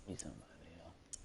Be somebody else.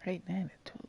Great 92.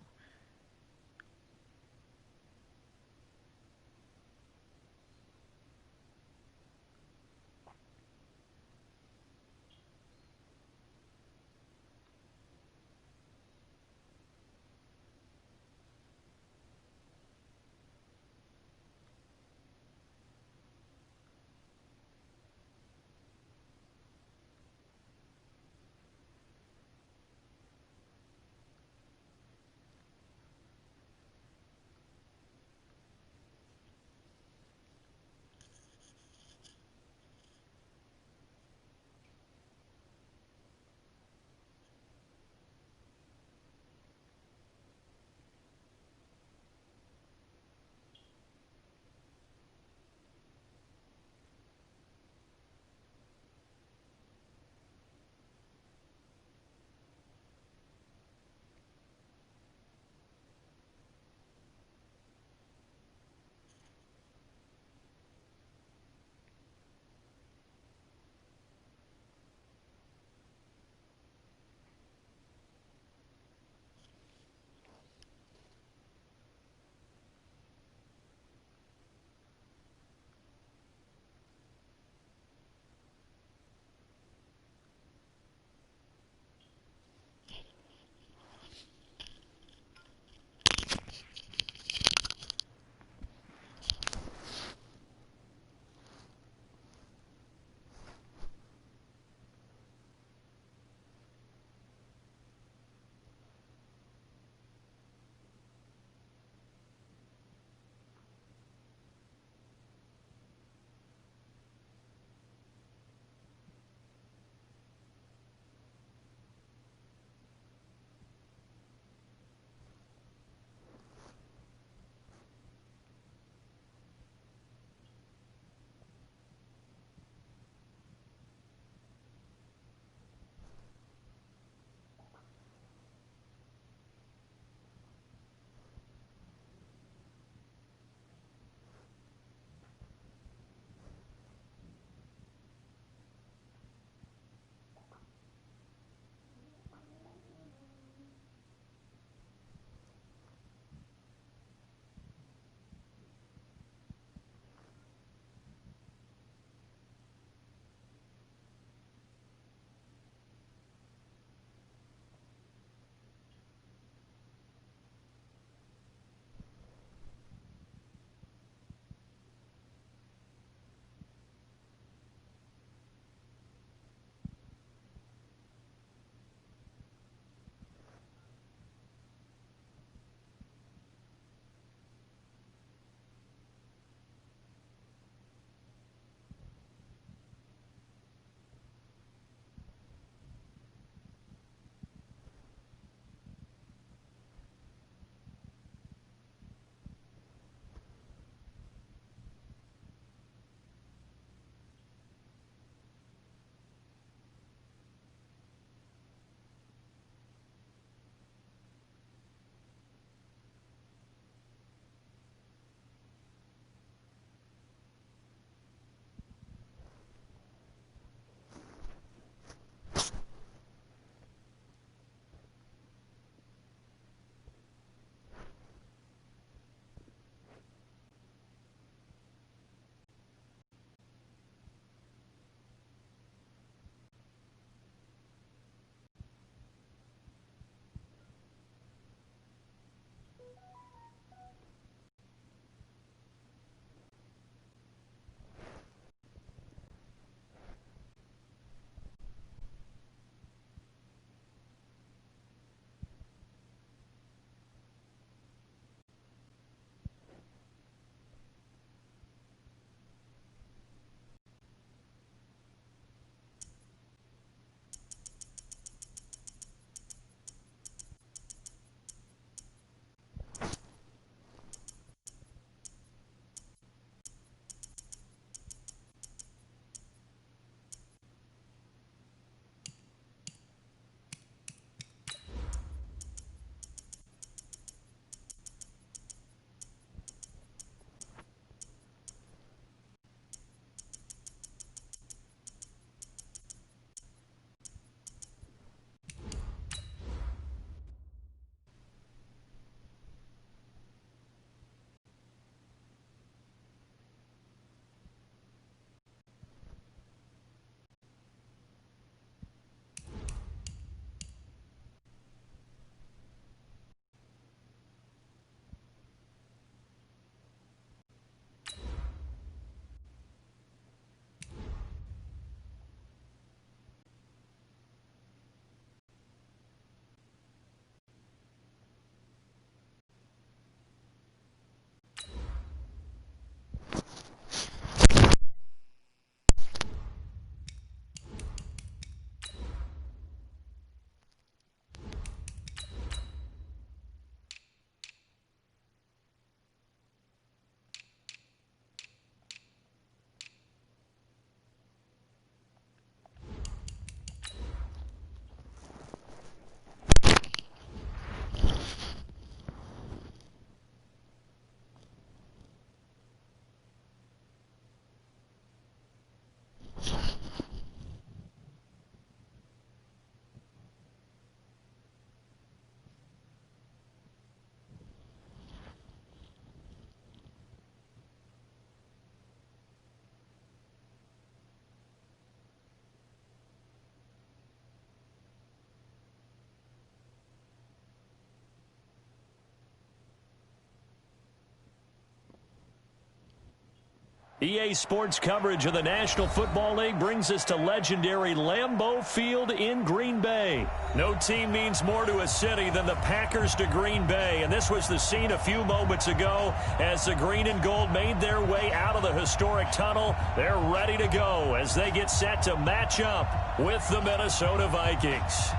EA Sports coverage of the National Football League brings us to legendary Lambeau Field in Green Bay. No team means more to a city than the Packers to Green Bay, and this was the scene a few moments ago as the green and gold made their way out of the historic tunnel. They're ready to go as they get set to match up with the Minnesota Vikings.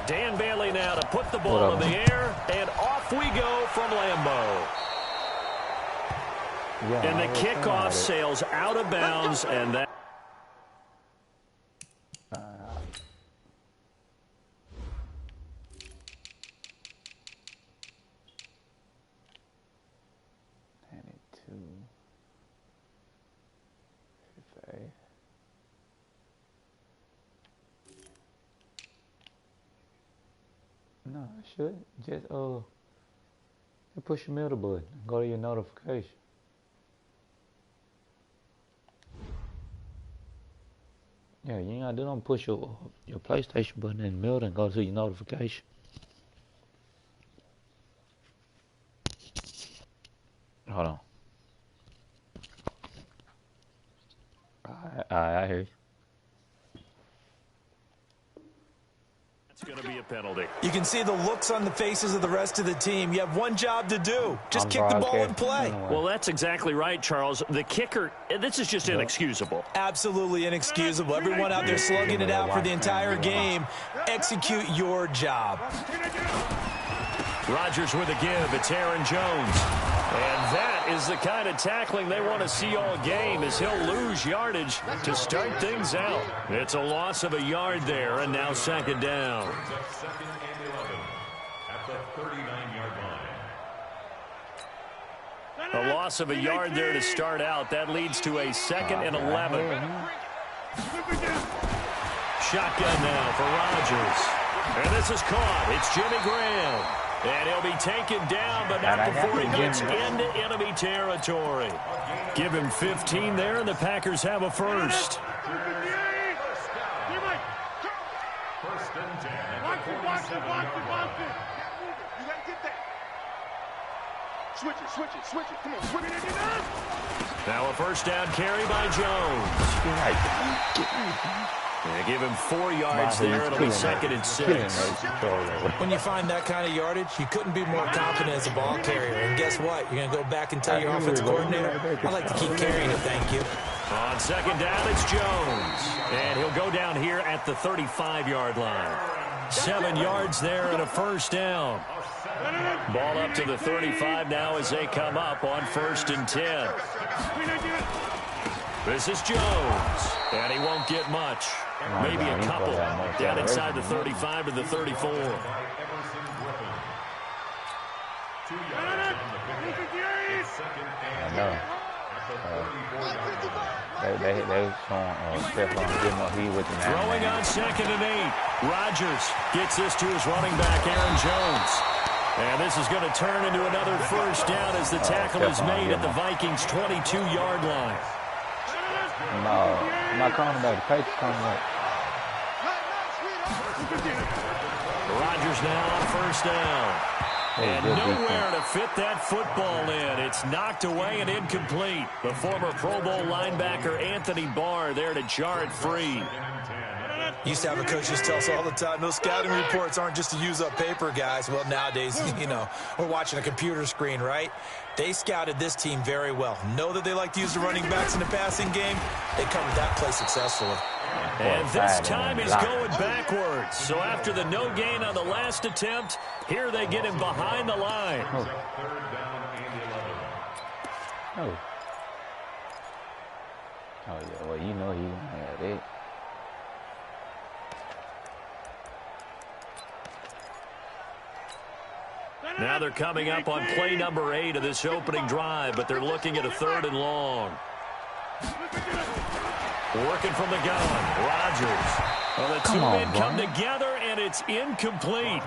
Dan Bailey now to put the ball in the air, and off we go from Lambeau. Yeah, and the kickoff sails out of bounds, and that. No, I should just push your middle button. Go to your notification. Yeah, you ain't gotta do nothing. Push your PlayStation button in the middle and go to your notification. Hold on. Alright, I hear you. Going to be a penalty. You can see the looks on the faces of the rest of the team. You have one job to do. Just kick the ball and play. Well, that's exactly right, Charles. The kicker, this is just inexcusable. Absolutely inexcusable. Everyone out there slugging it out for the entire game. Execute your job. Rodgers with a give. It's Aaron Jones. And that is the kind of tackling they want to see all game, as he'll lose yardage to start things out. It's a loss of a yard there, and now second down. Second and 11 at the 39-yard line. A loss of a yard there to start out. That leads to a second and 11. Shotgun now for Rodgers. And this is caught. It's Jimmy Graham. And he'll be taken down, but not before he gets into enemy territory. Give him 15 there, and the Packers have a first. Switch it. Come on, switch it. Now a first down carry by Jones. They give him 4 yards there. It'll be second and 6. When you find that kind of yardage, you couldn't be more confident as a ball carrier. And guess what? You're going to go back and tell your offensive coordinator, I'd like to keep carrying it, thank you. On second down, it's Jones. And he'll go down here at the 35-yard line. 7 yards there and a first down. Ball up to the 35 now as they come up on 1st and 10. This is Jones, and he won't get much. Maybe a couple down inside the 35 to the 34. I know. They showing Stefan getting up here with the man. Throwing on 2nd and 8. Rodgers gets this to his running back, Aaron Jones. And this is going to turn into another first down as the tackle is made at the Vikings' 22-yard line. No, I'm not calling about it. The Patriots calling about it. Rodgers now on first down. And nowhere to fit that football in. It's knocked away and incomplete. The former Pro Bowl linebacker Anthony Barr there to jar it free. Used to have a coach just tell us all the time, those scouting reports aren't just to use up paper, guys. Well, nowadays, you know, we're watching a computer screen, right? They scouted this team very well. Know that they like to use the running backs in the passing game. They covered that play successfully. And this time he's going backwards. So after the no gain on the last attempt, here they get him behind the line. Oh, yeah, well, you know he's going to have it. Now they're coming up on play number 8 of this opening drive, but they're looking at a 3rd and long. Working from the gun, Rodgers. Well, the two men come together, and it's incomplete.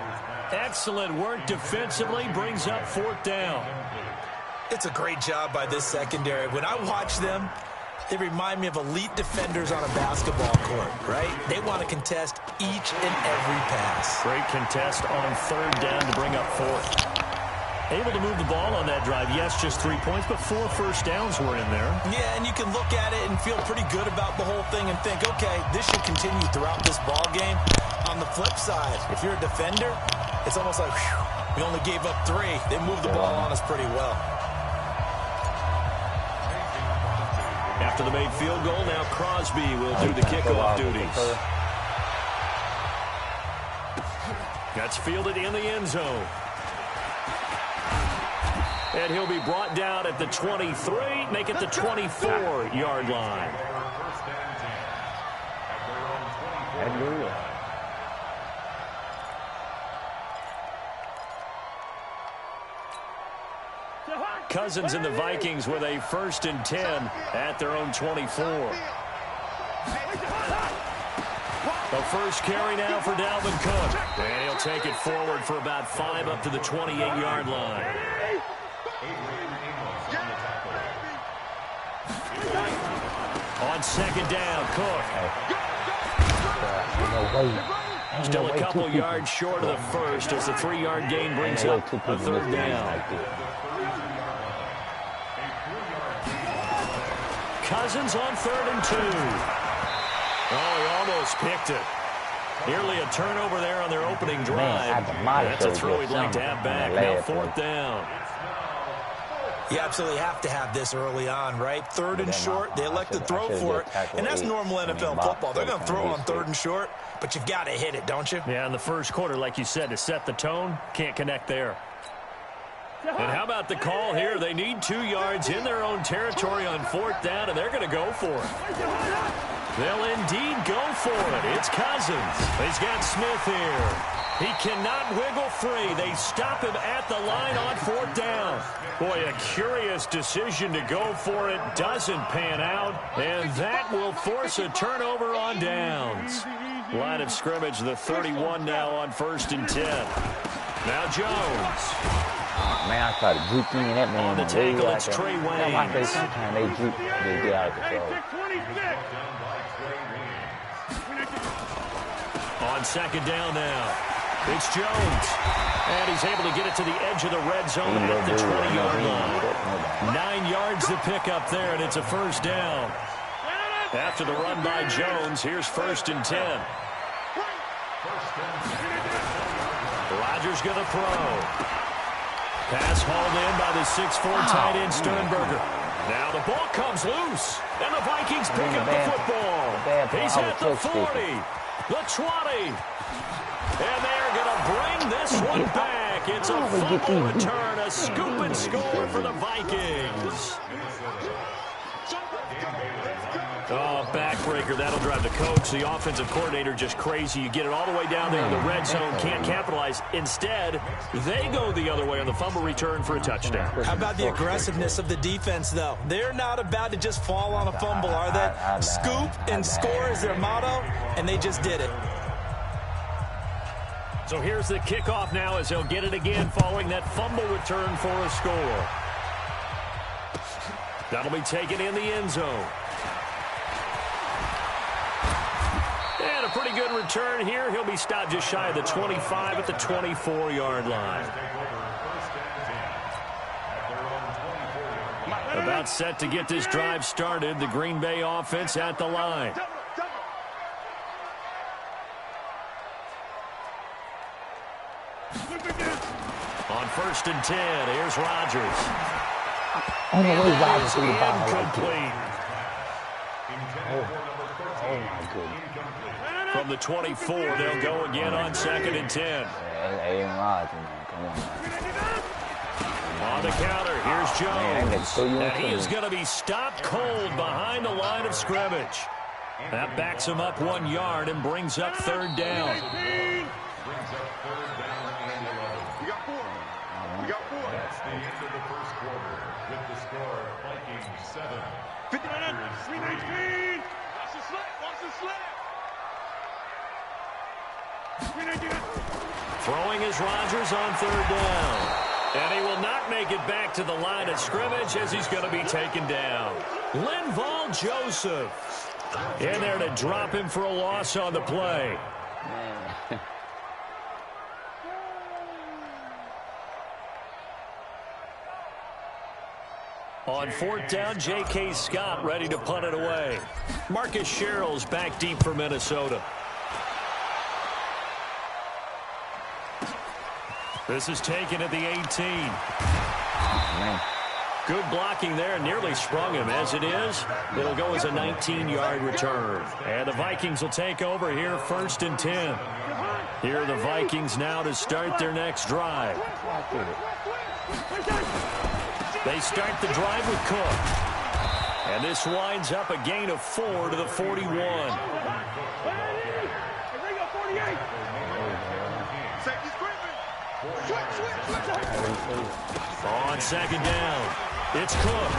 Excellent work defensively, brings up 4th down. It's a great job by this secondary. When I watch them, they remind me of elite defenders on a basketball court, right? They want to contest each and every pass. Great contest on 3rd down to bring up 4th. Able to move the ball on that drive. Yes, just 3 points, but 4 first downs were in there. Yeah, and you can look at it and feel pretty good about the whole thing and think, okay, this should continue throughout this ball game. On the flip side, if you're a defender, it's almost like, whew, we only gave up 3. They moved the ball on us pretty well. After the made field goal, now Crosby will do the kickoff duties. That's fielded in the end zone. And he'll be brought down at the 23, make it the 24-yard line. Cousins and the Vikings with a 1st and 10 at their own 24. The first carry now for Dalvin Cook. And he'll take it forward for about 5 up to the 28-yard line. On 2nd down, Cook. Still a couple yards short of the first as the 3-yard gain brings up a 3rd down. Cousins on 3rd and 2. Oh, he almost picked it. Nearly a turnover there on their opening drive. That's a throw he'd like to have back. Now 4th down. You absolutely have to have this early on, right? 3rd and short, they elect to throw for it. And that's normal NFL football. They're going to throw on 3rd and short, but you've got to hit it, don't you? Yeah, in the first quarter, like you said, to set the tone, can't connect there. And how about the call here? They need 2 yards in their own territory on 4th down, and they're going to go for it. They'll indeed go for it. It's Cousins. He's got Smith here. He cannot wiggle free. They stop him at the line on 4th down. Boy, a curious decision to go for it. Doesn't pan out, and that will force a turnover on downs. Line of scrimmage, the 31 now on 1st and 10. Now Jones. Man, I tried to juke in that man. On the tackle, it's Trey Waynes. Sometimes they juke, they get out of control. On 2nd down now, it's Jones. And he's able to get it to the edge of the red zone at the 20-yard line. 9 yards to pick up there, and it's a 1st down. After the run by Jones, here's 1st and 10. Rodgers going to throw. Pass hauled in by the 6'4" tight end Sternberger. Now the ball comes loose, and the Vikings pick up the football. He's at the 40, the 20, and they're going to bring this one back. It's a fumble return, a scoop and score for the Vikings. Oh, backbreaker. That'll drive the coach, the offensive coordinator, just crazy. You get it all the way down there in the red zone, can't capitalize. Instead, they go the other way on the fumble return for a touchdown. How about the aggressiveness of the defense, though? They're not about to just fall on a fumble, are they? Scoop and score is their motto, and they just did it. So here's the kickoff now as they'll get it again following that fumble return for a score. That'll be taken in the end zone. And a pretty good return here. He'll be stopped just shy of the 25 at the 24-yard line. About set to get this drive started. The Green Bay offense at the line. On 1st and 10, here's Rodgers. Oh, no, where's Rodgers? Incomplete. Oh, my goodness. From the 24, they'll go again on 2nd and 10. Aaron Rodgers, man. Come on, man. On the counter, here's Jones. And he is going to be stopped cold behind the line of scrimmage. That backs him up 1 yard and brings up 3rd down. the end of the first quarter, with the score Vikings 7. 319. Watch the slip. Watch the slip. 319. Throwing is Rodgers on third down. And he will not make it back to the line of scrimmage as he's going to be taken down. Linval Joseph in there to drop him for a loss on the play. On fourth down, J.K. Scott ready to punt it away. Marcus Sherrill's back deep for Minnesota. This is taken at the 18. Man. Good blocking there. Nearly sprung him. As it is, it'll go as a 19-yard return. And the Vikings will take over here, 1st and 10. Here are the Vikings now to start their next drive. They start the drive with Cook. And this winds up a gain of 4 to the 41. On second down, it's Cook.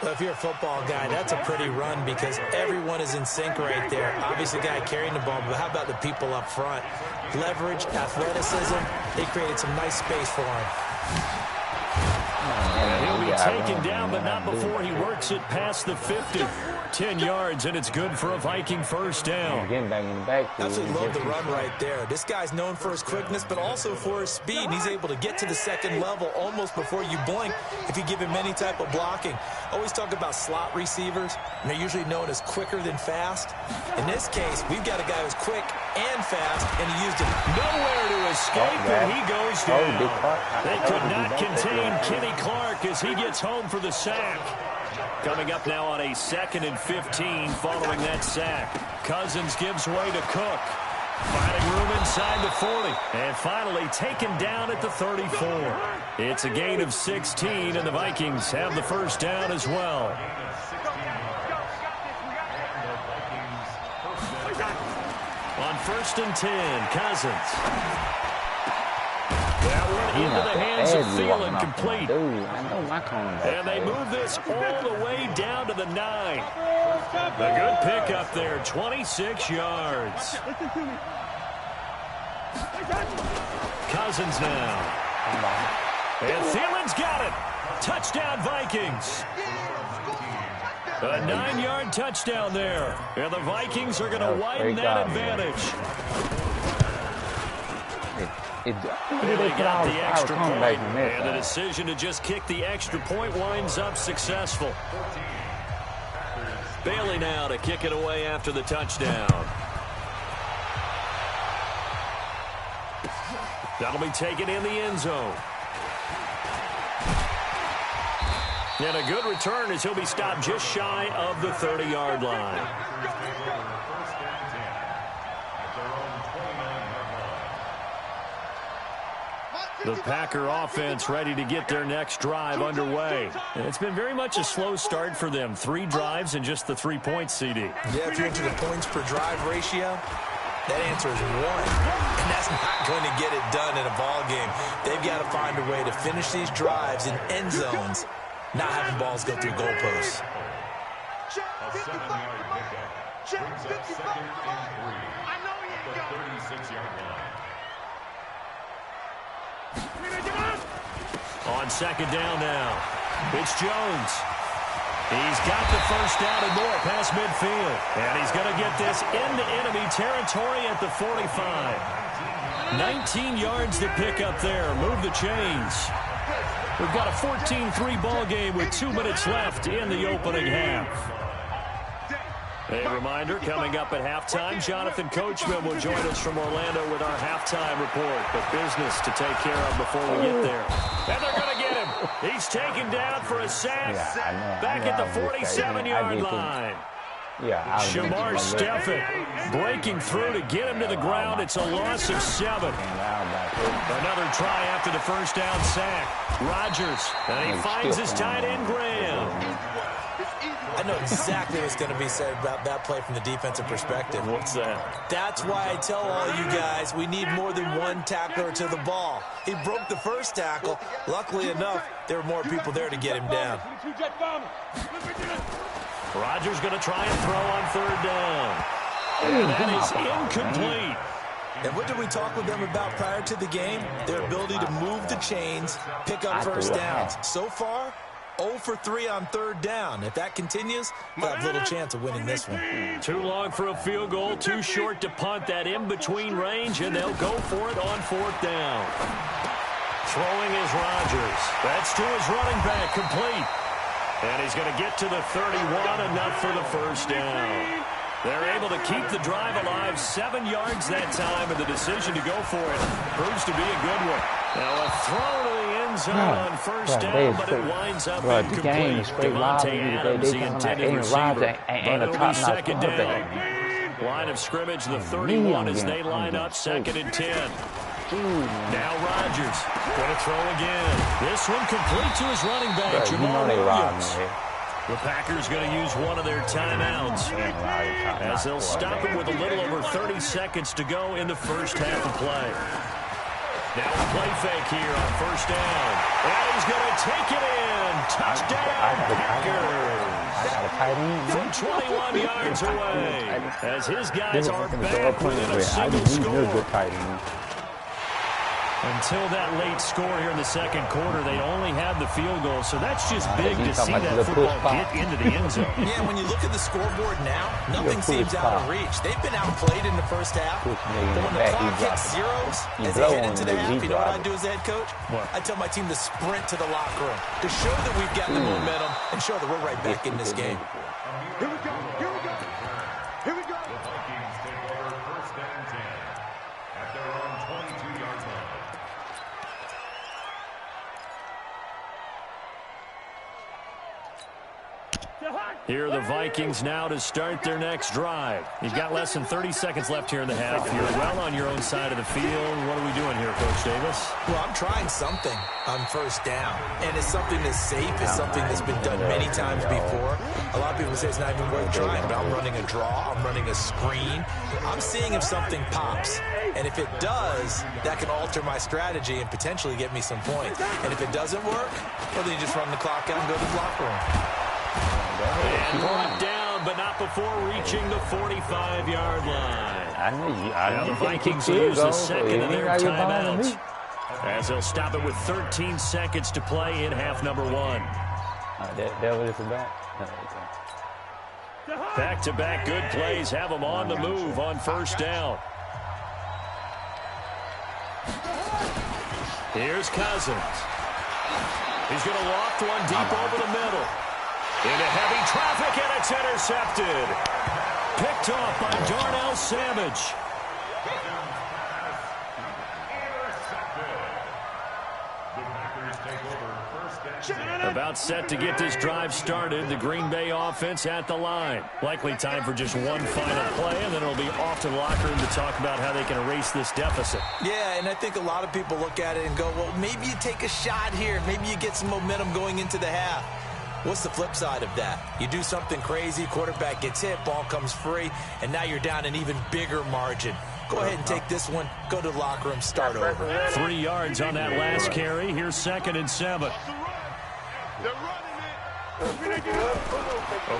Well, if you're a football guy, that's a pretty run because everyone is in sync right there. Obviously, the guy carrying the ball, but how about the people up front? Leverage, athleticism, they created some nice space for him. And he'll be taken down, but not before he works it past the 50. 10 yards, and it's good for a Viking first down. Getting back in the back. Absolutely love the run right there. This guy's known for his quickness, but also for his speed. He's able to get to the second level almost before you blink if you give him any type of blocking. Always talk about slot receivers, and they're usually known as quicker than fast. In this case, we've got a guy who's quick and fast, and he used it. Nowhere to escape, and he goes down. They could not contain Kenny Clark as he gets home for the sack. Coming up now on a 2nd and 15 following that sack. Cousins gives way to Cook. Finding room inside the 40. And finally taken down at the 34. It's a gain of 16, and the Vikings have the first down as well. On 1st and 10, Cousins. That one into the hands of Thielen, complete. I know my and they move this all the way down to the 9. A good pickup there, 26 yards. Cousins now. And Thielen's got it. Touchdown, Vikings. A 9-yard touchdown there. And the Vikings are going to widen that advantage. They got the extra point, and the decision to just kick the extra point winds up successful. Bailey now to kick it away after the touchdown. That'll be taken in the end zone. And a good return as he'll be stopped just shy of the 30-yard line. The Packer offense ready to get their next drive underway. And it's been very much a slow start for them. 3 drives and just the 3 points, CD. Yeah, if you're into the points per drive ratio, that answer is 1. And that's not going to get it done in a ball game. They've got to find a way to finish these drives in end zones, not having balls go through goalposts. A 7-yard pickup brings up 2nd and 3 at the 36-yard line. On second down now, it's Jones. He's got the first down and more past midfield. And he's going to get this into enemy territory at the 45. 19 yards to pick up there. Move the chains. We've got a 14-3 ball game with 2 minutes left in the opening half. A reminder, coming up at halftime, Jonathan Coachman will join us from Orlando with our halftime report. But business to take care of before we get there. And they're going to get him. He's taken down for a sack back at the 47-yard line. Shamar Stephen breaking through to get him to the ground. It's a loss of 7. Another try after the first down sack. Rodgers, and he finds his tight end, Graham. I I know exactly what's going to be said about that play from the defensive perspective. What's that? That's why I tell all you guys we need more than one tackler to the ball. He broke the first tackle. Luckily enough, there were more people there to get him down. Rodgers going to try and throw on third down. And that is incomplete. And what did we talk with them about prior to the game? Their ability to move the chains, pick up first downs. So far, 0 for 3 on third down. If that continues, they'll have little chance of winning this one. Too long for a field goal, too short to punt. That in-between range, and they'll go for it on fourth down. Throwing is Rodgers. That's to his running back, complete. And he's going to get to the 31, enough for the first down. They're able to keep the drive alive, 7 yards that time, and the decision to go for it proves to be a good one. Now a throw to the end zone on first down, but it winds up incomplete. Devontae Adams, the intended receiver, but it'll be second down. Line of scrimmage, the 31 as they line up, 2nd and 10. Now Rodgers going to throw again. This one complete to his running back, Jamal Williams. The Packers going to use one of their timeouts as they'll stop it with a little over 30 seconds to go in the first half of play. Now a play fake here on first down. And he's going to take it in. Touchdown, Packers. From 21 yards away as his guys are back within a single score. Until that late score here in the second quarter, they only had the field goal, so that's just big to see that football get into the end zone. Yeah, when you look at the scoreboard now, nothing seems out of reach. They've been outplayed in the first half, but when the clock hits zeros, as they head into the half, you know what I do as the head coach? I tell my team to sprint to the locker room to show that we've got the momentum and show that we're right back in this game. Here we go. Here we go. Here we go. The Vikings take over first and 10 at their own 22-yard line. Here are the Vikings now to start their next drive. You've got less than 30 seconds left here in the half. You're well on your own side of the field. What are we doing here, Coach Davis? Well, I'm trying something on first down, and it's something that's safe. It's something that's been done many times before. A lot of people say it's not even worth trying, but I'm running a draw. I'm running a screen. I'm seeing if something pops, and if it does, that can alter my strategy and potentially get me some points. And if it doesn't work, well, then you just run the clock out and go to the locker room. And brought down, but not before reaching the 45-yard line. Now the Vikings will use the second of their timeouts as they'll stop it with 13 seconds to play in half number 1. Back-to-back good plays have them on the move on first down. Here's Cousins. He's going to loft one deep over the middle. Into heavy traffic, and it's intercepted. Picked off by Darnell Savage. About set to get this drive started. The Green Bay offense at the line. Likely time for just one final play, and then it'll be off to the locker room to talk about how they can erase this deficit. Yeah, and I think a lot of people look at it and go, well, maybe you take a shot here. Maybe you get some momentum going into the half. What's the flip side of that? You do something crazy, quarterback gets hit, ball comes free, and now you're down an even bigger margin. Go ahead and take this one, go to the locker room, start over. 3 yards on that last carry. Here's 2nd and 7. A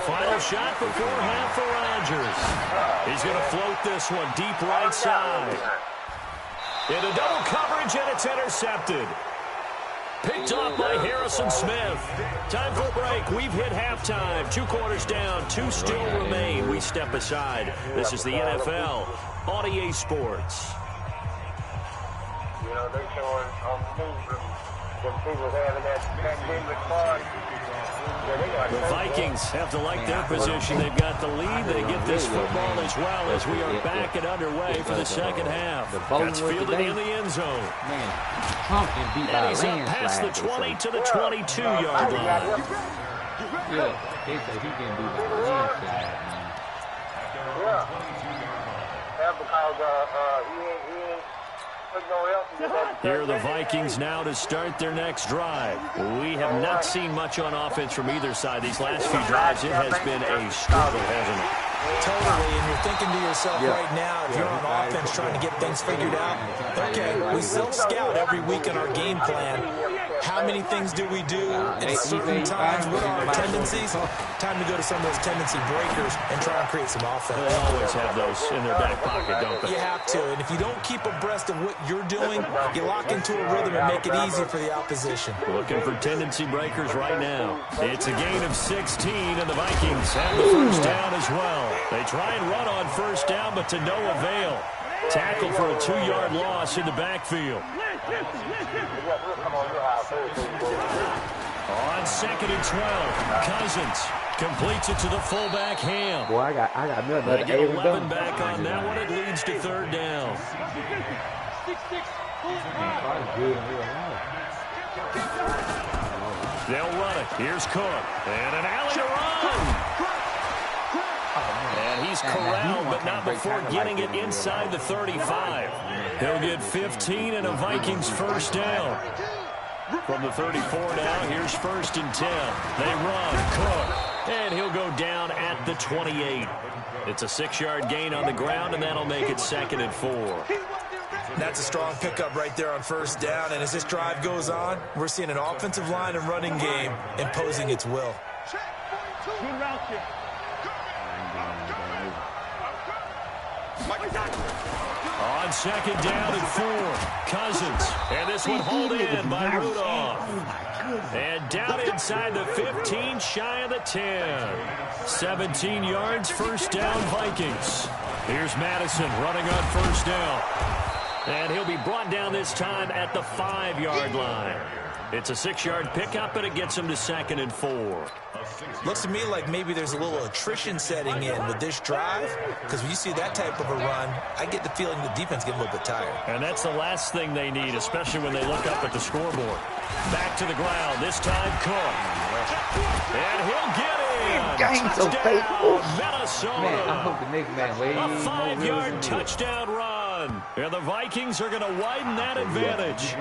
final shot before half for Rodgers. He's going to float this one deep right side. Into double coverage, and it's intercepted. Picked off by Harrison Smith. Time for a break. We've hit halftime. 2 quarters down. 2 still remain. We step aside. This is the NFL on EA Sports. You know, they're showing on the news them people having that pandemic party. The Vikings have to like their position. They've got the lead. They get this football as well as we are back and underway for the second half. That's fielded in the end zone. And he's up past the 20 to the 22-yard line. Yeah, they say he can do the landslide, man. Yeah. That's because he ain't Here are the Vikings now to start their next drive. We have not seen much on offense from either side. These last few drives, it has been a struggle, hasn't it? Totally, and you're thinking to yourself right now, if you're on offense trying to get things figured out, okay, we self-scout every week in our game plan. How many things do we do at certain times? What are our tendencies? Time to go to some of those tendency breakers and try and create some offense. They always have those in their back pocket, don't they? You have to, and if you don't keep abreast of what you're doing, you lock into a rhythm and make it easy for the opposition. Looking for tendency breakers right now. It's a gain of 16, and the Vikings have the first down as well. They try and run on first down, but to no avail. Tackle for a 2-yard loss in the backfield. On 2nd and 12, Cousins completes it to the fullback Ham. Boy, I got another. They get 11 back on that one. It leads to 3rd down. They'll run it. Here's Cook. And an alley to run. And he's corralled, but not before getting it inside the 35. He'll get 15 and a Vikings first down. From the 34 now, here's 1st and 10. They run, Cook, and he'll go down at the 28. It's a 6-yard gain on the ground, and that'll make it 2nd and 4. That's a strong pickup right there on first down, and as this drive goes on, we're seeing an offensive line and running game imposing its will. On 2nd down and 4, Cousins. And this one hauled in by Rudolph. And down inside the 15, shy of the 10. 17 yards, first down, Vikings. Here's Madison running on first down. And he'll be brought down this time at the 5-yard line. It's a 6-yard pickup, and it gets him to 2nd and 4. Looks to me like maybe there's a little attrition setting in with this drive, because when you see that type of a run, I get the feeling the defense getting a little bit tired. And that's the last thing they need, especially when they look up at the scoreboard. Back to the ground, this time Cook. And he'll get in. Game's so faithful. Minnesota. Man, I hope the next man way a 5-yard touchdown run. And the Vikings are going to widen that advantage.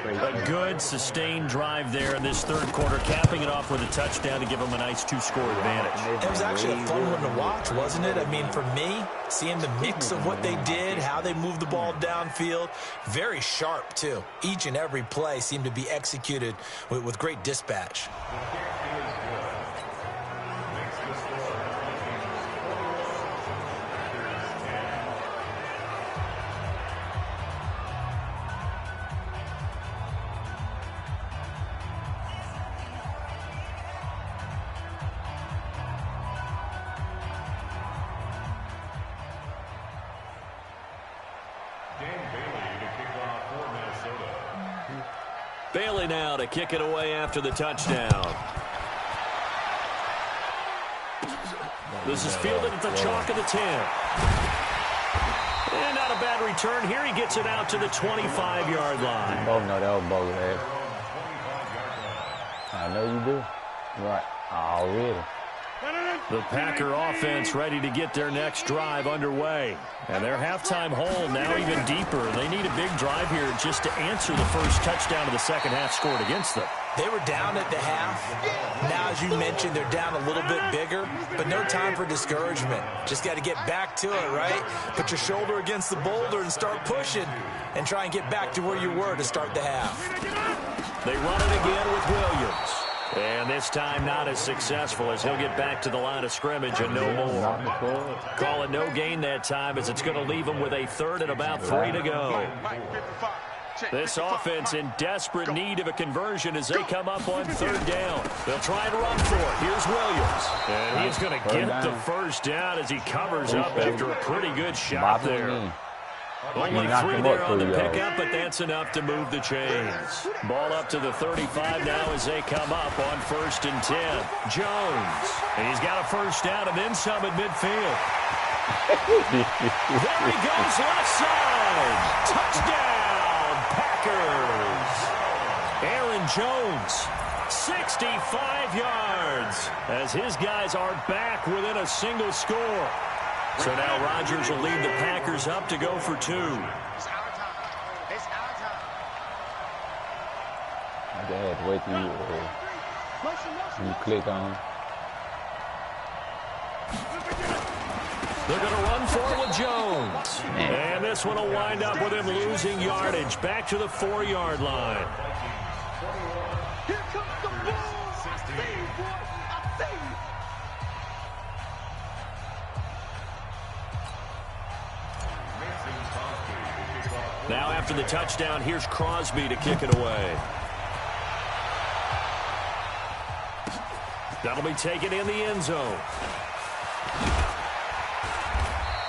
A good, sustained drive there in this 3rd quarter, capping it off with a touchdown to give them a nice 2-score advantage. It was actually a fun one to watch, wasn't it? I mean, for me, seeing the mix of what they did, how they moved the ball downfield, very sharp, too. Each and every play seemed to be executed with great dispatch. Bailey now to kick it away after the touchdown. This is fielded at the chalk of the 10. And not a bad return. Here he gets it out to the 25-yard line. Oh, no, that was bogus. I know you do. Right. Already. The Packer offense ready to get their next drive underway. And their halftime hole now even deeper. They need a big drive here just to answer the first touchdown of the second half scored against them. They were down at the half. Now, as you mentioned, they're down a little bit bigger, but no time for discouragement. Just got to get back to it, right? Put your shoulder against the boulder and start pushing and try and get back to where you were to start the half. They run it again with Williams. And this time not as successful as he'll get back to the line of scrimmage and no more. Call it no gain that time as it's going to leave him with a 3rd and about 3 to go. This offense in desperate need of a conversion as they come up on 3rd down. They'll try and run for it. Here's Williams. And he's going to get the first down as he covers up after a pretty good shot there. Only 3 there on the pickup, but that's enough to move the chains. Ball up to the 35 now as they come up on 1st and 10. Jones. And he's got a first down and then some at midfield. There he goes left side. Touchdown, Packers. Aaron Jones, 65 yards as his guys are back within a single score. So now Rodgers will lead the Packers up to go for 2. They had to wait till you click on it. They're going to run for it with Jones. And this one will wind up with him losing yardage back to the 4-yard line. Here comes the ball. I see you, boy. I see you. Now after the touchdown, here's Crosby to kick it away. That'll be taken in the end zone.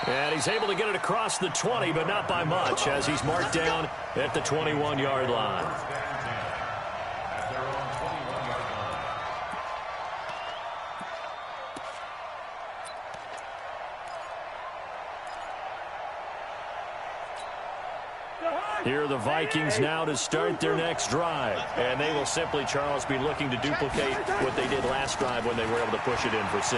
And he's able to get it across the 20, but not by much, as he's marked down at the 21-yard line. Here are the Vikings now to start their next drive. And they will simply, Charles, be looking to duplicate what they did last drive when they were able to push it in for 6.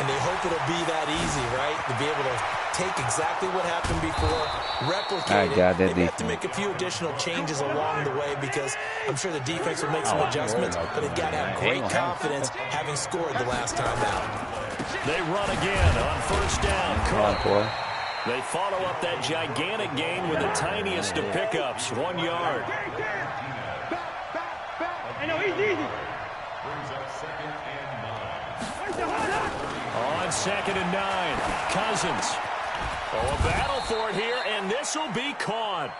And they hope it'll be that easy, right? To be able to take exactly what happened before, replicate it. Maybe have to make a few additional changes along the way because I'm sure the defense will make some adjustments, but they've got to have great confidence having scored the last time out. They run again on first down. Cook. They follow up that gigantic gain with the tiniest of pickups, 1 yard. I know he's easy. On 2nd and 9, Cousins. Oh, a battle for it here, and this will be caught.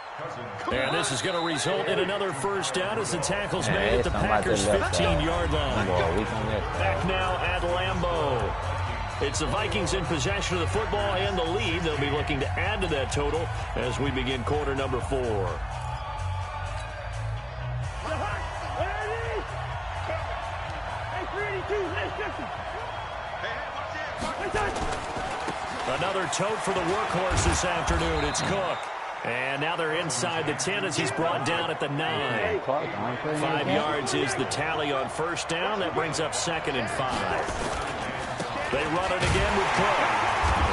And this is going to result in another first down as the tackle's made at the Packers' 15-yard line. Back now at Lambeau. It's the Vikings in possession of the football and the lead. They'll be looking to add to that total as we begin quarter number 4. Another tote for the workhorse this afternoon. It's Cook. And now they're inside the 10 as he's brought down at the 9. 5 yards is the tally on first down. That brings up 2nd and 5. They run it again with Cook.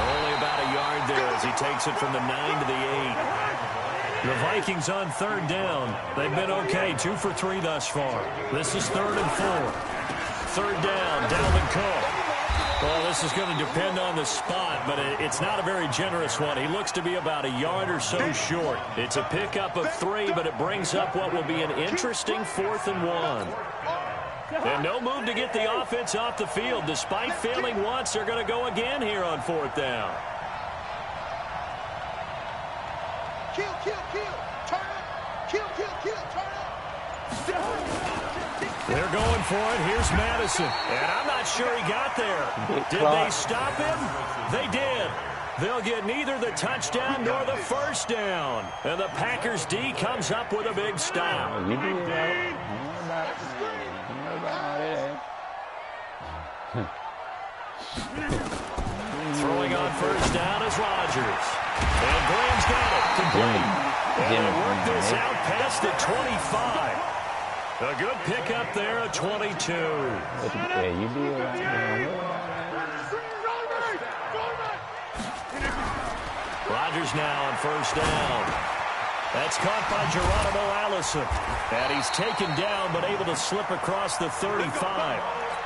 Only about a yard there as he takes it from the 9 to the 8. The Vikings on 3rd down. They've been okay, 2 for 3 thus far. This is 3rd and 4. 3rd down, Dalvin Cook. Well, this is going to depend on the spot, but it's not a very generous one. He looks to be about a yard or so short. It's a pickup of 3, but it brings up what will be an interesting 4th and 1. And no move to get the offense off the field. Despite failing once, they're going to go again here on 4th down. Kill, kill, kill. Turn it. Kill, kill, kill. Turn it. They're going for it. Here's Madison. And I'm not sure he got there. Did they stop him? They did. They'll get neither the touchdown nor the first down. And the Packers D comes up with a big stop. Throwing on first down is Rodgers. And Graham's got it. Complete. And they work this out past the 25. A good pickup there at 22. Rodgers now on first down. That's caught by Geronimo Allison. And he's taken down but able to slip across the 35.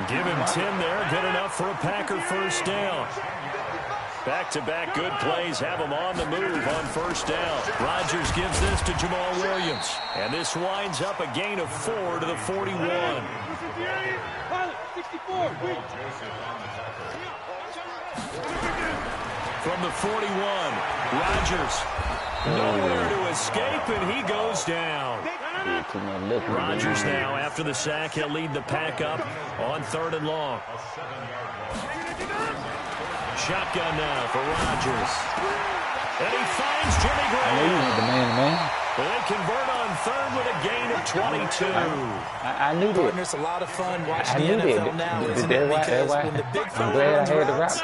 Give him 10 there. Good enough for a Packer first down. Back-to-back good plays have him on the move on first down. Rodgers gives this to Jamal Williams. And this winds up a gain of 4 to the 41. From the 41, Rodgers. Nowhere to escape, and he goes down. Rodgers now, after the sack, he'll lead the pack up on 3rd and long. Shotgun now for Rodgers. And he finds Jimmy Graham. I knew you were the man. They convert on 3rd with a gain of 22. I knew that. It's a lot of fun watching the NFL now, isn't it? Because when the big fella runs routes,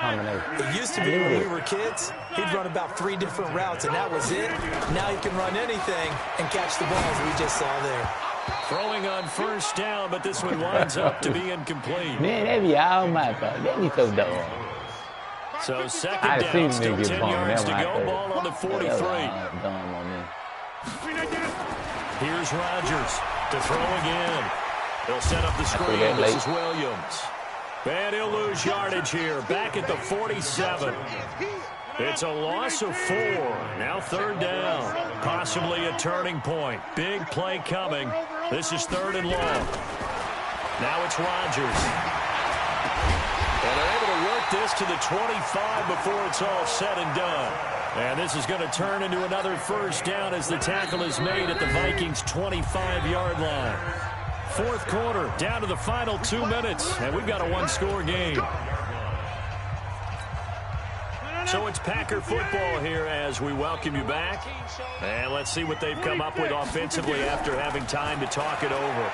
it used to be when we were kids, he'd run about 3 different routes, and that was it. Now he can run anything and catch the balls we just saw there. Throwing on first down, but this one winds up to be incomplete. Man, that be all my fault. That be so dumb. So 2nd down, still 10 yards to go. Ball on the 43. Here's Rodgers. To throw again. He'll set up the screen. This is Williams. And he'll lose yardage here. Back at the 47. It's a loss of 4. Now 3rd down. Possibly a turning point. Big play coming. This is 3rd and long. Now it's Rodgers. And they're able to work this to the 25 before it's all said and done. And this is going to turn into another 1st down as the tackle is made at the Vikings' 25-yard line. 4th quarter, down to the final 2 minutes, and we've got a 1-score game. So it's Packer football here as we welcome you back. And let's see what they've come up with offensively after having time to talk it over.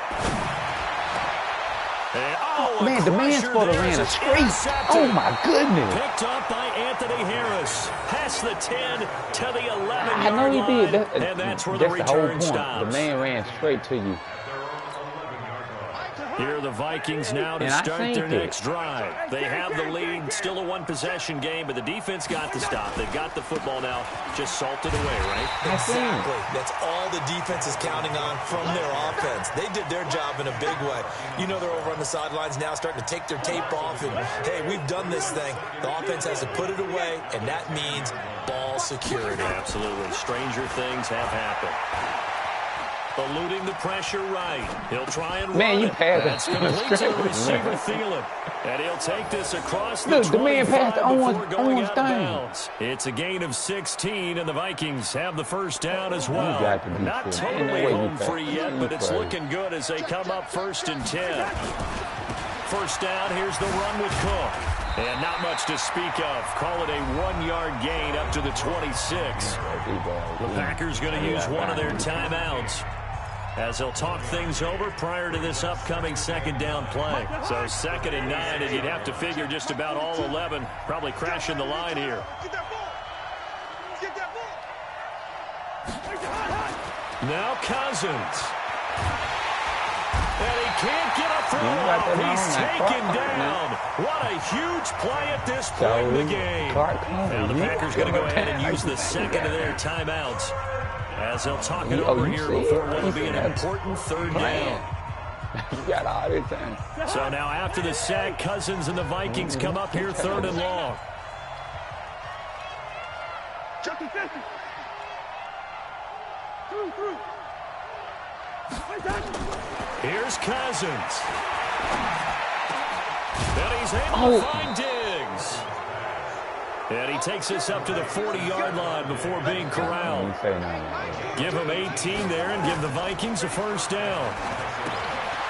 And, man, the man's for the ran a straight. Oh, my goodness. Picked up by Anthony Harris. Past the 10 to the 11-yard I know he did. and that's where the return stops. The man ran straight to you. Here are the Vikings now to start their next drive. They have the lead, still a 1-possession game, but the defense got the stop. They've got the football now, just salted away, right? Exactly. That's all the defense is counting on from their offense. They did their job in a big way. You know they're over on the sidelines now starting to take their tape off, and, hey, we've done this thing. The offense has to put it away, and that means ball security. Absolutely. Stranger things have happened. Eluding the pressure right. He'll try and run you it. passed That's complete to the receiver Thielen. And he'll take this across the 25 the man passed before going Owen's out of bounds. It's a gain of 16, and the Vikings have the 1st down as well. Not totally home free yet, but it's looking good as they come up 1st and 10. 1st down, here's the run with Cook. And not much to speak of. Call it a 1-yard gain up to the 26. The Packers going to use one of their timeouts as they'll talk things over prior to this upcoming 2nd down play. So 2nd and 9, and you'd have to figure just about all 11 probably crashing the line here. Now Cousins. And he can't get a throw off. He's taken down. What a huge play at this point in the game. Now the Packers going to go ahead and use the 2nd of their timeouts as they'll talk it over here before what will be an important 3rd down. You got all this time. So now after the sack, Cousins and the Vikings come up here 3rd and long. Here's Cousins. And he's able to find Diggs. And he takes us up to the 40-yard line before being corralled. Give him 18 there and give the Vikings a 1st down.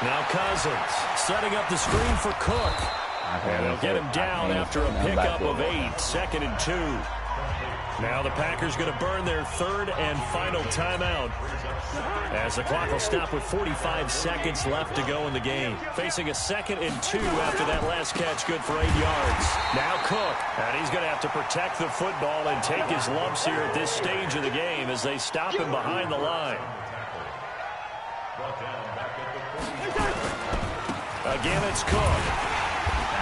Now Cousins setting up the screen for Cook. And they'll get him down after a pickup of 8, 2nd and 2. Now the Packers going to burn their 3rd and final timeout as the clock will stop with 45 seconds left to go in the game. Facing a 2nd and 2 after that last catch, good for 8 yards. Now Cook, and he's going to have to protect the football and take his lumps here at this stage of the game as they stop him behind the line. Again, it's Cook.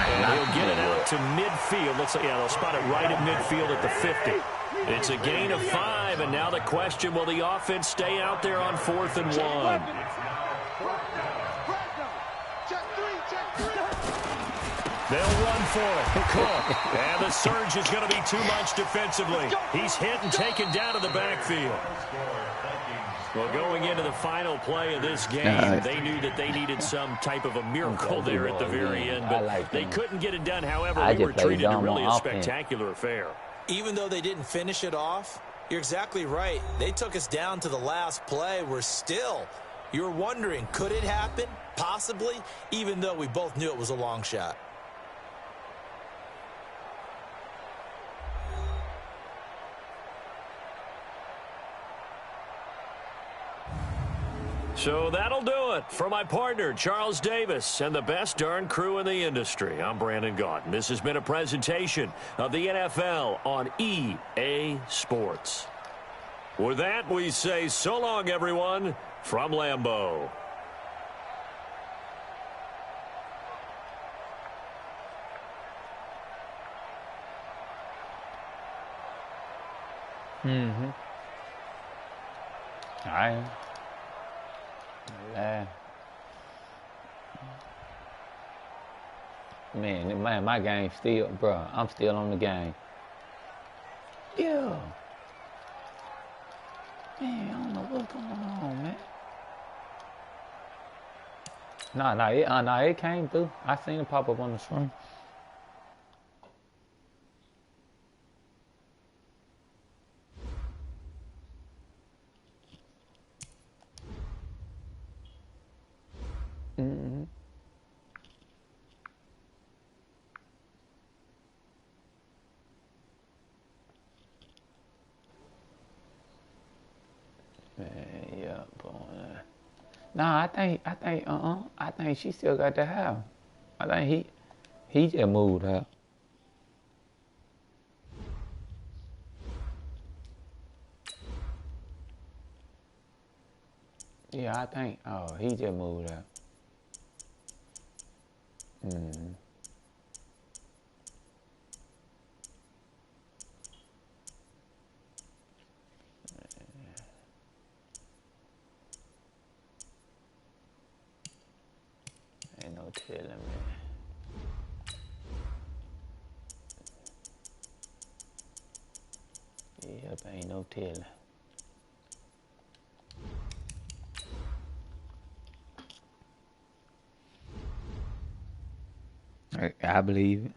And he'll get it out to midfield. They'll spot it right at midfield at the 50. It's a gain of 5, and now the question, will the offense stay out there on 4th and 1? They'll run for it. Cook. And the surge is going to be too much defensively. He's hit and taken down to the backfield. Well, going into the final play of this game, they knew that they needed some type of a miracle there at the very end, but they couldn't get it done. However, they were treated to really a spectacular affair. Even though they didn't finish it off, you're exactly right. They took us down to the last play. You were wondering, could it happen? Possibly, even though we both knew it was a long shot. So that'll do it for my partner, Charles Davis, and the best darn crew in the industry. I'm Brandon Gaudin. This has been a presentation of the NFL on EA Sports. With that, we say so long, everyone, from Lambeau. All right. Man, my game still, bro. I'm still on the game. Yeah. Man, I don't know what's going on, man. Nah, it came through. I seen it pop up on the screen. Mm-hmm. Man, yeah, boy. Nah, I think she still got the house. I think he just moved her. Yeah, I think. Oh, he just moved her. Mm. Ain't no telling, man. Yep, ain't no telling. I believe it.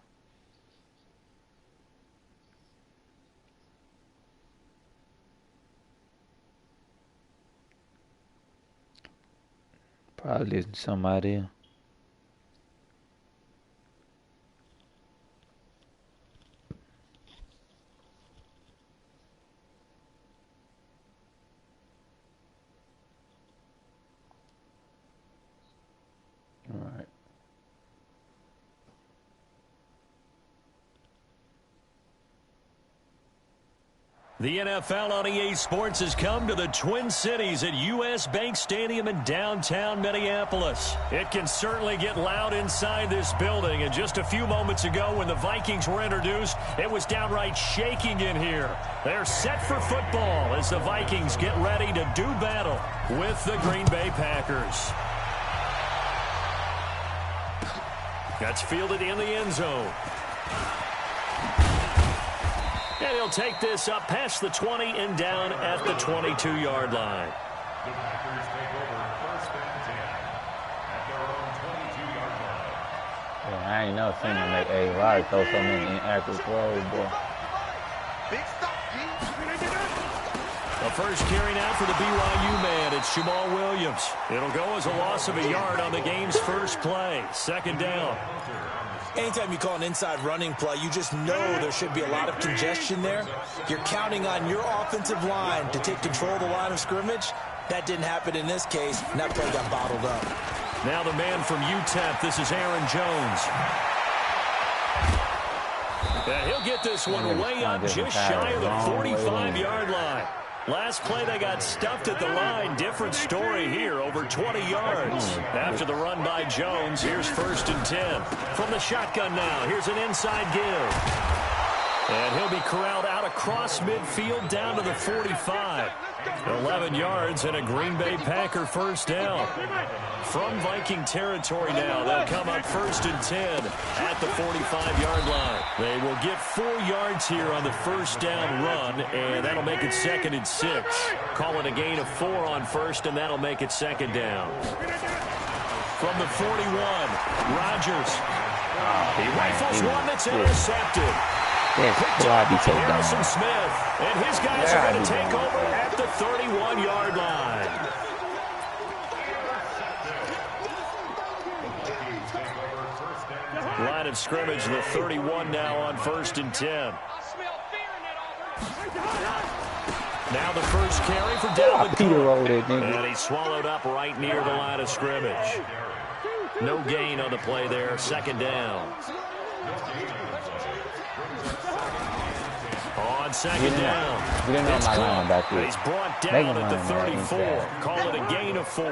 Probably listen to somebody else. All right. The NFL on EA Sports has come to the Twin Cities at U.S. Bank Stadium in downtown Minneapolis. It can certainly get loud inside this building, and just a few moments ago when the Vikings were introduced, it was downright shaking in here. They're set for football as the Vikings get ready to do battle with the Green Bay Packers. That's fielded in the end zone. And he'll take this up past the 20 and down at the 22-yard line. The Packers take over first and 10 at their own 22-yard line. Yeah, I ain't never seen him make a ride throw so many inaccurate throws, boy. Big stop, G. The first carry now for the BYU man. It's Jamal Williams. It'll go as a loss of a yard on the game's first play. Second down. Anytime you call an inside running play, you just know there should be a lot of congestion there. You're counting on your offensive line to take control of the line of scrimmage. That didn't happen in this case, and that play got bottled up. Now the man from UTEP, this is Aaron Jones. And he'll get this one way up just shy of the 45-yard line. Last play, they got stuffed at the line. Different story here, over 20 yards. After the run by Jones, here's first and 10. From the shotgun now, here's an inside give. And he'll be corralled out across midfield down to the 45. 11 yards and a Green Bay Packer first down. From Viking territory now, they'll come up first and 10 at the 45-yard line. They will get 4 yards here on the first down run, and that'll make it second and 6. Call it a gain of 4 on first, and that'll make it second down. From the 41, Rodgers. He rifles one that's intercepted. Picked up by Harrison Smith, and his guys are going to take over at the 31-yard line. Line of scrimmage, the 31 now on first and 10. Now the first carry for Dalvin Cook, and he swallowed up right near the line of scrimmage. No gain on the play there, second down. On second down, it's Cook. He's brought down at the 34. Call it a gain of 4.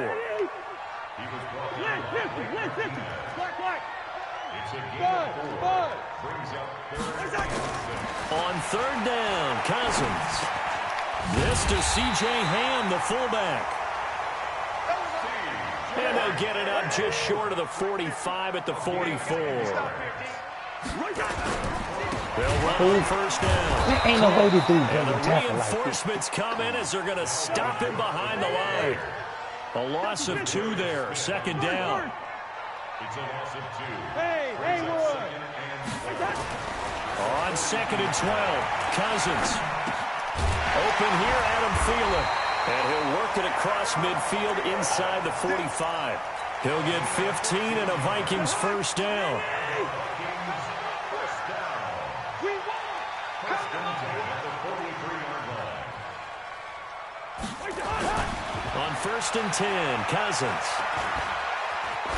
On third down, Cousins. This to C.J. Ham, the fullback. And they'll get it up just short of the 45 at the 44. They'll run first down. There ain't no way to do And the that. reinforcements come in as they're going to stop him behind the line. A loss of 2 there, second down. It's a loss of 2. Hey, Haywood. On 2nd and 12, Cousins. Open here, Adam Thielen. And he'll work it across midfield inside the 45. He'll get 15 and a Vikings first down. On 1st and 10, Cousins.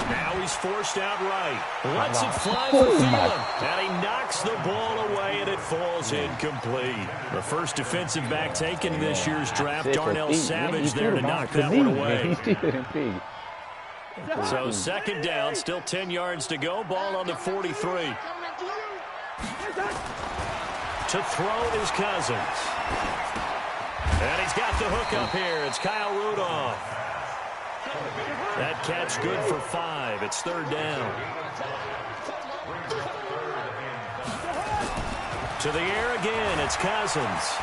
Now he's forced out right. Lets it fly for Thielen. And he knocks the ball away, and it falls incomplete. The first defensive back taken in this year's draft, Darnell Savage, there to knock that one away. So 2nd down, still 10 yards to go. Ball on the 43. To throw is Cousins. And he's got the hook up here. It's Kyle Rudolph. That catch good for 5. It's 3rd down. To the air again. It's Cousins.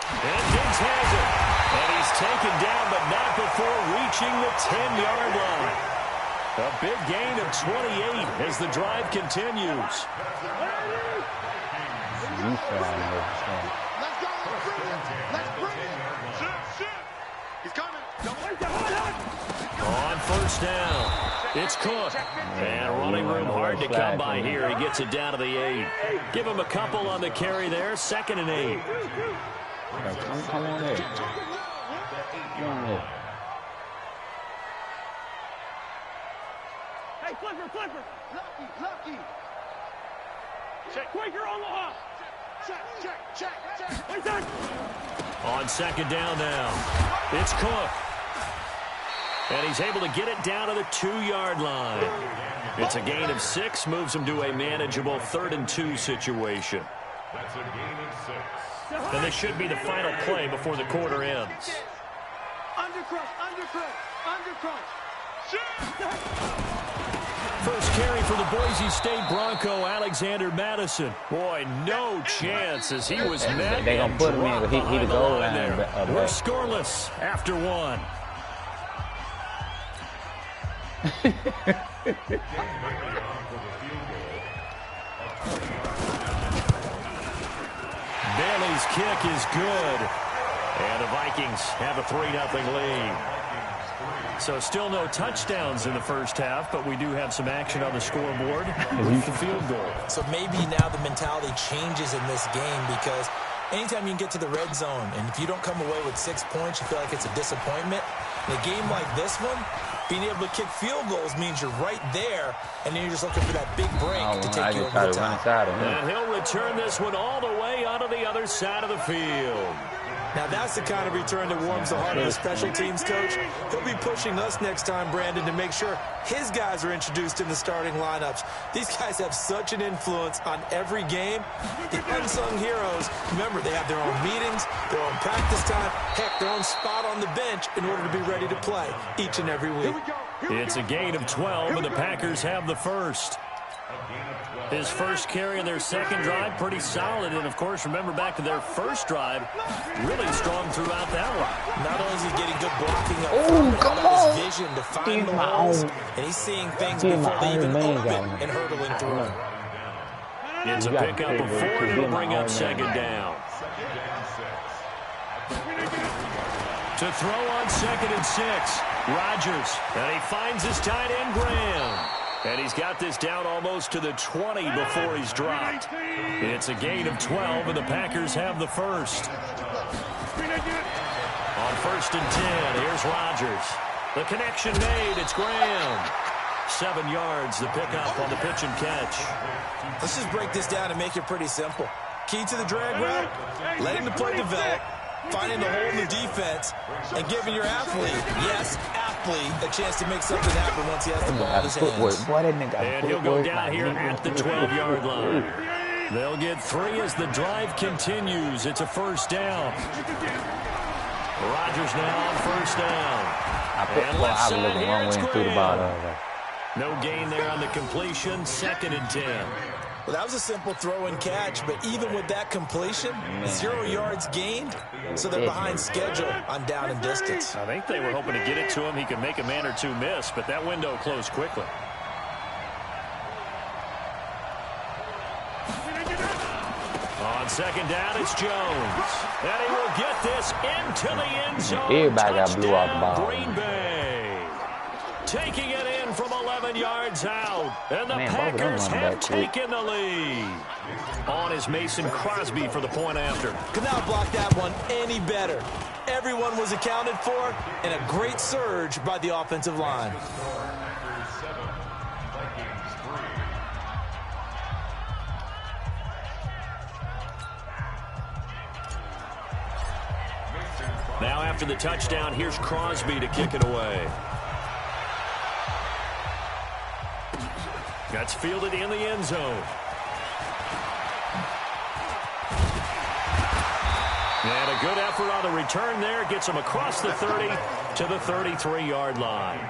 And Diggs has it. And he's taken down, but not before reaching the 10-yard line. A big gain of 28 as the drive continues. He's coming. On 1st down, it's Cook. And running room hard to come by here. He gets it down to the 8. Give him a couple on the carry there. 2nd and 8. Come on in. Come on in. Hey, Flipper. Lucky. Check. Quaker on the hop. Check. On 2nd down now, it's Cook. And he's able to get it down to the 2-yard line. It's a gain of 6, moves him to a manageable 3rd and 2 situation. That's a gain of 6. And this should be the final play before the quarter ends. Undercrush. First carry for the Boise State Bronco, Alexander Madison. Boy, no chance as he was met. They're going to put him in, but he the goal line there. there. We're scoreless after 1. Bailey's kick is good. And the Vikings have a 3-0 lead. So still no touchdowns in the first half, but we do have some action on the scoreboard with the field goal. So maybe now the mentality changes in this game because anytime you can get to the red zone, and if you don't come away with 6 points, you feel like it's a disappointment. In a game like this one, being able to kick field goals means you're right there, and then you're just looking for that big break to take you over the top. And he'll return this one all the way onto the other side of the field. Now that's the kind of return that warms the heart of the special teams coach. He'll be pushing us next time, Brandon, to make sure his guys are introduced in the starting lineups. These guys have such an influence on every game. The unsung heroes, remember, they have their own meetings, their own practice time, heck, their own spot on the bench in order to be ready to play each and every week. It's a gain of 12, and the Packers have the first. His first carry in their second drive, pretty solid. And, of course, remember back to their first drive, really strong throughout that one. Not only is he getting good blocking up front, but his vision to find the holes, and he's seeing things before they even open and hurdling through. It's a pickup of 4, and it'll bring up 2nd down. To throw on 2nd and 6, Rodgers. And he finds his tight end, Graham. And he's got this down almost to the 20 before he's dropped. It's a gain of 12, and the Packers have the first. On 1st and 10, here's Rodgers. The connection made. It's Graham. 7 yards, the pickup on the pitch and catch. Let's just break this down and make it pretty simple. Key to the drag route, letting the play develop, finding the hole in the defense, and giving your athlete, a chance to make something happen once he has the ball in his hands. And he'll go down here at the 12-yard line. They'll get 3 as the drive continues. It's a first down. Rodgers now on first down. I was looking wrong way and threw the ball over. No gain there on the completion. 2nd and 10. Well, that was a simple throw and catch, but even with that completion, 0 yards gained, so they're behind schedule on down and distance. I think they were hoping to get it to him. He could make a man or two miss, but that window closed quickly. On 2nd down, it's Jones. And he will get this into the end zone. Everybody got blew out the ball. Green Bay. Taking it in from 11 yards out. And the Packers have taken the lead. On is Mason Crosby for the point after. Could not block that one any better. Everyone was accounted for, and a great surge by the offensive line. Now after the touchdown, here's Crosby to kick it away. That's fielded in the end zone. And a good effort on the return there. Gets him across the 30 to the 33-yard line.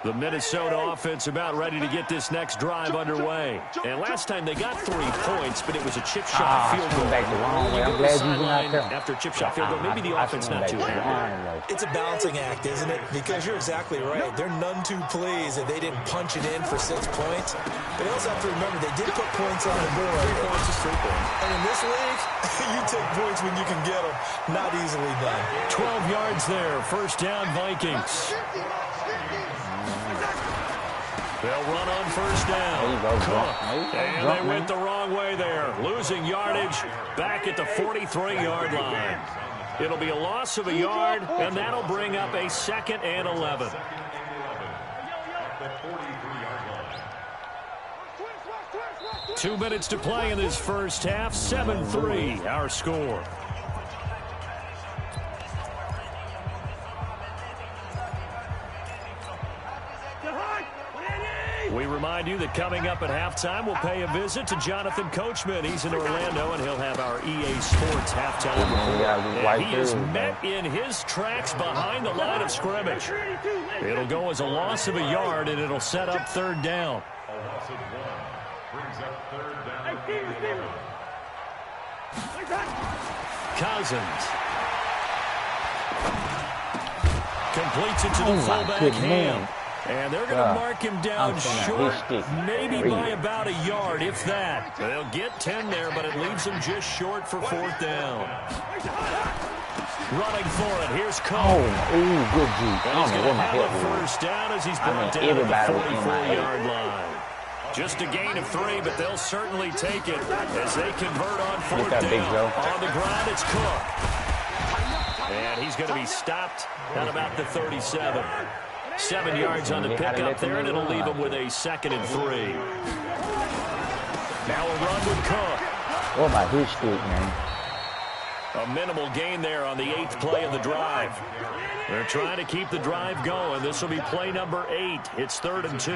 The Minnesota offense about ready to get this next drive underway. And last time they got 3 points, but it was a chip shot field goal. Back the wrong way. I'm glad you went out there. After a chip shot field goal, maybe the offense not too happy. It's a balancing act, isn't it? Because you're exactly right. They're none too pleased that they didn't punch it in for 6 points. But you also have to remember they did put points on the board. 3 points is 3 points. And in this league, you take points when you can get them. Not easily done. 12 yards there. First down, Vikings. They'll run on first down. And they went the wrong way there. Losing yardage back at the 43-yard line. It'll be a loss of a yard, and that'll bring up a 2nd and 11. Two minutes to play in this first half. 7-3, our score. We remind you that coming up at halftime, we'll pay a visit to Jonathan Coachman. He's in Orlando, and he'll have our EA Sports halftime report. And he is met in his tracks behind the line of scrimmage. It'll go as a loss of a yard, and it'll set up 3rd down. Cousins completes it to the fullback Ham. And they're going to mark him down short, maybe by about a yard, if that. They'll get 10 there, but it leaves them just short for 4th down. Running for it, here's Cole. Oh, good G. And he's going to have a first down as he's brought down at the 44-yard line. Just a gain of 3, but they'll certainly take it as they convert on 4th down. On the ground, it's Cook. And he's going to be stopped at about the 37. 7 yards on the pickup there, and it'll leave him with a 2nd and 3. Now a run with Cook. What about his streak, man? A minimal gain there on the 8th play of the drive. They're trying to keep the drive going. This will be play number 8. It's 3rd and 2.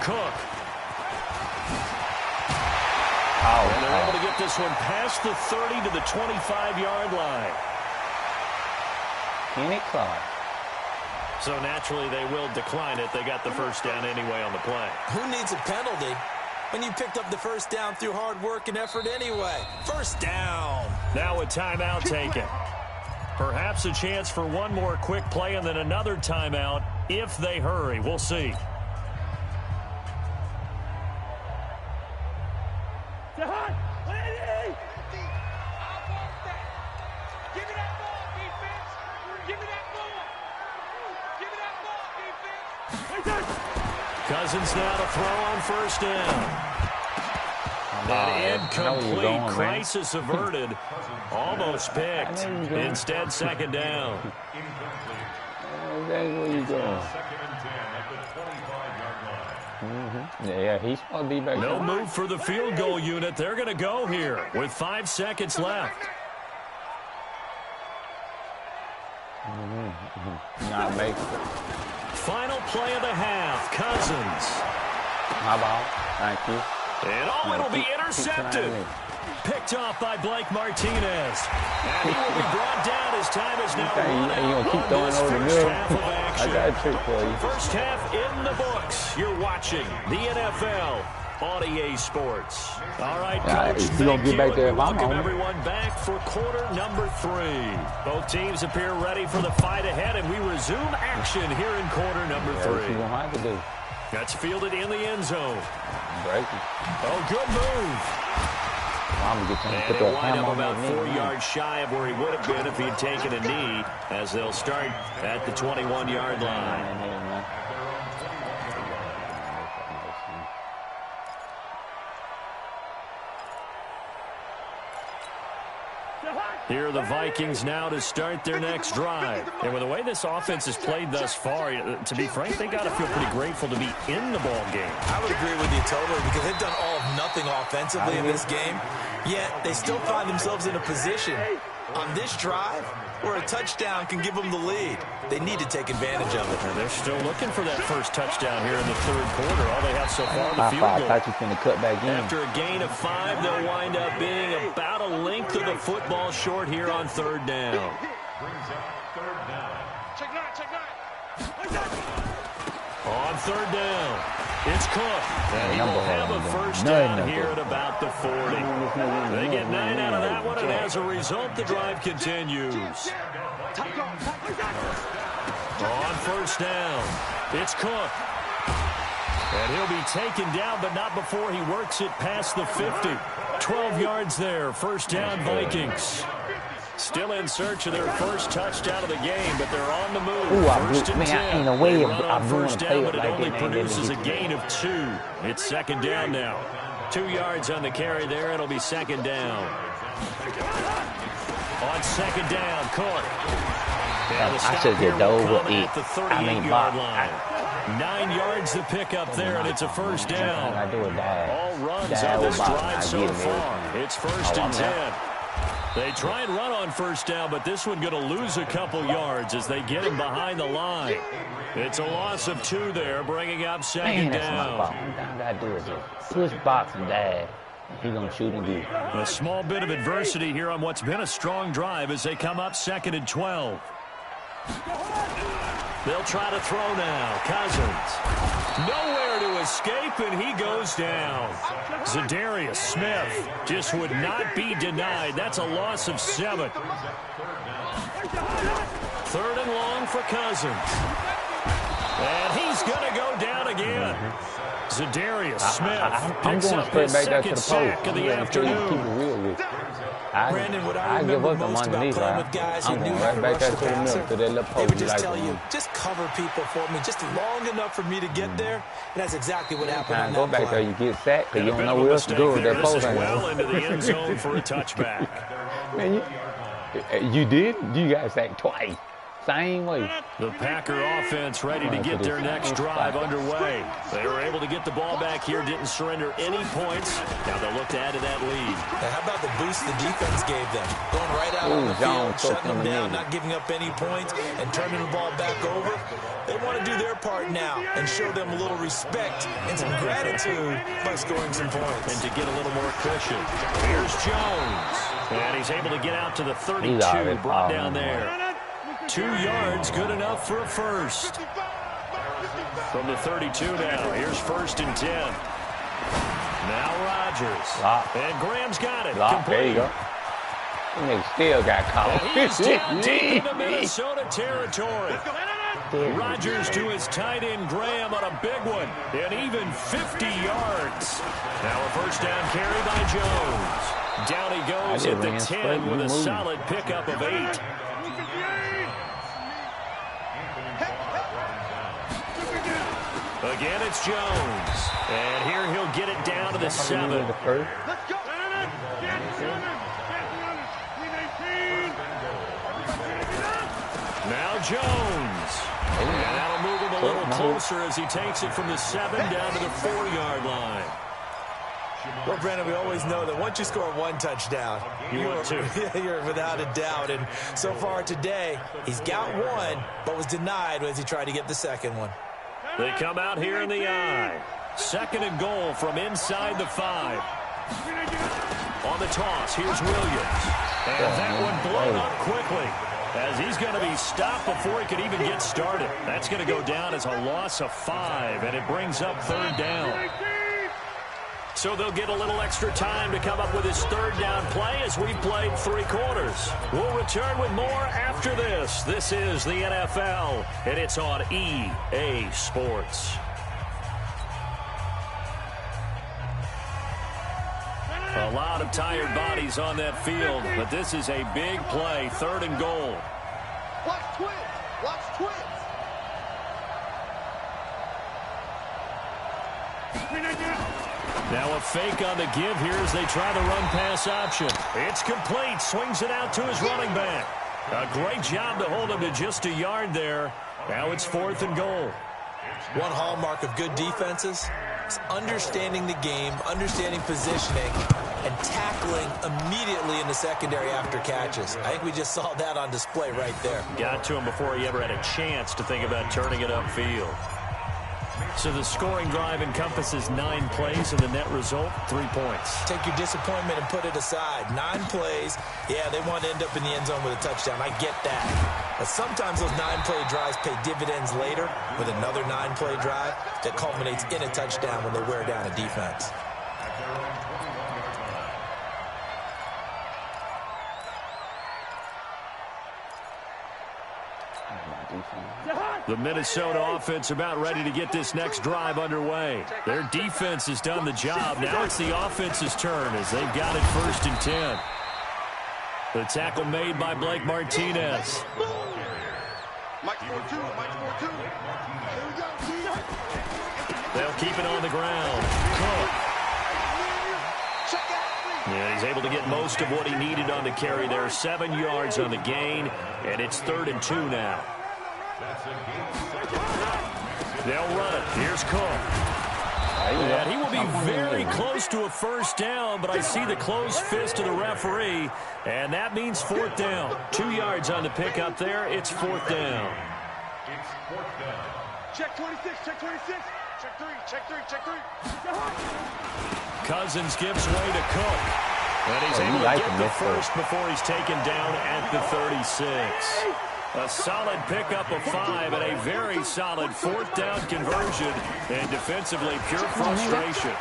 Cook. And they're able to get this one past the 30 to the 25-yard line. So naturally they will decline it. They got the first down anyway on the play. Who needs a penalty when you picked up the first down through hard work and effort anyway? First down. Now a timeout taken. Perhaps a chance for one more quick play and then another timeout if they hurry. We'll see. Cousins now to throw on first down. An incomplete, crisis averted. Almost picked. Instead, 2nd down. Where you going? Yeah, he's going to be back. No move for the field goal unit. They're going to go here with 5 seconds left. Not make it. Final play of the half. Cousins. My ball. Thank you. And it'll be intercepted. Picked off by Blake Martinez. And he will be brought down. His time is now run out. You gonna keep throwing over the middle? I got a trick for you. First half in the books. You're watching the NFL on EA Sports. All right, Coach. You gonna get back there if I'm Welcome on. everyone back for quarter number 3. Both teams appear ready for the fight ahead, and we resume action here in quarter number 3. What you gonna have to do? That's fielded in the end zone. Break it. Oh, good move. I'm gonna get And he'll wind up about 4 yards shy of where he would have been if he'd taken a knee, as they'll start at the 21-yard line. Here are the Vikings now to start their next drive. And with the way this offense has played thus far, to be frank, they got to feel pretty grateful to be in the ball game. I would agree with you totally, because they've done all of nothing offensively in this game, yet they still find themselves in a position on this drive where a touchdown can give them the lead. They need to take advantage of it. And they're still looking for that first touchdown here in the third quarter. All they have so far, the field goal. I thought you finna cut back in. After a gain of 5, they'll wind up being about a length of the football short here on third down. On third down, it's Cook. And he will have a first down here at about the 40. They get 9 out of that one, and as a result, the drive continues. On first down, it's Cook. And he'll be taken down, but not before he works it past the 50. 12 yards there, first down Vikings. Still in search of their first touchdown of the game, but they're on the move. Ooh, first and 10. Ain't no way They I'm run on doing first a down, but it like only that, produces a gain of 2. It's second down now. 2 yards on the carry there. It'll be second down. On second down, Cook. I should get over it. At the 38-yard line. 9 yards to pick up there, and it's a first down. All runs on this drive so far. It's first and 10. They try and run on first down, but this one going to lose a couple yards as they get him behind the line. It's a loss of 2 there, bringing up second down. All I got to do is just switch box and dive. He's going to shoot and do. A small bit of adversity here on what's been a strong drive as they come up second and 12. They'll try to throw now. Cousins. Nowhere to escape, and he goes down. Zadarius Smith just would not be denied. That's a loss of 7. Third and long for Cousins. And he's going to go down again. Zadarius Smith picks up his second sack of the afternoon. Brandon, what I remember most about playing with guys who knew how to rush the passer, they would just tell you, just cover people for me, just long enough for me to get there, and that's exactly what happened on that go back play. there, you get sacked, because you don't know where else to go with that post. Well into the end zone for a touchback. Man, you did? You got sacked twice. Same way. The Packer offense ready to get their next drive underway. They were able to get the ball back here, didn't surrender any points. Now they'll look to add to that lead. Now, how about the boost the defense gave them? Going right out on the field, shutting them down, not giving up any points, and turning the ball back over. They want to do their part now and show them a little respect and some gratitude by scoring some points. And to get a little more cushion. Here's Jones. And he's able to get out to the 32, brought down there. 2 yards, good enough for a first. From the 32 now, here's first and 10. Now Rodgers. And Graham's got it. There you go. He still got caught. He's down deep into Minnesota territory. Rodgers to his tight end Graham on a big one. And even 50 yards. Now a first down carry by Jones. Down he goes at the 10 with a solid pickup of 8. Again, it's Jones. And here he'll get it down to the 7. Now Jones. And that'll move him a little closer as he takes it from the 7 down to the 4-yard line. Well, Brandon, we always know that once you score one touchdown, you're without a doubt. And so far today, he's got one, but was denied as he tried to get the second one. They come out here in the I. 2nd and goal from inside the 5. On the toss, here's Williams. And that one blown up quickly, as he's going to be stopped before he could even get started. That's going to go down as a loss of 5, and it brings up 3rd down. So they'll get a little extra time to come up with his 3rd down play as we've played 3 quarters. We'll return with more after this. This is the NFL, and it's on EA Sports. A lot of tired bodies on that field, but this is a big play, 3rd and goal. Watch twins. Watch twins. Now a fake on the give here as they try the run-pass option. It's complete. Swings it out to his running back. A great job to hold him to just a yard there. Now it's 4th and goal. One hallmark of good defenses is understanding the game, understanding positioning, and tackling immediately in the secondary after catches. I think we just saw that on display right there. Got to him before he ever had a chance to think about turning it upfield. So the scoring drive encompasses 9 plays, and the net result, 3 points. Take your disappointment and put it aside. 9 plays. Yeah, they want to end up in the end zone with a touchdown. I get that. But sometimes those 9-play drives pay dividends later with another 9-play drive that culminates in a touchdown when they wear down a defense. The Minnesota offense about ready to get this next drive underway. Their defense has done the job. Now it's the offense's turn as they've got it 1st and 10. The tackle made by Blake Martinez. They'll keep it on the ground. Cook. Yeah, he's able to get most of what he needed on the carry there. 7 yards on the gain, and it's 3rd and 2 now. They'll run it. Here's Cook. And he will be very close to a 1st down, but I see the closed fist of the referee, and that means 4th down. 2 yards on the pickup there. It's 4th down. Check 26, check 26. Check 3, check 3, check 3. Cousins gives way to Cook. And he's able to get the first before he's taken down at the 36. A solid pickup of 5 and a very solid 4th down conversion. And defensively, pure frustration.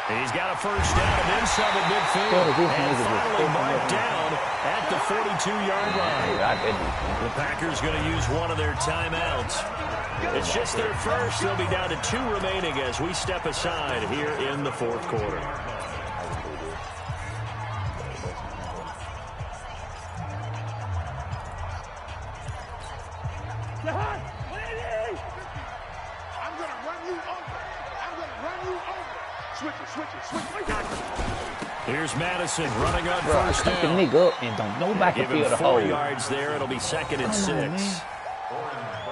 He's got a 1st down and then some at midfield. And finally marked down at the 42-yard line. The Packers going to use one of their timeouts. It's just their first. They'll be down to 2 remaining as we step aside here in the 4th quarter. Here's Madison running on 1st down. And don't nobody Give him 4 yards there. It'll be 2nd and 6.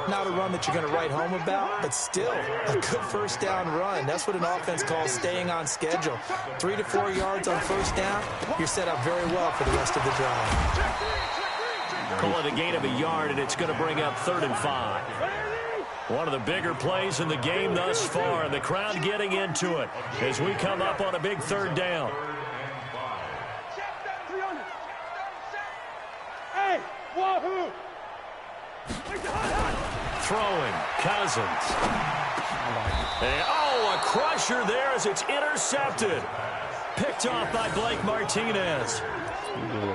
Not a run that you're going to write home about, but still a good 1st down run. That's what an offense calls staying on schedule. 3 to 4 yards on 1st down, you're set up very well for the rest of the drive. Call it a gain of a yard, and it's going to bring up 3rd and 5. One of the bigger plays in the game thus far, and the crowd getting into it as we come up on a big 3rd down. Hey, wahoo! Throwing, Cousins. And, a crusher there as it's intercepted. Picked off by Blake Martinez.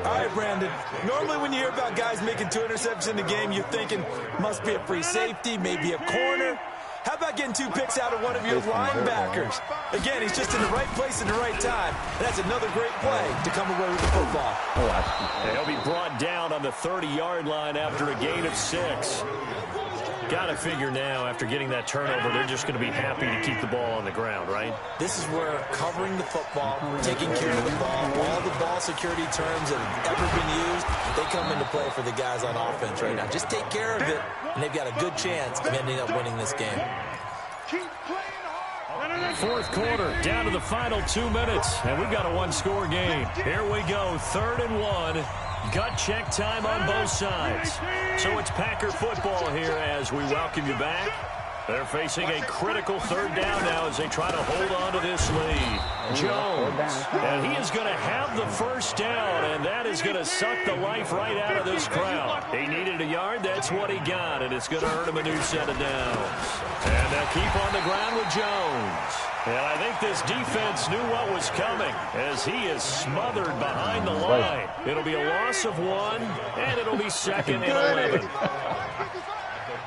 All right, Brandon. Normally when you hear about guys making 2 interceptions in the game, you're thinking must be a free safety, maybe a corner. How about getting 2 picks out of one of your linebackers? Again, he's just in the right place at the right time. That's another great play to come away with the football. And he'll be brought down on the 30-yard line after a gain of 6. Got to figure now, after getting that turnover, they're just going to be happy to keep the ball on the ground, right? This is where covering the football, taking care of the ball, all the ball security terms that have ever been used, they come into play for the guys on offense right now. Just take care of it, and they've got a good chance of ending up winning this game. Keep playing hard. that fourth quarter, down to the final 2 minutes, and we've got a one-score game. Here we go, 3rd and 1. Gut check time on both sides. So it's Packer football here as we welcome you back. They're facing a critical 3rd down now as they try to hold on to this lead. Jones, and he is going to have the first down, and that is going to suck the life right out of this crowd. He needed a yard, that's what he got, and it's going to earn him a new set of downs. And they'll keep on the ground with Jones. And I think this defense knew what was coming as he is smothered behind the line. It'll be a loss of 1, and it'll be 2nd and 11.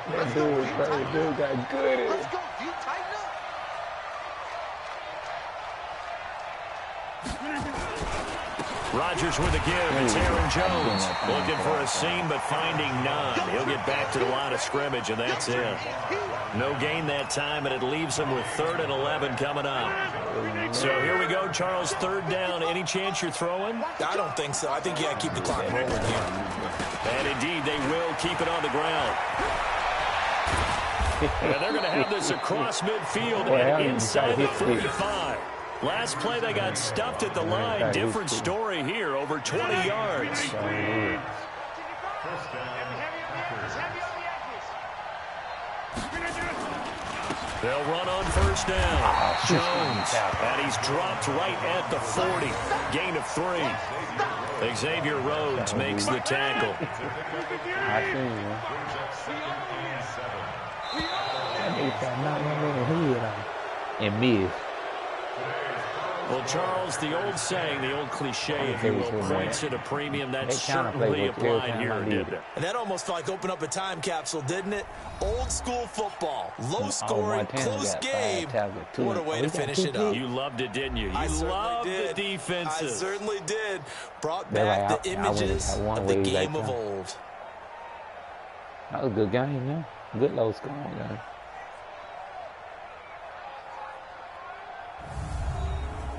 That dude was crazy. Dude got good at it. Rodgers with a give. It's Aaron Jones looking for a seam but finding none. He'll get back to the line of scrimmage, and that's it. No gain that time, and it leaves him with 3rd and 11 coming up. So here we go, Charles, 3rd down. Any chance you're throwing? I don't think so. I think you got to keep the clock rolling here. And indeed, they will keep it on the ground. And they're going to have this across midfield and inside the 45. Last play, they got stuffed at the line. Different story here, over 20 yards. They'll run on 1st down. Jones, and he's dropped right at the 40. Gain of 3. Xavier Rhodes makes the tackle. And miss. Well, Charles, the old saying, the old cliche, if you will, points at a premium. That certainly applied here, didn't it? And that almost felt like opened up a time capsule, didn't it? Old school football, low scoring, close game. What a way to finish it up. You loved it, didn't you? You loved the defenses. I certainly did. Brought back the images of the game of old. That was a good game, man. Good low scoring game.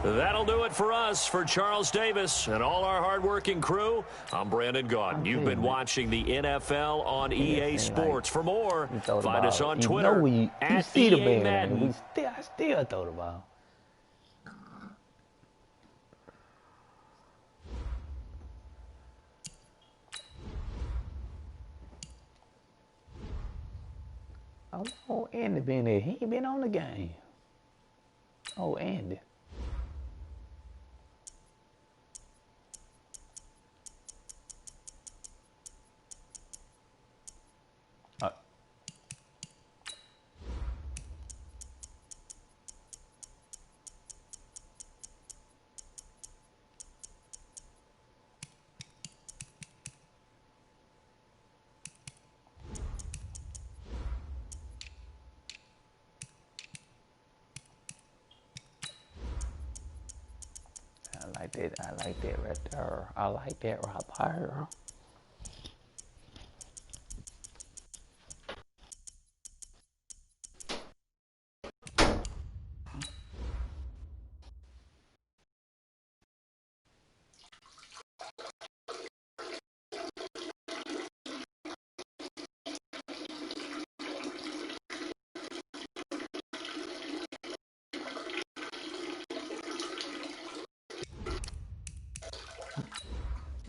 That'll do it for us. For Charles Davis and all our hardworking crew, I'm Brandon Gaudin. You've been watching the NFL on EA Sports. For more, find us on Twitter at EA Madden. I still throw the ball. Oh, Andy been there. He ain't been on the game. Oh, Andy. I like that right there. I like that right there.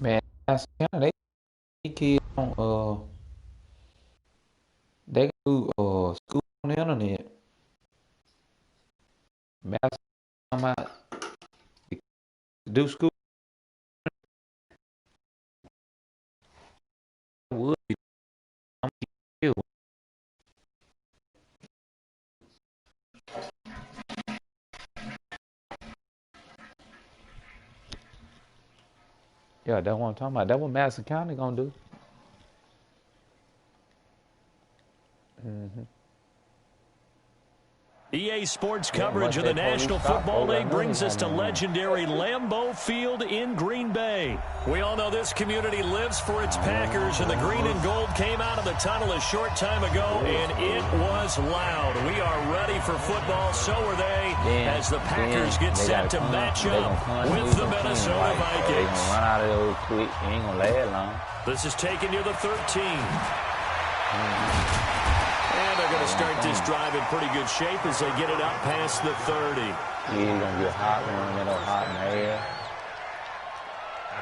Man, they kids on they do school on the internet. Man, I'm out do school. Would be yeah, that's what I'm talking about. That's what Madison County gonna do. EA Sports coverage of the National Football League brings us to legendary Lambeau Field in Green Bay. We all know this community lives for its Packers, and the green and gold came out of the tunnel a short time ago, and it was loud. We are ready for football, so are they, as the Packers get set to match up with the Minnesota Vikings. They're gonna run out of those quick. They ain't gonna last long. This is taken near the 13. And they're going to start this drive in pretty good shape as they get it up past the 30. Yeah, he's going to get hot when they're hot in the air.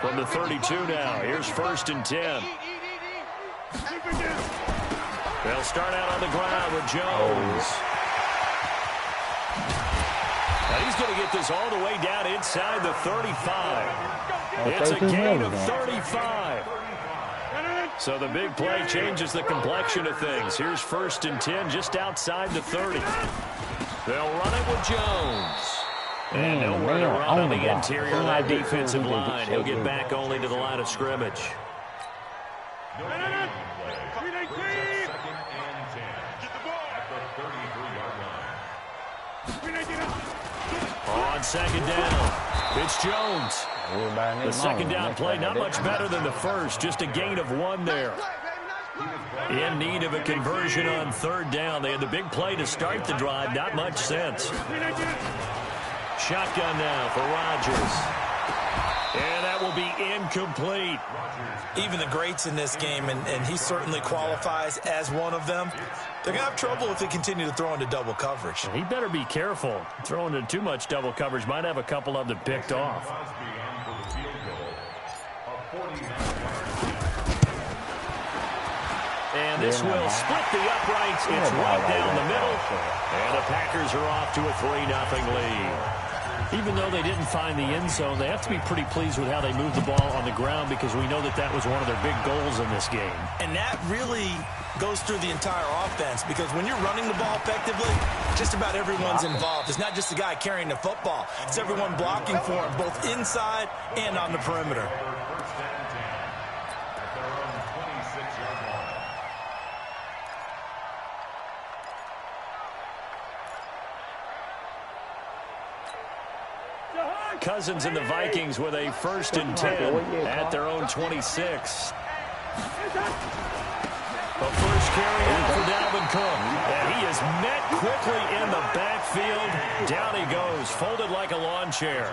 From the 32 now, here's 1st and 10. They'll start out on the ground with Jones. Now he's going to get this all the way down inside the 35. It's a gain of 35. So the big play changes the complexion of things. Here's 1st and 10 just outside the 30. They'll run it with Jones. And nowhere to run on the interior of that defensive line. He'll get back only to the line of scrimmage. On 2nd down, it's Jones. The 2nd down play, not much better than the first, just a gain of 1 there. In need of a conversion on 3rd down. They had the big play to start the drive, not much sense. Shotgun now for Rodgers. And that will be incomplete. Even the greats in this game, and he certainly qualifies as one of them, they're going to have trouble if they continue to throw into double coverage. He better be careful. Throwing into too much double coverage might have a couple of them picked off. And this will split the uprights. It's right down the middle. And the Packers are off to a 3-0 lead. Even though they didn't find the end zone, they have to be pretty pleased with how they moved the ball on the ground because we know that that was one of their big goals in this game. And that really goes through the entire offense because when you're running the ball effectively, just about everyone's involved. It's not just the guy carrying the football. It's everyone blocking for him, both inside and on the perimeter. Cousins and the Vikings with a 1st and 10 at their own 26. The first carry out for Dalvin Cook. And he is met quickly in the backfield. Down he goes, folded like a lawn chair.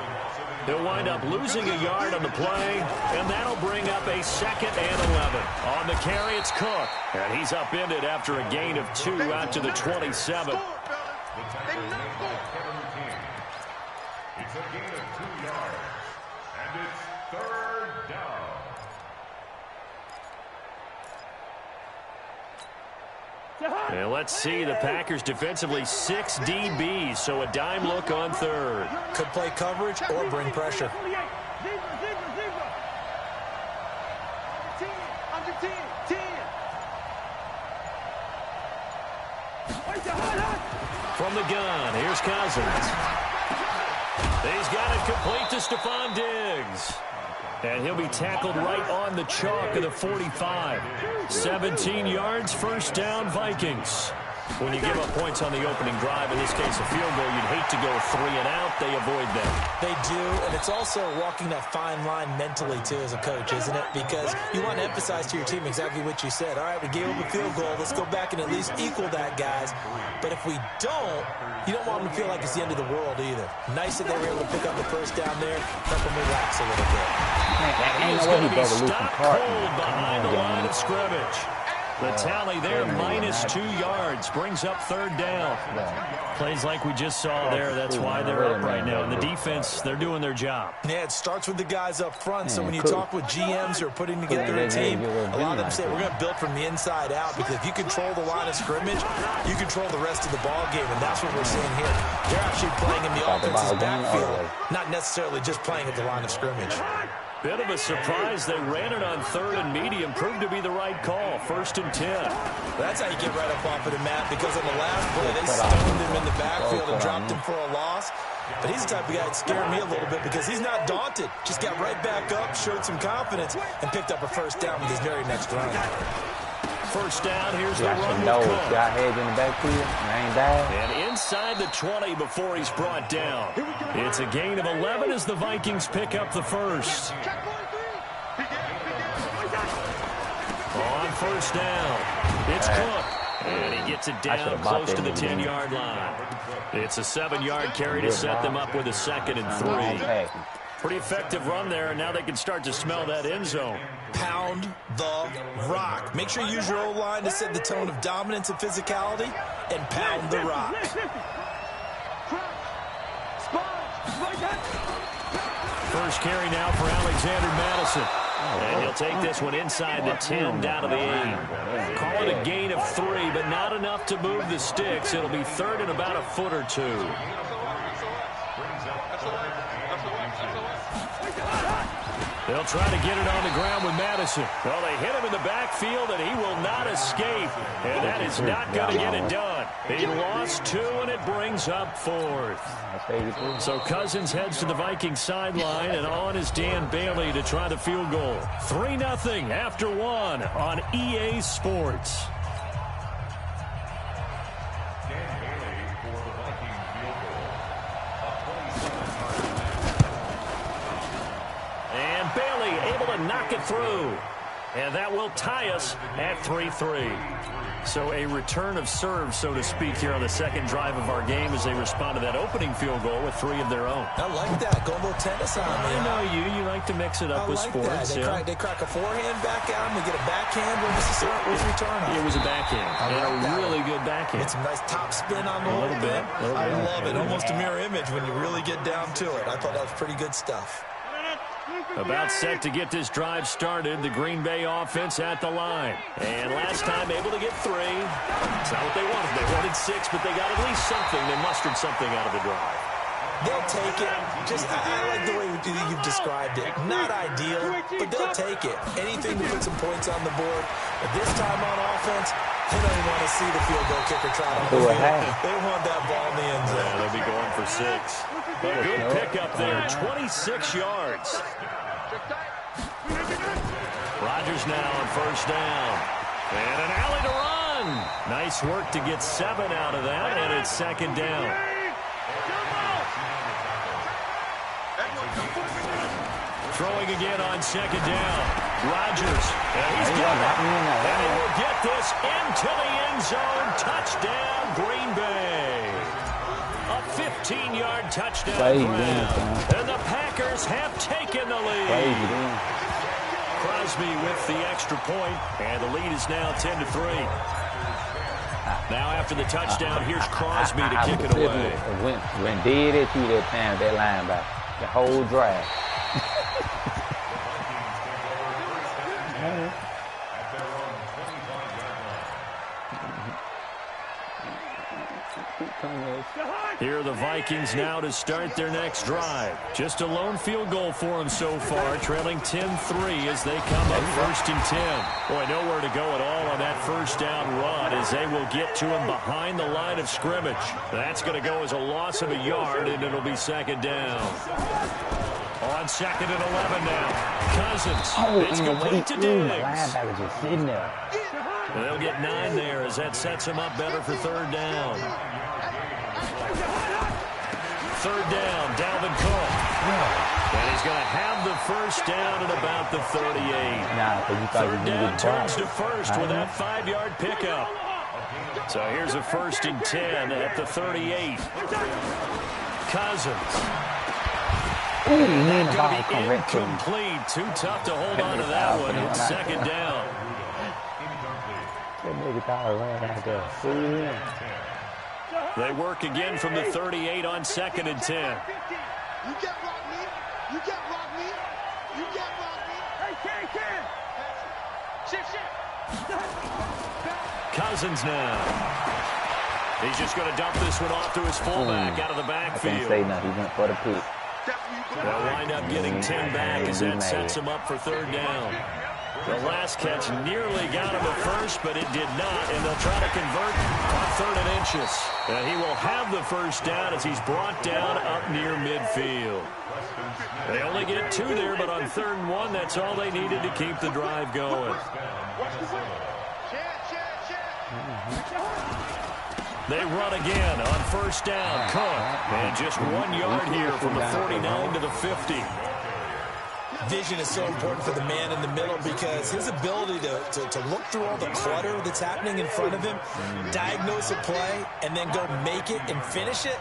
He'll wind up losing a yard on the play, and that'll bring up a 2nd and 11. On the carry, it's Cook. And he's upended after a gain of 2 out to the 27. It's a gain of 2 yards, and it's 3rd down. And let's see, the Packers defensively 6 DBs, so a dime look on 3rd. Could play coverage or bring pressure. From the gun, here's Cousins. He's got it complete to Stephon Diggs. And he'll be tackled right on the chalk of the 45. 17 yards, 1st down, Vikings. When you give up points on the opening drive, in this case a field goal, you'd hate to go 3 and out. They avoid that. They do, and it's also walking that fine line mentally, too, as a coach, isn't it? Because you want to emphasize to your team exactly what you said. All right, we gave up a field goal. Let's go back and at least equal that, guys. But if we don't, you don't want them to feel like it's the end of the world either. Nice that they were able to pick up the 1st down there. Help them relax a little bit. And he's going to be stopped cold behind the line of scrimmage. The tally there, minus 2 yards, brings up 3rd down. Plays like we just saw there, that's why they're up right now. And the defense, they're doing their job. Yeah, it starts with the guys up front. So when you talk with GMs who are putting together a team, a lot of them say we're going to build from the inside out because if you control the line of scrimmage, you control the rest of the ball game, and that's what we're seeing here. They're actually playing in the offense's backfield, not necessarily just playing at the line of scrimmage. Bit of a surprise. They ran it on 3rd and medium. Proved to be the right call. 1st and 10. That's how you get right up off of the mat because on the last play, they stoned him in the backfield and dropped him for a loss. But he's the type of guy that scared me a little bit because he's not daunted. Just got right back up, showed some confidence, and picked up a 1st down with his very next run. 1st down, here's the run with Cook. Got heads in the backfield, ain't died. And inside the 20 before he's brought down. It's a gain of 11 as the Vikings pick up the 1st. On 1st down, it's Cook. And he gets it down close to the 10-yard line. It's a 7-yard carry to set them up with a 2nd and 3. Pretty effective run there, and now they can start to smell that end zone. Pound the rock. Make sure you use your O-line to set the tone of dominance and physicality, and pound the rock. First carry now for Alexander Madison. And he'll take this one inside the 10 down to the 8. Call it a gain of 3, but not enough to move the sticks. It'll be third and about a foot or two. They'll try to get it on the ground with Madison. Well, they hit him in the backfield, and he will not escape. And that is not going to get it done. He lost 2, and it brings up 4th. So Cousins heads to the Vikings sideline, and on is Dan Bailey to try the field goal. 3-0 after 1 on EA Sports. Knock it through. And that will tie us at 3-3. So a return of serve, so to speak, here on the second drive of our game as they respond to that opening field goal with 3 of their own. I like that. Go a little tennis on me. I know you. You like to mix it up with sports. They crack a forehand back out, and we get a backhand. What was the return on? It was a backhand. And a really good backhand. It's a nice top spin on the whole thing. I love it. Almost a mirror image when you really get down to it. I thought that was pretty good stuff. About set to get this drive started, the Green Bay offense at the line. And last time able to get 3. It's not what they wanted. They wanted 6, but they got at least something. They mustered something out of the drive. They'll take it. I like the way you've described it. Not ideal, but they'll take it. Anything to put some points on the board. But this time on offense, they don't even want to see the field goal kicker trot on the field. They want that ball in the end zone. Yeah, they'll be going for 6. But a good pickup there, 26 yards. Rodgers now on first down. And an alley to run. Nice work to get 7 out of that, and it's second down. Throwing again on second down. Rodgers. And he's got it. And he will get this into the end zone. Touchdown, Green Bay. A 15-yard touchdown grab. And the Packers have taken the lead. Crosby with the extra point, and the lead is now 10-3. Now after the touchdown, here's Crosby to kick it away. When dead at you that time, that linebacker, the whole drive. Here are the Vikings now to start their next drive. Just a lone field goal for them so far, trailing 10-3 as they come up first and 10. Boy, nowhere to go at all on that first down run as they will get to him behind the line of scrimmage. That's going to go as a loss of a yard, and it'll be second down. On second and 11 now. Cousins. It's complete to Diggs. Just sitting there. They'll get 9 there as that sets them up better for third down. Third down, Dalvin Cook. And he's going to have the first down at about the 38. Third down turns to first with that 5-yard pickup. So here's a first and 10 at the 38. Cousins. Going to be incomplete. Too tough to hold on to that one. It's second down. They work again from the 38 on second and 10. You can't rock me. You can't rock me. You can't rock me. Hey, can. Shift. Cousins now. He's just going to dump this one off to his fullback out of the backfield. I can't say nothing. He went for the pick. They'll wind up getting 10 back as that sets him up for third down. The last catch nearly got him at first, but it did not, and they'll try to convert on third and inches. And he will have the first down as he's brought down up near midfield. They only get 2 there, but on third and 1, that's all they needed to keep the drive going. They run again on first down. Cook, and just 1 yard here from the 49 to the 50. Vision is so important for the man in the middle because his ability to look through all the clutter that's happening in front of him, diagnose a play, and then go make it and finish it,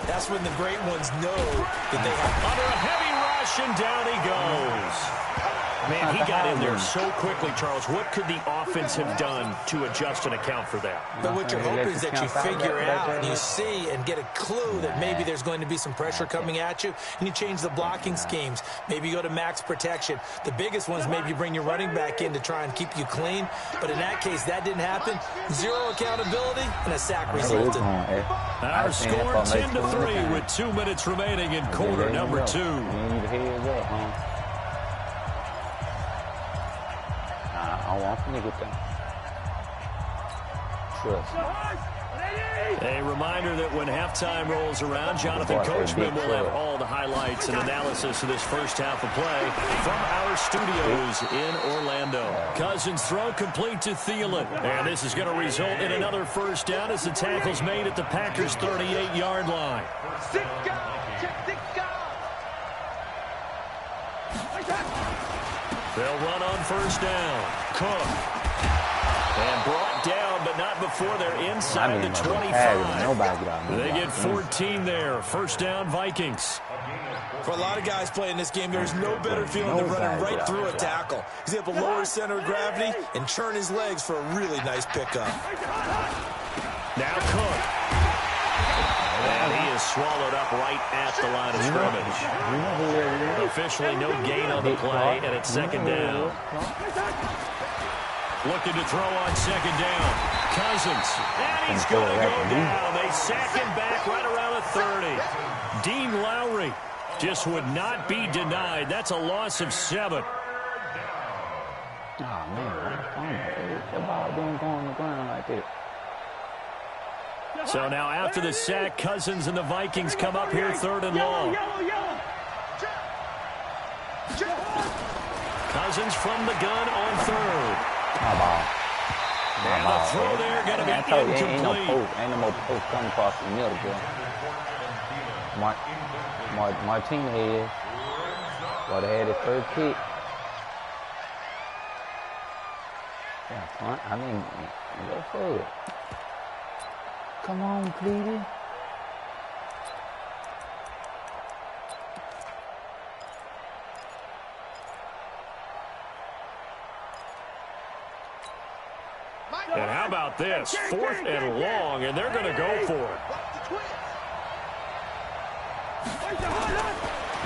that's when the great ones know that they have. Under a heavy rush, and down he goes. Man, he got in there so quickly, Charles. What could the offense have done to adjust and account for that? But what you're hoping is that you figure out and you see and get a clue that maybe there's going to be some pressure coming at you, and you change the blocking schemes. Maybe you go to max protection. The biggest ones, maybe you bring your running back in to try and keep you clean. But in that case, that didn't happen. Zero accountability, and a sack resulted. Our score 10-3 with 2 minutes remaining in quarter number 2. I want to get them. Trust. A reminder that when halftime rolls around, Jonathan Coachman will have all the highlights and analysis of this first half of play from our studios in Orlando. Cousins throw complete to Thielen. And this is going to result in another first down as the tackle's made at the Packers' 38-yard line. They'll run on first down. Cook. And brought down, but not before they're inside the 25. They get 14 there. First down, Vikings. For a lot of guys playing this game, there's no better feeling than running right through a tackle. He's able to lower his center of gravity and churn his legs for a really nice pickup. Now Cook. And he is swallowed up right at the line of scrimmage. Officially no gain on the play, and it's second down. Looking to throw on second down. Cousins. And he's going to go down. They sack him back right around the 30. Dean Lowry just would not be denied. That's a loss of 7. Oh, man. That ball didn't go on the ground like that. So now after the sack, Cousins and the Vikings come up here third and long. Cousins from the gun on third. My ball. And the throw there going to be incomplete. Ain't no more post coming across the middle, boy. Martinez. Well, they had his first kick. Yeah, punt. I mean, go for it. Come on, Cleveland. And how about this? 4th and long, and they're going to go for it.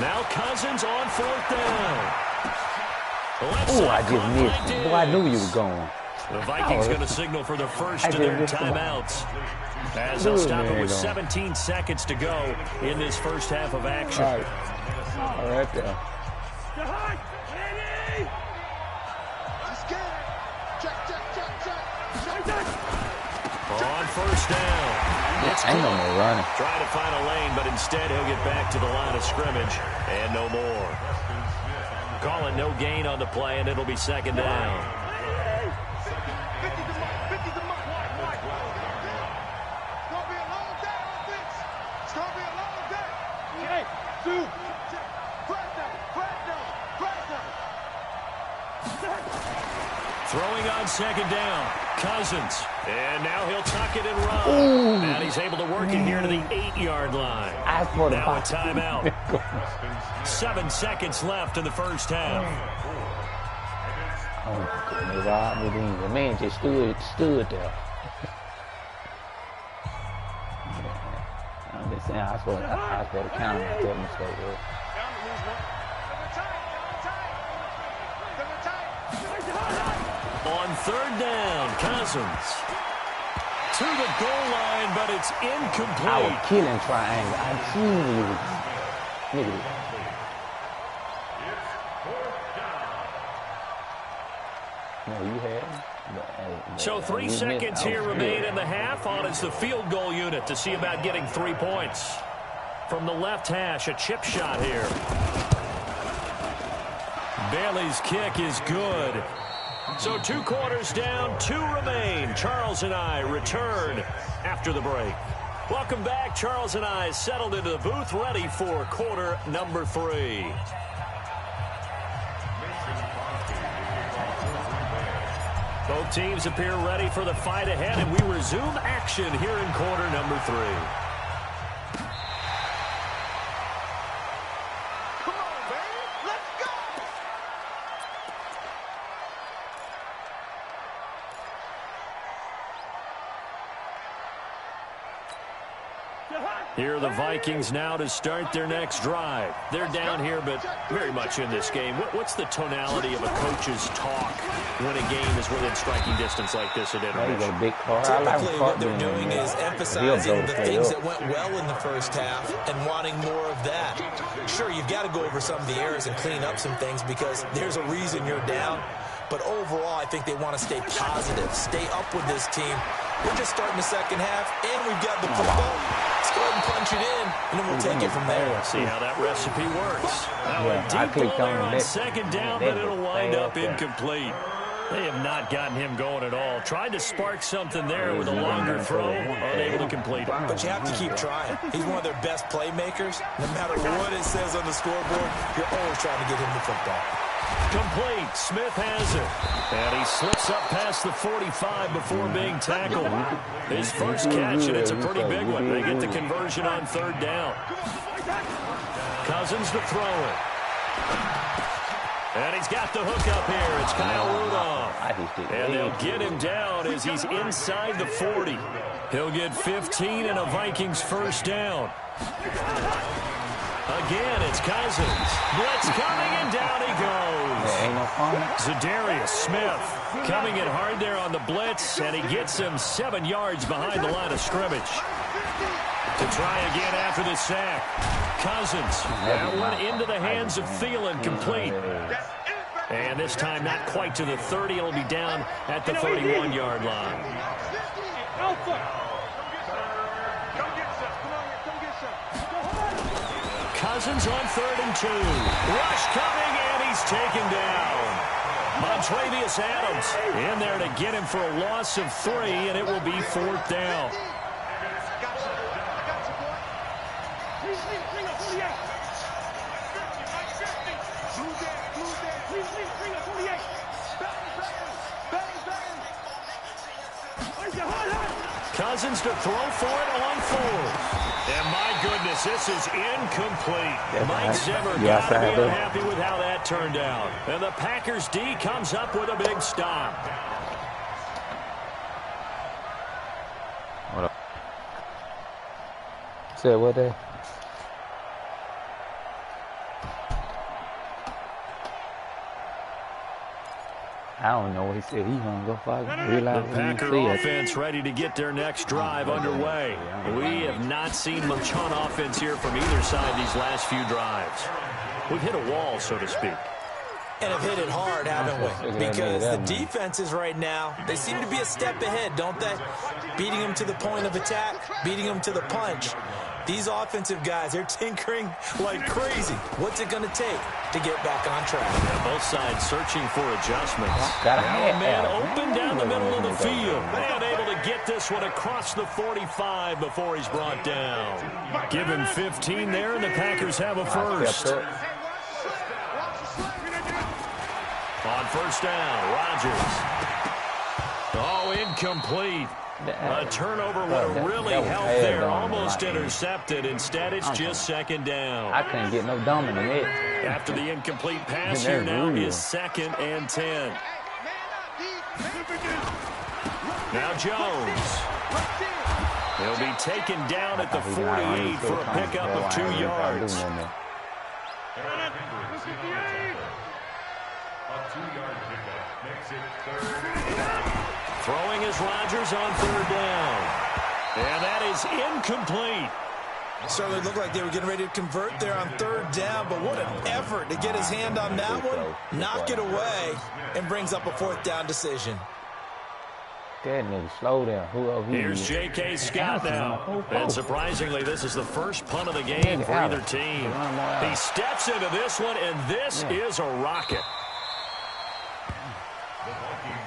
Now Cousins on 4th down. Oh, I just missed it. Boy, I knew you were going. The Vikings going to signal for the first of their timeouts. As they'll stop it with 17 seconds to go in this first half of action. All right there. On first down. It's ain't no more running. Trying to find a lane, but instead he'll get back to the line of scrimmage. And no more. Calling no gain on the play, and it'll be second down. Throwing on second down. Cousins. And now he'll tuck it and run. Ooh. And he's able to work it here to the 8-yard line. Now a timeout. 7 seconds left in the first half. Oh, my goodness. The man just stood there. I'm just saying, I supposed to count him that mistake. On third down, Cousins. To the goal line, but it's incomplete. I was killing triangle. I seen you. Look at it. No, you had. So 3 seconds here remain in the half. On is the field goal unit to see about getting 3 points. From the left hash, a chip shot here. Bailey's kick is good. So 2 quarters down, 2 remain. Charles and I return after the break. Welcome back. Charles and I settled into the booth, ready for quarter number 3. Both teams appear ready for the fight ahead, and we resume action here in quarter number 3. Come on, baby. Here are the Vikings now to start their next drive. They're down here, but very much in this game. What's the tonality of a coach's talk when a game is within striking distance like this at intermission? Typically, what they're doing is emphasizing the things that went well in the first half and wanting more of that. Sure, you've got to go over some of the errors and clean up some things because there's a reason you're down. But overall, I think they want to stay positive, stay up with this team. We're just starting the second half, and we've got the football. Let's go ahead and punch it in, and then we'll take it from there. See how that recipe works. Now a deep ball there on second down, but it'll wind up incomplete. They have not gotten him going at all. Tried to spark something there with a longer throw, unable to complete it. But you have to keep trying. He's one of their best playmakers. No matter what it says on the scoreboard, you're always trying to get him the football. Complete. Smith has it. And he slips up past the 45 before being tackled. His first catch, and it's a pretty big one. They get the conversion on third down. Cousins to throw it. And he's got the hook up here. It's Kyle Rudolph. And they'll get him down as he's inside the 40. He'll get 15 and a Vikings first down. Again, it's Cousins. Blitz coming, and down he goes. Zadarius Smith coming in hard there on the blitz, and he gets him 7 yards behind the line of scrimmage. To try again after the sack. Cousins. That one into the hands of Thielen, complete. And this time not quite to the 30. It'll be down at the 31-yard line. Cousins on 3rd and 2. Rush coming, and he's taken down. Montravius Adams in there to get him for a loss of 3, and it will be 4th down. Cousins to throw for it on 4th. And my goodness, this is incomplete. Mike Zimmer got to be unhappy with how that turned out. And the Packers D comes up with a big stop. What up? Say what there? I don't know what he said. He hung up. I realized the Packer offense ready to get their next drive underway. We have not seen much on offense here from either side these last few drives. We've hit a wall, so to speak. And have hit it hard, haven't we? Because the defenses right now, they seem to be a step ahead, don't they? Beating them to the point of attack, beating them to the punch. These offensive guys, they're tinkering like crazy. What's it going to take to get back on track? Yeah, both sides searching for adjustments. Now a man open down the middle of the field. And able to get this one across the 45 before he's brought down. Give him 15 there, and the Packers have a first. On first down, Rodgers. Oh, incomplete. A turnover would have really helped there. Almost intercepted. Instead, it's just second down. I couldn't get no dominant in it. After the incomplete pass, here now is 2nd and 10. Now Jones. He'll be taken down at the 48 for a pickup of 2 yards. A 2-yard pickup makes it 3rd. Throwing is Rodgers on 3rd down. And that is incomplete. Certainly looked like they were getting ready to convert there on 3rd down, but what an effort to get his hand on that one, knock it away, and brings up a 4th down decision. That nigga, slow down. Here's J.K. Scott now. And surprisingly, this is the first punt of the game for either team. He steps into this one, and this is a rocket.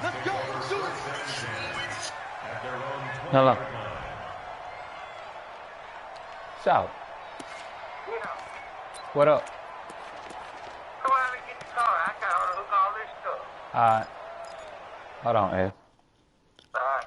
Let's go. Hello. Shout. What up? Come on and get the car. I got to hook all this stuff. All right. Hold on, Ed. All right.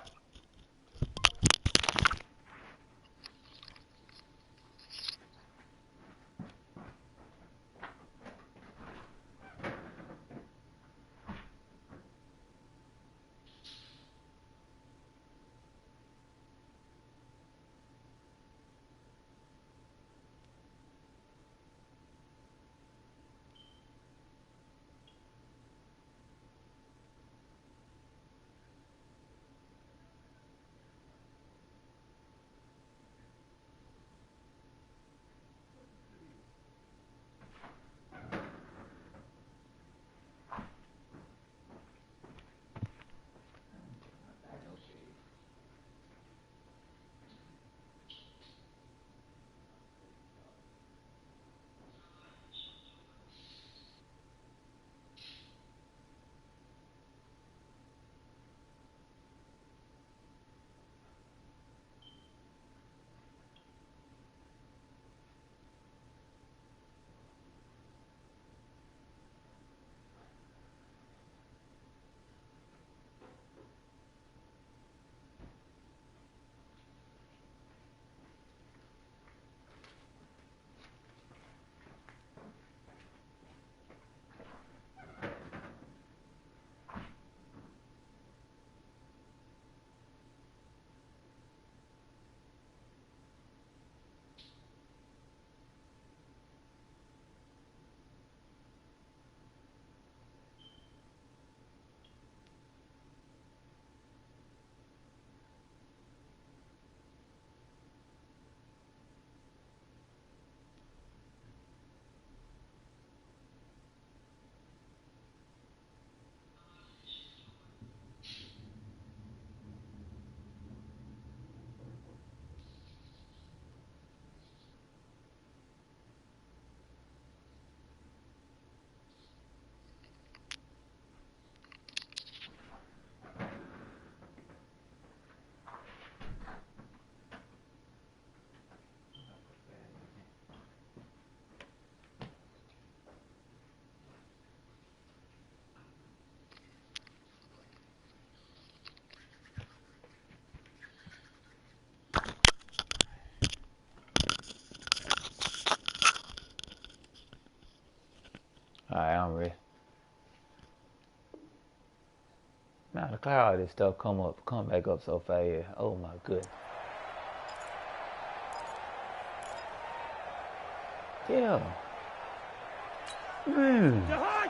All right, I'm ready. Now the cloud, this stuff come back up so fast. Oh my goodness. Yeah.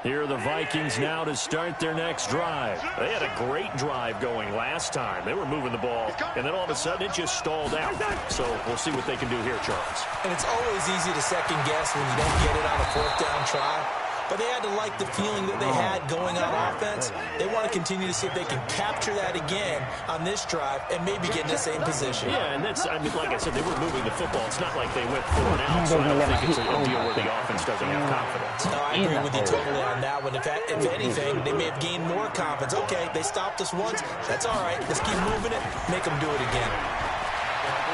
Here are the Vikings now to start their next drive. They had a great drive going last time. They were moving the ball, and then all of a sudden it just stalled out. So we'll see what they can do here, Charles. And it's always easy to second guess when you don't get it on a fourth down try. But they had to like the feeling that they had going on offense. They want to continue to see if they can capture that again on this drive and maybe get in the same position. Yeah, and that's, I mean, like I said, they were moving the football. It's not like they went 4 and out, so I don't think it's a deal where the offense doesn't have confidence. No, I agree with you totally on that one. If anything, they may have gained more confidence. Okay, they stopped us once. That's all right. Let's keep moving it. Make them do it again.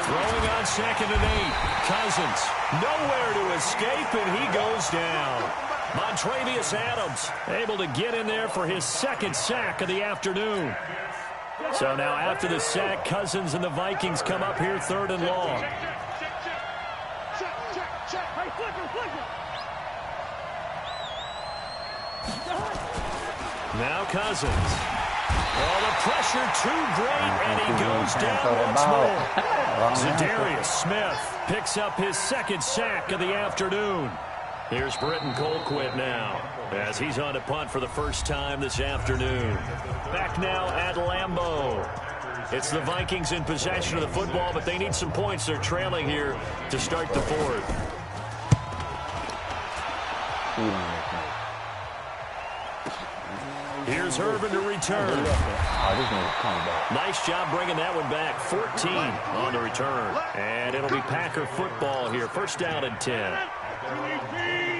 Throwing on 2nd and 8. Cousins, nowhere to escape, and he goes down. Montravius Adams able to get in there for his 2nd sack of the afternoon. So now after the sack, Cousins and the Vikings come up here 3rd and long. Now Cousins. Oh, the pressure too great, and he goes down once more. Zadarius Smith picks up his 2nd sack of the afternoon. Here's Britton Colquitt now, as he's on to punt for the first time this afternoon. Back now at Lambeau. It's the Vikings in possession of the football, but they need some points. They're trailing here to start the 4th. Here's Urban to return. Nice job bringing that one back. 14 on the return. And it'll be Packer football here. First down and 10.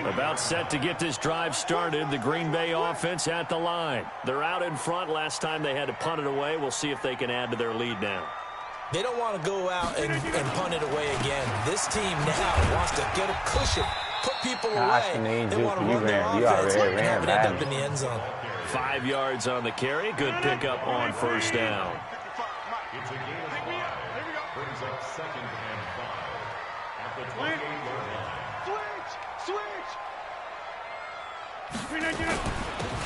About set to get this drive started. The Green Bay offense at the line. They're out in front. Last time they had to punt it away. We'll see if they can add to their lead now. They don't want to go out and punt it away again. This team now wants to get a cushion, put people away. They want to run their offense and have it end up in the end zone. 5 yards on the carry. Good pickup on first down. It's a game of 5. Brings up 2nd and 5 at the 28-yard line.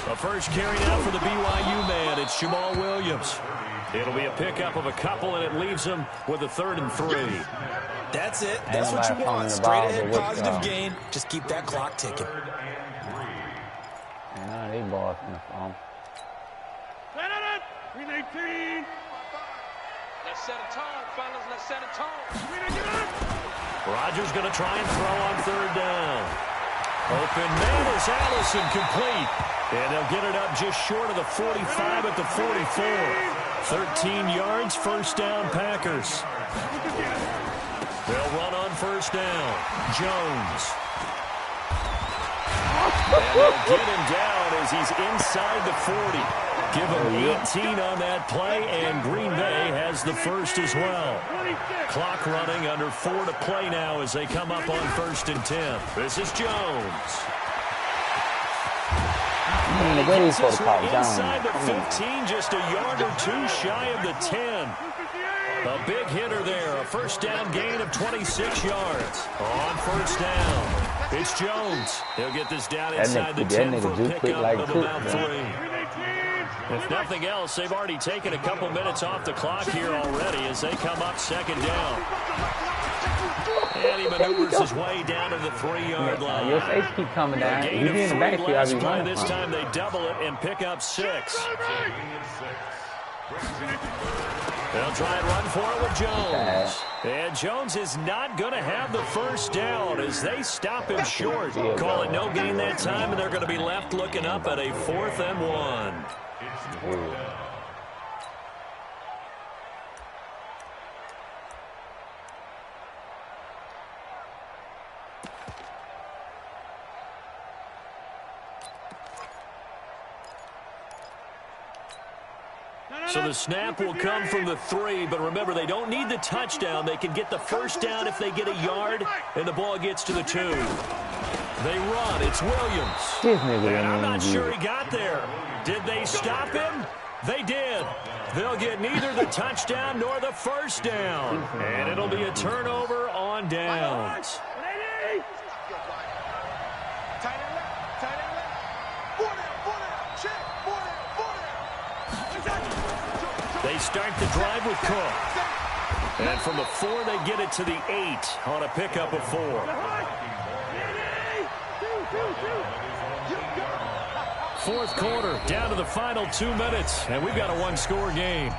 A first carry now for the BYU man. It's Jamal Williams. It'll be a pickup of a couple, and it leaves them with a 3rd and 3. That's it. That's what you want. Straight ahead, positive gain. Just keep that clock ticking. They ball from the phone. Let's set a tone, fellas. Let's set a tone. Rodgers going to try and throw on 3rd down. Open man is Allison, complete. And they'll get it up just short of the 45 at the 44. 13 yards, first down Packers. They'll run on first down. Jones. And they'll get him down as he's inside the 40. Give him 18 on that play, and Green Bay has the first as well. Clock running, under 4 to play now as they come up on 1st and 10. This is Jones. Inside the 15, just a yard or 2 shy of the 10. A big hitter there, a first down gain of 26 yards. On first down, it's Jones. He'll get this down inside the 10 for a pickup of about 3. If nothing else, they've already taken a couple minutes off the clock here already as they come up 2nd down. And he maneuvers his way down to the 3-yard line. Your face keep coming down. Gain of 3 last play. This time they double it and pick up 6. They'll try and run for it with Jones. And Jones is not going to have the first down as they stop him short. Call it no gain that time, and they're going to be left looking up at a 4th and 1. So the snap will come from the 3, but remember, they don't need the touchdown. They can get the first down if they get a yard, and the ball gets to the 2. They run. It's Williams. And I'm not sure he got there. Did they stop him? They did. They'll get neither the touchdown nor the first down. And it'll be a turnover on downs. They start the drive with Cook. And from the 4, they get it to the 8 on a pickup of 4. Fourth quarter, down to the final 2 minutes, and we've got a one-score game.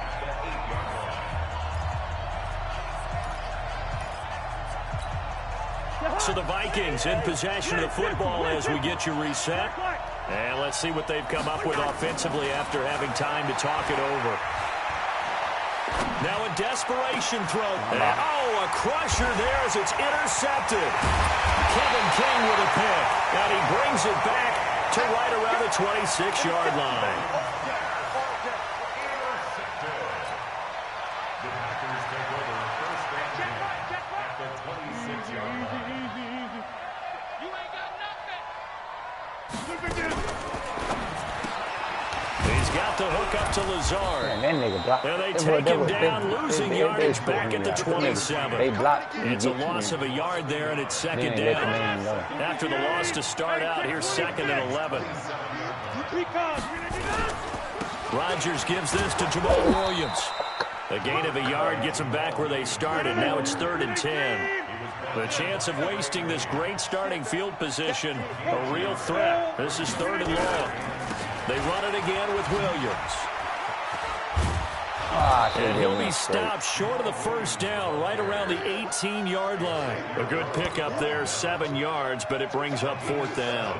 So the Vikings in possession of the football as we get you reset. And let's see what they've come up with offensively after having time to talk it over. Now a desperation throw. And, a crusher there as it's intercepted. Kevin King with a pick. And he brings it back to right around the 26-yard line. The Packers take over first down at the 26-yard line. You ain't got nothing. He's got the hook up to Lazard. Man, that nigga blocked. And they take him down, losing yardage back at the 27. They blocked. It's a loss of a yard there, and it's second down. After the loss to start out, here's 2nd and 11. Rodgers gives this to Jamal Williams. A gain of a yard gets them back where they started. Now it's 3rd and 10. The chance of wasting this great starting field position, a real threat. This is 3rd and long. They run it again with Williams. And he'll be stopped short of the first down, right around the 18-yard line. A good pickup there, 7 yards, but it brings up 4th down.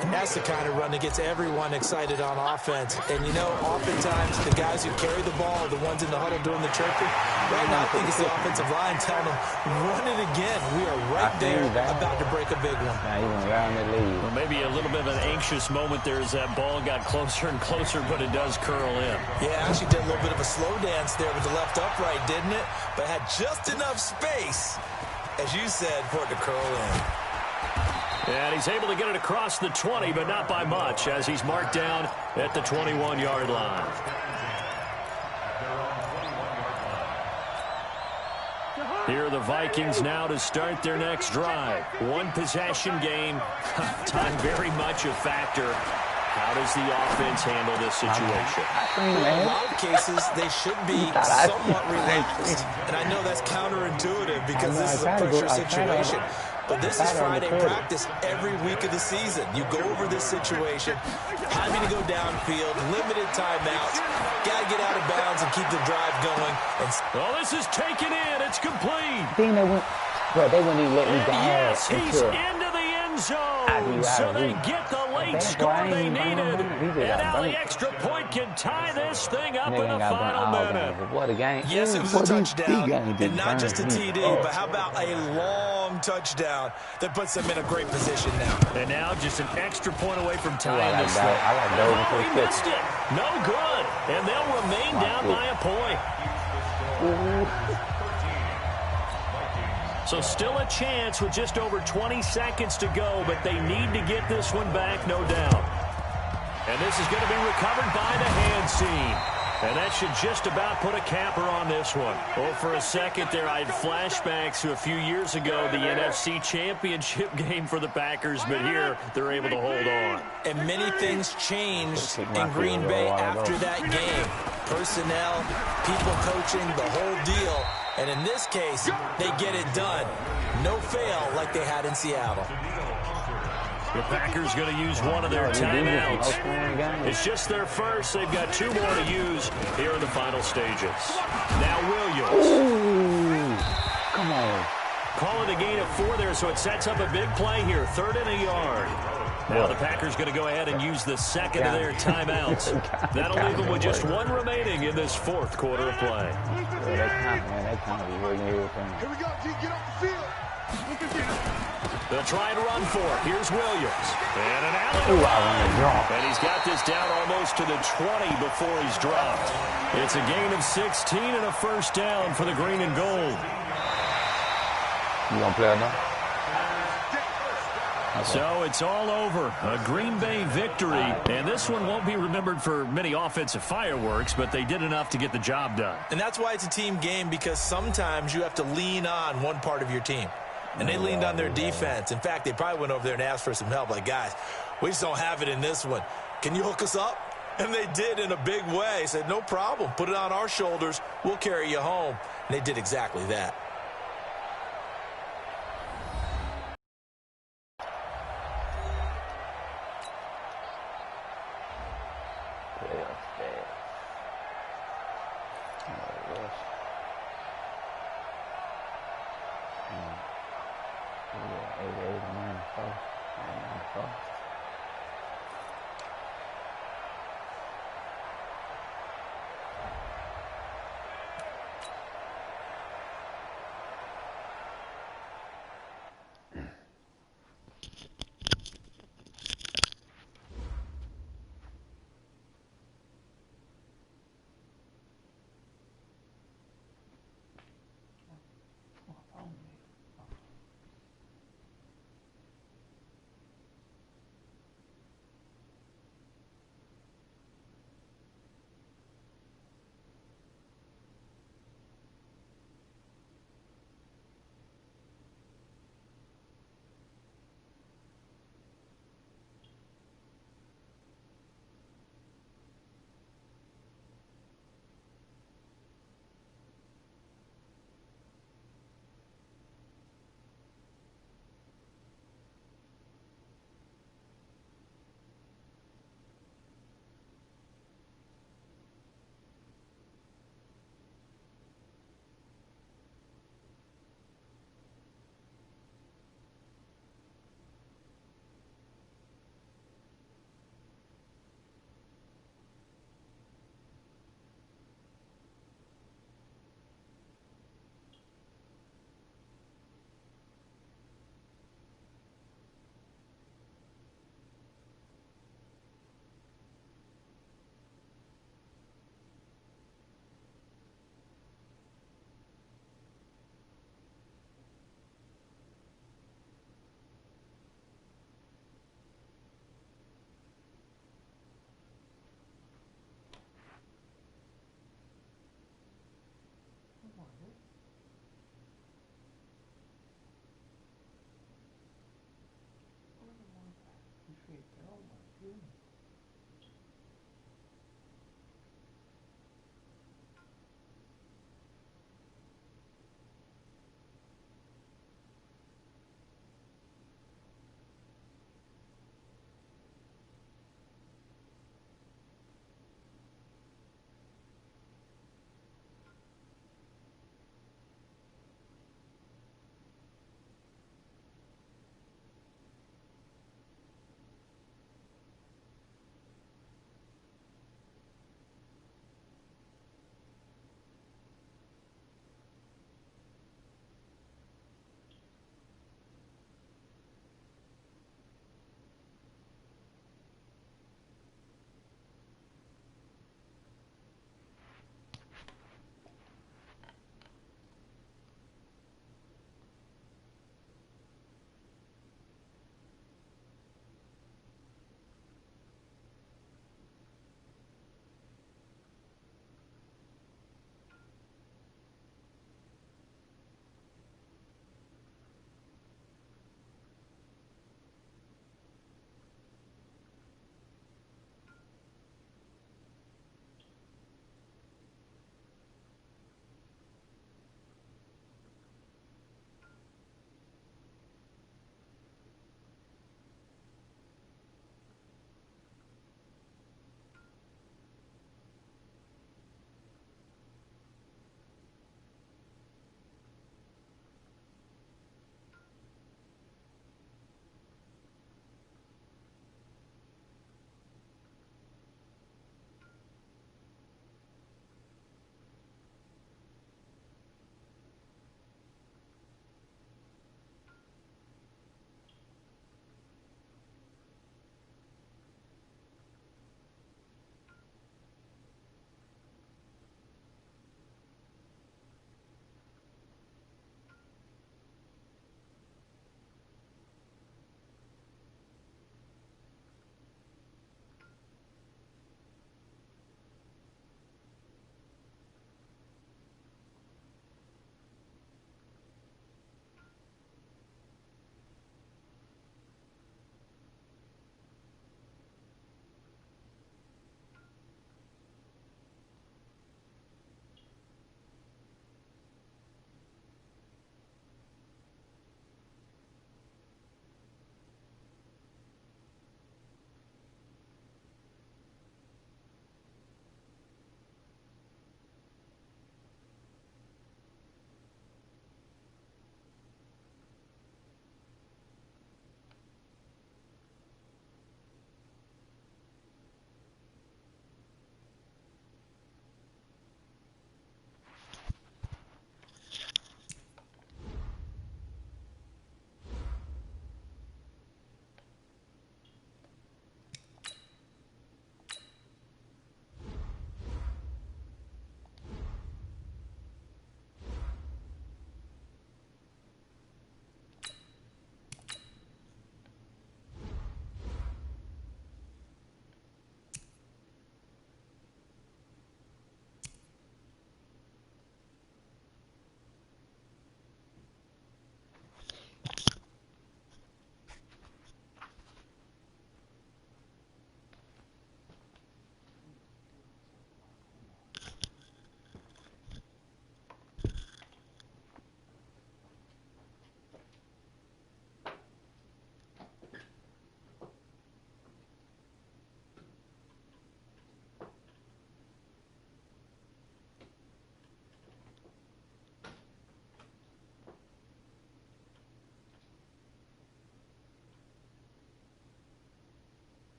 And that's the kind of run that gets everyone excited on offense. And, you know, oftentimes the guys who carry the ball, the ones in the huddle doing the chirping, right now I think it's the offensive line telling them, run it again. We are right there about to break a big one. Well, maybe a little bit of an anxious moment there as that ball got closer and closer, but it does curl in. Yeah, actually did a little bit of a slow dance there with the left upright, didn't it? But had just enough space, as you said, for it to curl in. And he's able to get it across the 20, but not by much, as he's marked down at the 21-yard line. Here are the Vikings now to start their next drive. One possession game. Time very much a factor. How does the offense handle this situation? In a lot of cases, they should be somewhat relaxed. And I know that's counterintuitive because this is a pressure situation. But this is Friday practice every week of the season. You go over this situation, having to go downfield, limited timeouts, got to get out of bounds and keep the drive going. Well, this is taken in. It's complete. They wouldn't even let me down. Yes, he's into the end zone. So they get the late score they needed. And now the extra point can tie this thing up in the final minute. What a game. Yes, it was a touchdown. And not just a TD, but how about a long touchdown that puts them in a great position now. And now just an extra point away from tying this thing. I like those. Oh, he missed it. No good. And they'll remain down by a point. So still a chance with just over 20 seconds to go, but they need to get this one back, no doubt. And this is going to be recovered by the hands team. And that should just about put a capper on this one. Oh, for a second there, I had flashbacks to a few years ago, the NFC Championship game for the Packers, but here they're able to hold on. And many things changed in Green Bay after that game. Personnel, people coaching, the whole deal. And in this case, they get it done. No fail like they had in Seattle. The Packers going to use one of their timeouts. It's just their first. They've got 2 more to use here in the final stages. Now Williams. Ooh, come on. Call it a gain of 4 there, so it sets up a big play here. 3rd and a yard. Now the Packers going to go ahead and use the second of their timeouts. That'll leave them with just 1 remaining in this 4th quarter of play. They count really Here we go, G. Get off the field. Look at this. They'll try and run for it. Here's Williams. And an alley. And he's got this down almost to the 20 before he's dropped. It's a gain of 16 and a first down for the green and gold. You gonna play it now? So it's all over. A Green Bay victory. And this one won't be remembered for many offensive fireworks, but they did enough to get the job done. And that's why it's a team game, because sometimes you have to lean on one part of your team. And they leaned on their defense. In fact, they probably went over there and asked for some help. Like, guys, we just don't have it in this one. Can you hook us up? And they did in a big way. Said, no problem. Put it on our shoulders. We'll carry you home. And they did exactly that.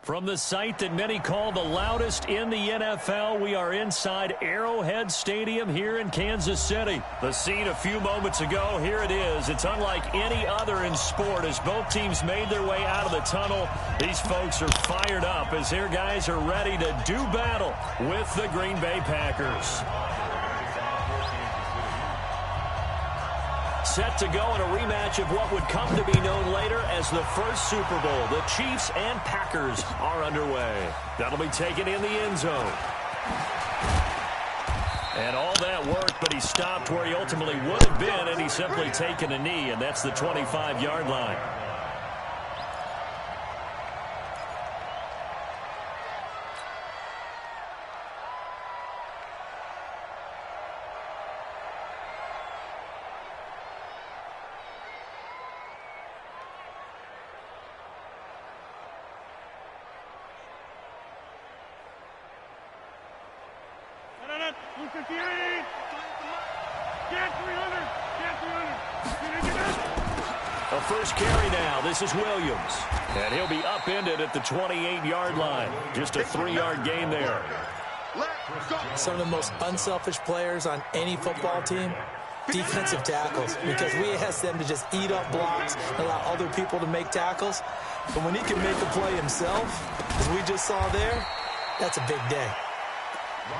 From the site that many call the loudest in the NFL, we are inside Arrowhead Stadium here in Kansas City. The scene a few moments ago, here it is. It's unlike any other in sport as both teams made their way out of the tunnel. These folks are fired up as their guys are ready to do battle with the Green Bay Packers. Set to go in a rematch of what would come to be known later as the first Super Bowl. The Chiefs and Packers are underway. That'll be taken in the end zone. And all that worked, but he stopped where he ultimately would have been, and he's simply taken a knee, and that's the 25-yard line. A first carry now. This is Williams. And he'll be upended at the 28-yard line. Just a 3-yard gain there. Some of the most unselfish players on any football team, defensive tackles, because we ask them to just eat up blocks and allow other people to make tackles. But when he can make a play himself, as we just saw there, that's a big day.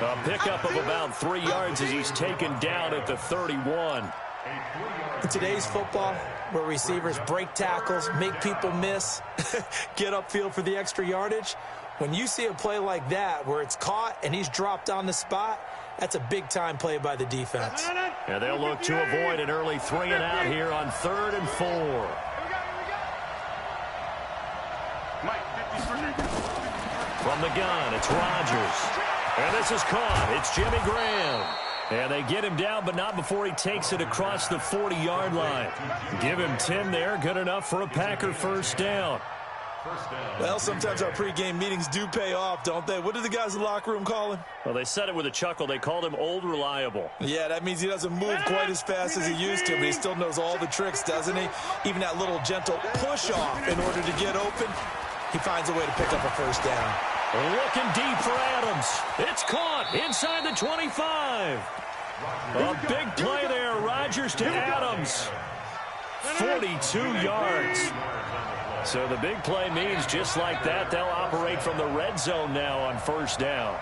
A pickup of about 3 yards as he's taken down at the 31. In today's football, where receivers break tackles, make people miss, get upfield for the extra yardage, when you see a play like that where it's caught and he's dropped on the spot, that's a big-time play by the defense. And they'll look to avoid an early 3-and-out here on 3rd and 4. From the gun, it's Rodgers. And this is caught. It's Jimmy Graham. And they get him down, but not before he takes it across the 40-yard line. Give him 10 there. Good enough for a Packer first down. Well, sometimes our pregame meetings do pay off, don't they? What did the guys in the locker room call him? Well, they said it with a chuckle. They called him Old Reliable. Yeah, that means he doesn't move quite as fast as he used to, but he still knows all the tricks, doesn't he? Even that little gentle push-off in order to get open, he finds a way to pick up a first down. Looking deep for Adams. It's caught inside the 25. A big play there. Rodgers to Adams. 42 yards. So the big play means just like that, they'll operate from the red zone now on first down.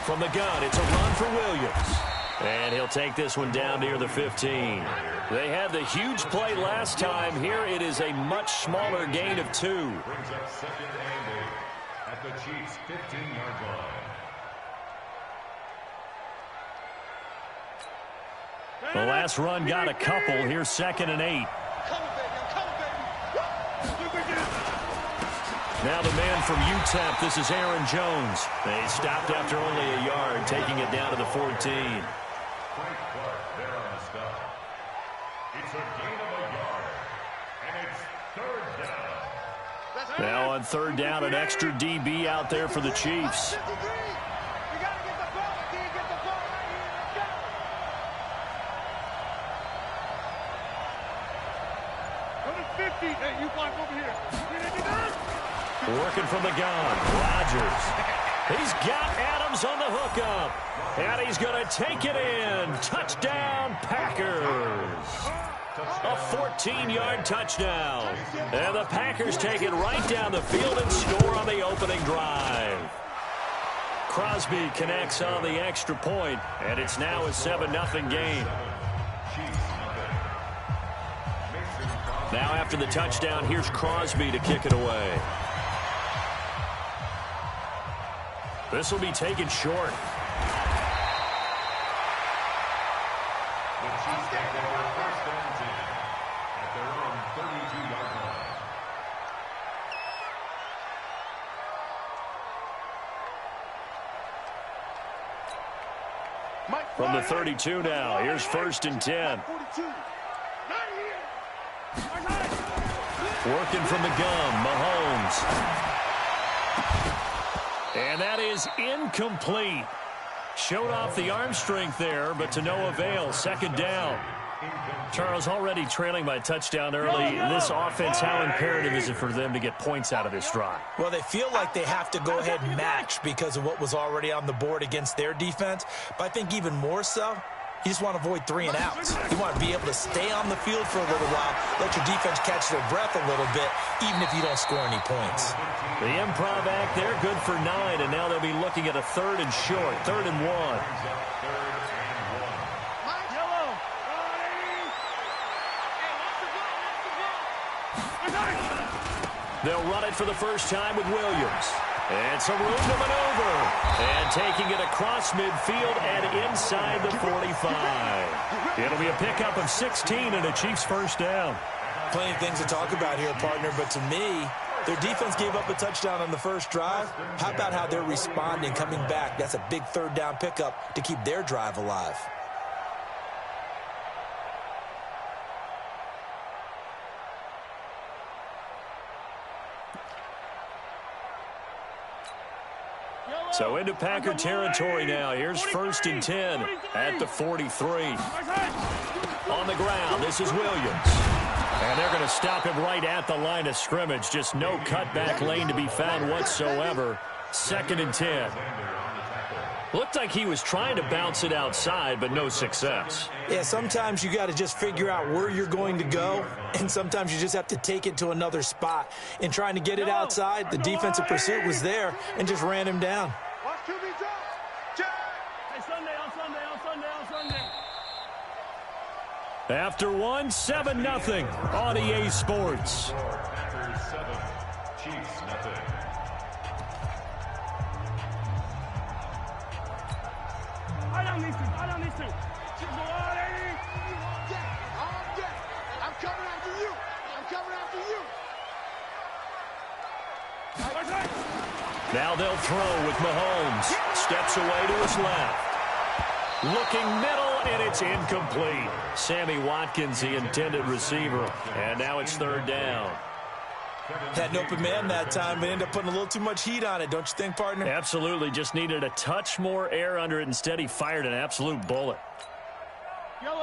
From the gun, it's a run for Williams. And he'll take this one down near the 15. They had the huge play last time. Here it is a much smaller gain of 2. Brings up 2nd and 8 at the Chiefs' 15-yard line. The last run got a couple. Here's 2nd and 8. Now the man from UTEP, this is Aaron Jones. They stopped after only a yard, taking it down to the 14. Frank Clark there on the stop. It's a gain of a yard, and it's 3rd down. Now on 3rd down, an extra DB out there for the Chiefs. Working from the gun, Rodgers. He's got Adams on the hookup. And he's going to take it in. Touchdown, Packers. A 14-yard touchdown. And the Packers take it right down the field and score on the opening drive. Crosby connects on the extra point, and it's now a 7-0 game. Now after the touchdown, here's Crosby to kick it away. This will be taken short. The Chiefs take over 1st and 10 at their own 32-yard line. From the 32 now, here's 1st and 10. Working from the gun, Mahomes. And that is incomplete. Showed off the arm strength there, but to no avail. 2nd down. Charles, already trailing by a touchdown early. This offense, how imperative is it for them to get points out of this drive? Well, they feel like they have to go ahead and match because of what was already on the board against their defense. But I think even more so, you just want to avoid 3 and outs. You want to be able to stay on the field for a little while, let your defense catch their breath a little bit, even if you don't score any points. The improv act there, good for 9, and now they'll be looking at a 3rd and short, 3rd and 1. They'll run it for the first time with Williams. And some room to maneuver. And taking it across midfield and inside the 45. It'll be a pickup of 16 and a Chiefs first down. Plenty of things to talk about here, partner, but to me, their defense gave up a touchdown on the first drive. How about how they're responding, coming back? That's a big 3rd down pickup to keep their drive alive. So into Packer territory now. Here's 1st and 10 at the 43. On the ground, this is Williams. And they're going to stop him right at the line of scrimmage. Just no cutback lane to be found whatsoever. 2nd and 10. Looked like he was trying to bounce it outside, but no success. Yeah, sometimes you got to just figure out where you're going to go, and sometimes you just have to take it to another spot. In trying to get it outside, the defensive pursuit was there and just ran him down. After 1, 7-0 on EA Sports. Packers 7, Chiefs nothing. I don't need to. I'm coming after you. Now they'll throw with Mahomes. Steps away to his left. Looking middle, and it's incomplete. Sammy Watkins, the intended receiver. And now it's 3rd down. Had an open man that time, but ended up putting a little too much heat on it, don't you think, partner? Absolutely. Just needed a touch more air under it. Instead, he fired an absolute bullet.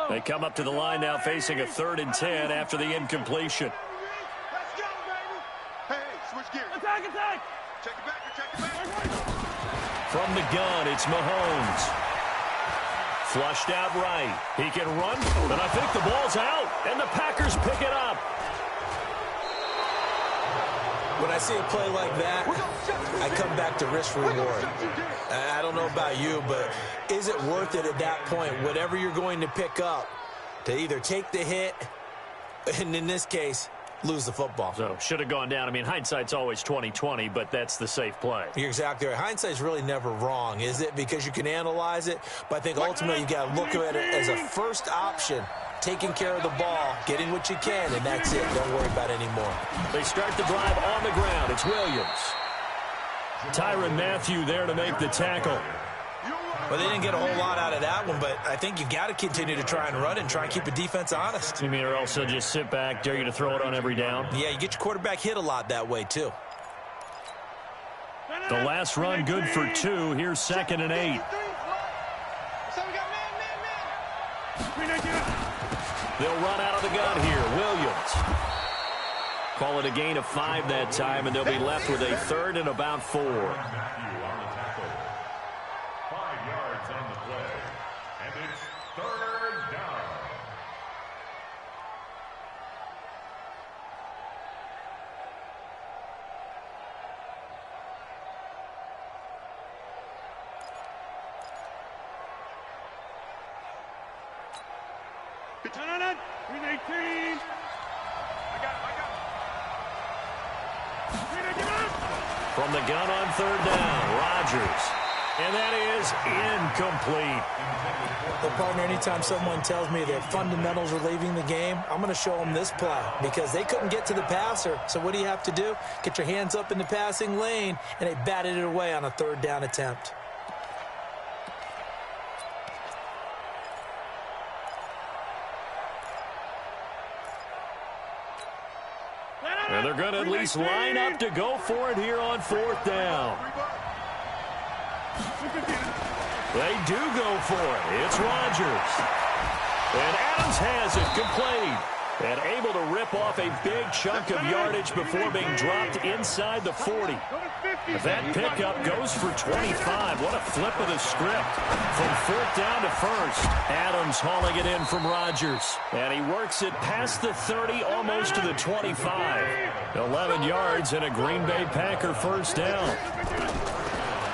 They come up to the line now facing a 3rd and 10 after the incompletion. Let's go, baby. Hey, switch gears. Attack. Check it back. From the gun, it's Mahomes. Flushed out right. He can run, but I think the ball's out, and the Packers pick it up. When I see a play like that, I come back to risk reward. I don't know about you, but is it worth it at that point, whatever you're going to pick up, to either take the hit, and in this case, lose the football? So, should have gone down. I mean, hindsight's always 20/20, but that's the safe play. You're exactly right. Hindsight's really never wrong, is it? Because you can analyze it, but I think ultimately you got to look at it as a first option. Taking care of the ball, getting what you can, and that's it. Don't worry about it anymore. They start the drive on the ground. It's Williams. Tyrann Mathieu there to make the tackle. Well, they didn't get a whole lot out of that one, but I think you've got to continue to try and run and try and keep the defense honest. You mean, or also just sit back, dare you to throw it on every down? Yeah, you get your quarterback hit a lot that way, too. The last run good for 2. Here's 2nd and 8. They'll run out of the gun here. Williams. Call it a gain of 5 that time, and they'll be left with a 3rd and about 4. Matthew on the tackle. 5 yards on the play. And it's 3rd down. From the gun on 3rd down, Rodgers. And that is incomplete. Well, partner, anytime someone tells me that fundamentals are leaving the game, I'm going to show them this play because they couldn't get to the passer. So what do you have to do? Get your hands up in the passing lane, and they batted it away on a 3rd down attempt. And they're going to at least line up to go for it here on 4th down. They do go for it. It's Rodgers. And Adams has it complete. And able to rip off a big chunk of yardage before being dropped inside the 40. That pickup goes for 25. What a flip of the script. From 4th down to 1st. Adams hauling it in from Rodgers. And he works it past the 30, almost to the 25. 11 yards and a Green Bay Packer first down.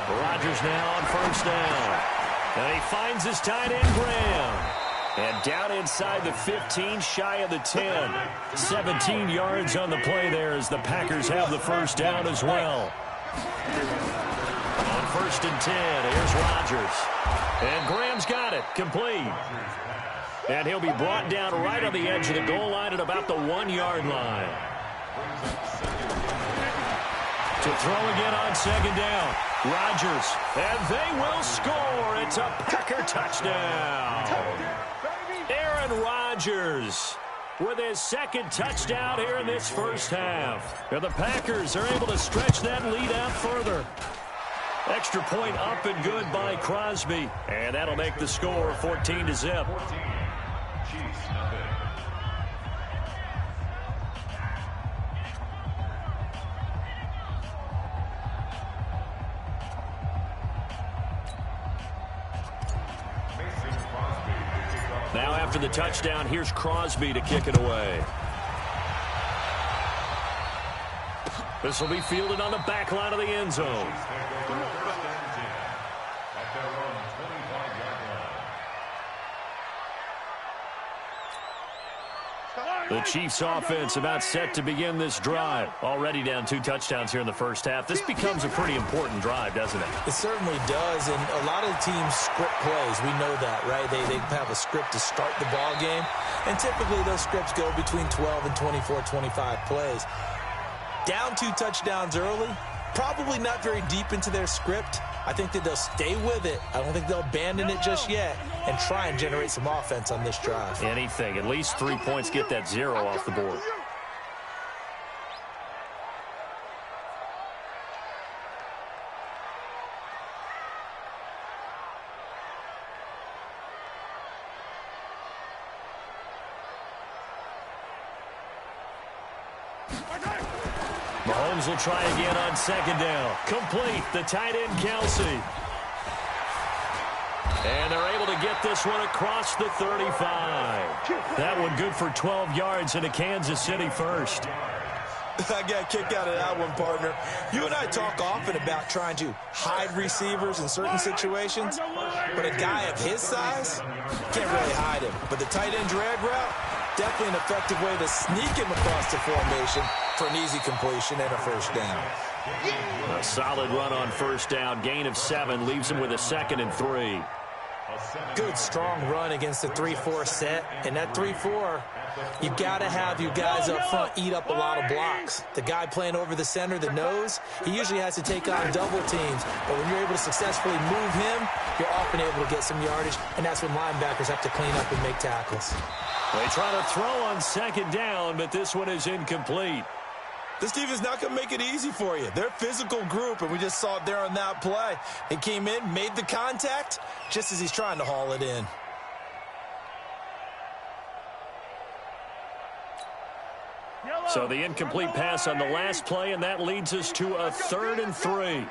Rodgers now on 1st down. And he finds his tight end, Graham. And down inside the 15, shy of the 10. 17 yards on the play there as the Packers have the first down as well. On 1st and 10, here's Rodgers. And Graham's got it, complete. And he'll be brought down right on the edge of the goal line at about the 1-yard line. To throw again on 2nd down. Rodgers, and they will score. It's a Packer touchdown. Aaron Rodgers with his 2nd touchdown here in this first half. And the Packers are able to stretch that lead out further. Extra point up and good by Crosby. And that'll make the score 14-0. Now after the touchdown, here's Crosby to kick it away. This will be fielded on the back line of the end zone. The Chiefs offense about set to begin this drive. Already down 2 touchdowns here in the first half. This becomes a pretty important drive, doesn't it? It certainly does, and a lot of the teams script plays. We know that, right? They have a script to start the ball game, and typically those scripts go between 12 and 24, 25 plays. Down 2 touchdowns early, probably not very deep into their script. I think that they'll stay with it. I don't think they'll abandon it just yet and try and generate some offense on this drive. Anything. At least 3 points, get that 0 off the board. Mahomes will try again on 2nd down. Complete. The tight end, Kelsey. And they're able to get this one across the 35. That one good for 12 yards into Kansas City first. I got a kick out of that one, partner. You and I talk often about trying to hide receivers in certain situations, but a guy of his size can't really hide him. But the tight end drag route, definitely an effective way to sneak him across the formation for an easy completion and a first down. A solid run on 1st down. Gain of 7 leaves him with a 2nd and 3. Good, strong run against the 3-4 set. And that 3-4, you've got to have you guys up front eat up a lot of blocks. The guy playing over the center, the nose, he usually has to take on double teams. But when you're able to successfully move him, you're often able to get some yardage. And that's when linebackers have to clean up and make tackles. They try to throw on 2nd down, but this one is incomplete. This team is not going to make it easy for you. They're a physical group, and we just saw it there on that play. He came in, made the contact, just as he's trying to haul it in. So the incomplete pass on the last play, and that leads us to a 3rd and 3.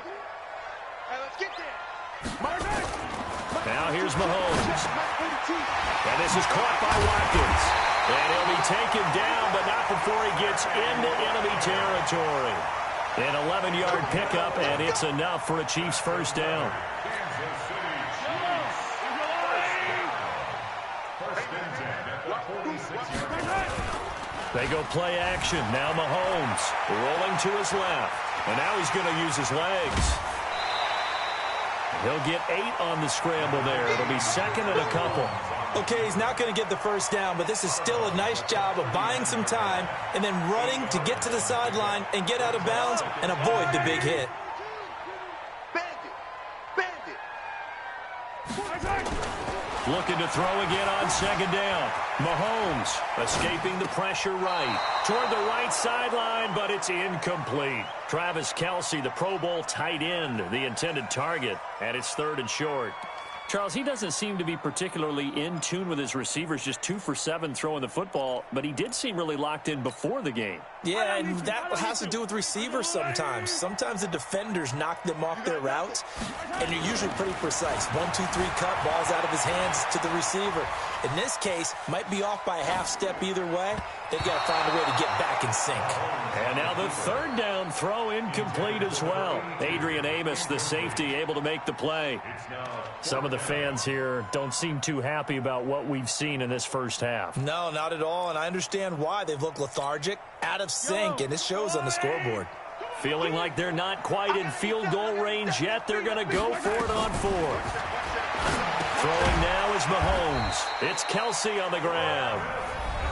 Now here's Mahomes. And this is caught by Watkins. And he'll be taken down, but not before he gets into enemy territory. An 11-yard pickup, and it's enough for a Chiefs first down. They go play action. Now Mahomes rolling to his left. And now he's going to use his legs. He'll get 8 on the scramble there. It'll be 2nd and a couple. Okay, he's not going to get the first down, but this is still a nice job of buying some time and then running to get to the sideline and get out of bounds and avoid the big hit. Looking to throw again on 2nd down. Mahomes escaping the pressure right. Toward the right sideline, but it's incomplete. Travis Kelce, the Pro Bowl tight end, the intended target, and it's 3rd and short. Charles, he doesn't seem to be particularly in tune with his receivers, just 2 for 7 throwing the football, but he did seem really locked in before the game. Yeah, and that has to do with receivers sometimes. Sometimes the defenders knock them off their routes, and you're usually pretty precise. 1, 2, 3 cut, ball's out of his hands to the receiver. In this case, might be off by a half step either way. They've got to find a way to get back in sync. And now the third down throw incomplete as well. Adrian Amos, the safety, able to make the play. Some of the fans here don't seem too happy about what we've seen in this first half. No, not at all, and I understand why. They've looked lethargic, out of sync, and it shows on the scoreboard. Feeling like they're not quite in field goal range yet. They're going to go for it on 4th. Throwing now is Mahomes. It's Kelsey on the grab.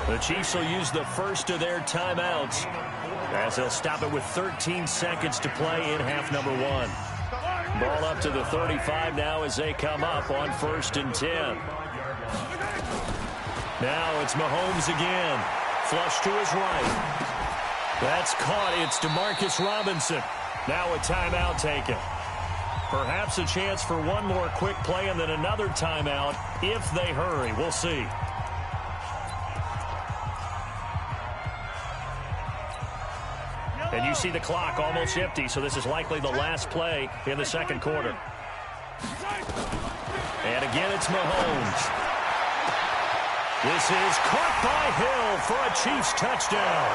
The Chiefs will use the first of their timeouts as they'll stop it with 13 seconds to play in half number 1. Ball up to the 35 now as they come up on 1st and 10. Now it's Mahomes again. Flush to his right. That's caught. It's Demarcus Robinson. Now a timeout taken. Perhaps a chance for one more quick play and then another timeout if they hurry. We'll see. And you see the clock almost empty, so this is likely the last play in the second quarter. And again, it's Mahomes. This is caught by Hill for a Chiefs touchdown.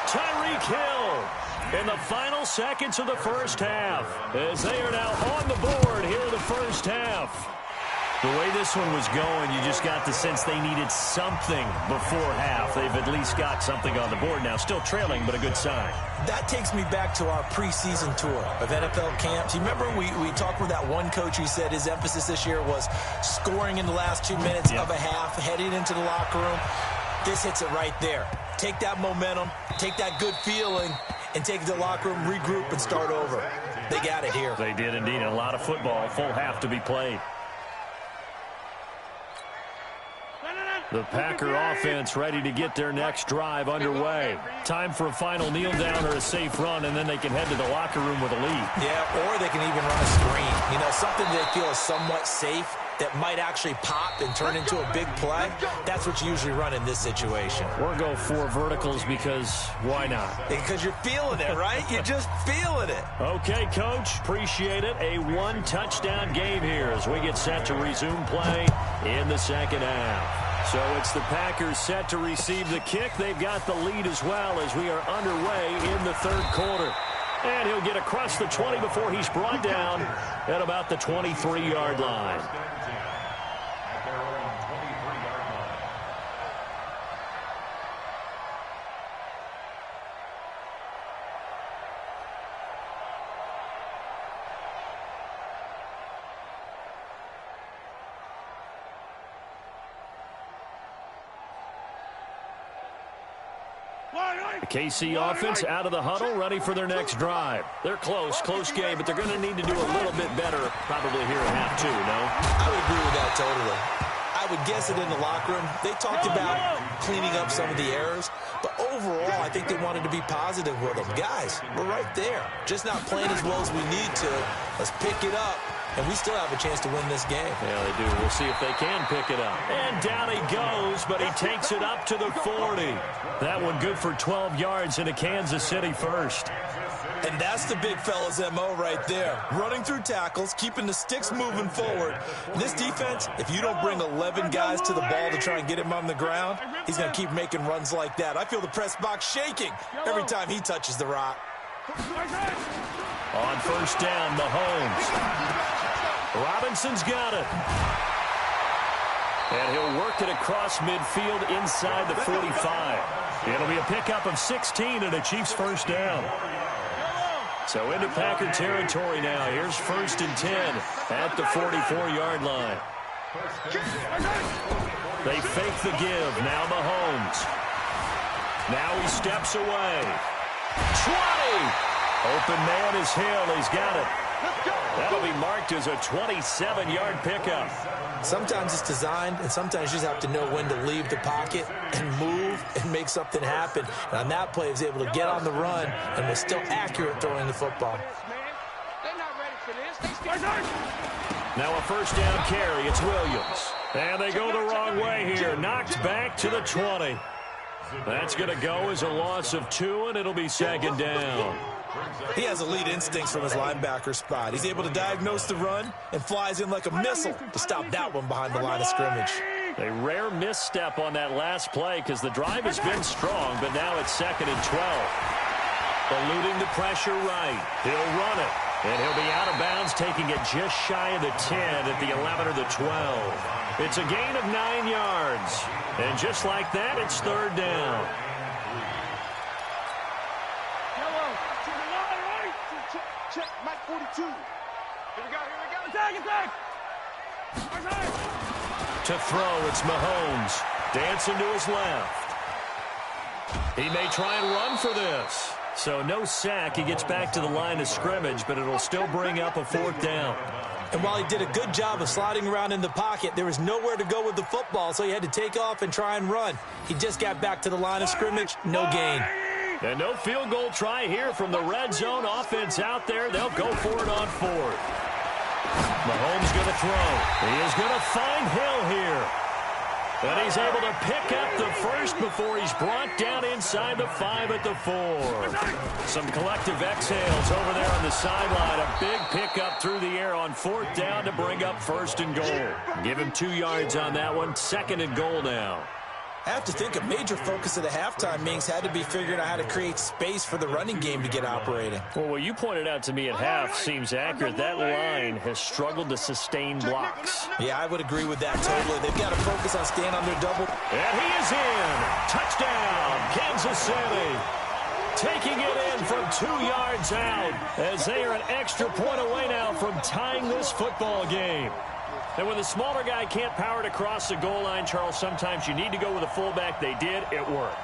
Tyreek Hill in the final seconds of the first half as they are now on the board here in the first half. The way this one was going, you just got the sense they needed something before half. They've at least got something on the board now. Still trailing, but a good sign. That takes me back to our preseason tour of NFL camps. You remember we talked with that one coach who said his emphasis this year was scoring in the last 2 minutes of a half, heading into the locker room. This hits it right there. Take that momentum, take that good feeling, and take it to the locker room, regroup, and start over. They got it here. They did indeed. A lot of football, full half to be played. The Packer offense ready to get their next drive underway. Time for a final kneel down or a safe run, and then they can head to the locker room with a lead. Yeah, or they can even run a screen. You know, something they feel is somewhat safe that might actually pop and turn into a big play. That's what you usually run in this situation. Or go 4 verticals because why not? Because you're feeling it, right? You're just feeling it. Okay, Coach. Appreciate it. A 1-touchdown game here as we get set to resume play in the second half. So it's the Packers set to receive the kick. They've got the lead as well as we are underway in the third quarter. And he'll get across the 20 before he's brought down at about the 23-yard line. The KC offense out of the huddle, ready for their next drive. They're close game, but they're going to need to do a little bit better probably here in half 2, no? I would agree with that totally. I would guess it in the locker room. They talked about cleaning up some of the errors, but overall, I think they wanted to be positive with them. Guys, we're right there. Just not playing as well as we need to. Let's pick it up. And we still have a chance to win this game. Yeah, they do. We'll see if they can pick it up. And down he goes, but he takes it up to the 40. That one good for 12 yards into Kansas City first. And that's the big fella's MO right there. Running through tackles, keeping the sticks moving forward. This defense, if you don't bring 11 guys to the ball to try and get him on the ground, he's going to keep making runs like that. I feel the press box shaking every time he touches the rock. On first down, Mahomes. Robinson's got it. And he'll work it across midfield inside the 45. It'll be a pickup of 16 and a Chiefs first down. So into Packer territory now. Here's 1st and 10 at the 44-yard line. They fake the give. Now Mahomes. Now he steps away. 20. Open man is Hill. He's got it. That'll be marked as a 27-yard pickup. Sometimes it's designed, and sometimes you just have to know when to leave the pocket and move and make something happen. And on that play, he was able to get on the run and was still accurate throwing the football. They're not ready for this. Now a first down carry. It's Williams. And they go the wrong way here. Knocked back to the 20. That's going to go as a loss of 2, and it'll be second down. He has elite instincts from his linebacker spot. He's able to diagnose the run and flies in like a missile to stop that one behind the line of scrimmage. A rare misstep on that last play because the drive has been strong, but now it's 2nd and 12. Eluding the pressure right. He'll run it, and he'll be out of bounds, taking it just shy of the 10 at the 11 or the 12. It's a gain of 9 yards. And just like that, it's 3rd down. Check, Mike 42. Here we go. Attack. To throw, it's Mahomes. Dancing to his left. He may try and run for this. So no sack. He gets back to the line of scrimmage, but it'll still bring up a 4th down. And while he did a good job of sliding around in the pocket, there was nowhere to go with the football, so he had to take off and try and run. He just got back to the line of scrimmage. No gain. And no field goal try here from the red zone. Offense out there. They'll go for it on 4th. Mahomes going to throw. He is going to find Hill here. And he's able to pick up the first before he's brought down inside the 5 at the 4. Some collective exhales over there on the sideline. A big pickup through the air on 4th down to bring up 1st and goal. Give him 2 yards on that one. 2nd and goal now. I have to think a major focus of the halftime meetings had to be figuring out how to create space for the running game to get operating. Well, what you pointed out to me at half seems accurate. That line has struggled to sustain blocks. Yeah, I would agree with that totally. They've got to focus on staying on their double. And he is in. Touchdown, Kansas City. Taking it in from 2 yards out as they are an extra point away now from tying this football game. And when the smaller guy can't power it across the goal line, Charles, sometimes you need to go with a fullback. They did. It worked.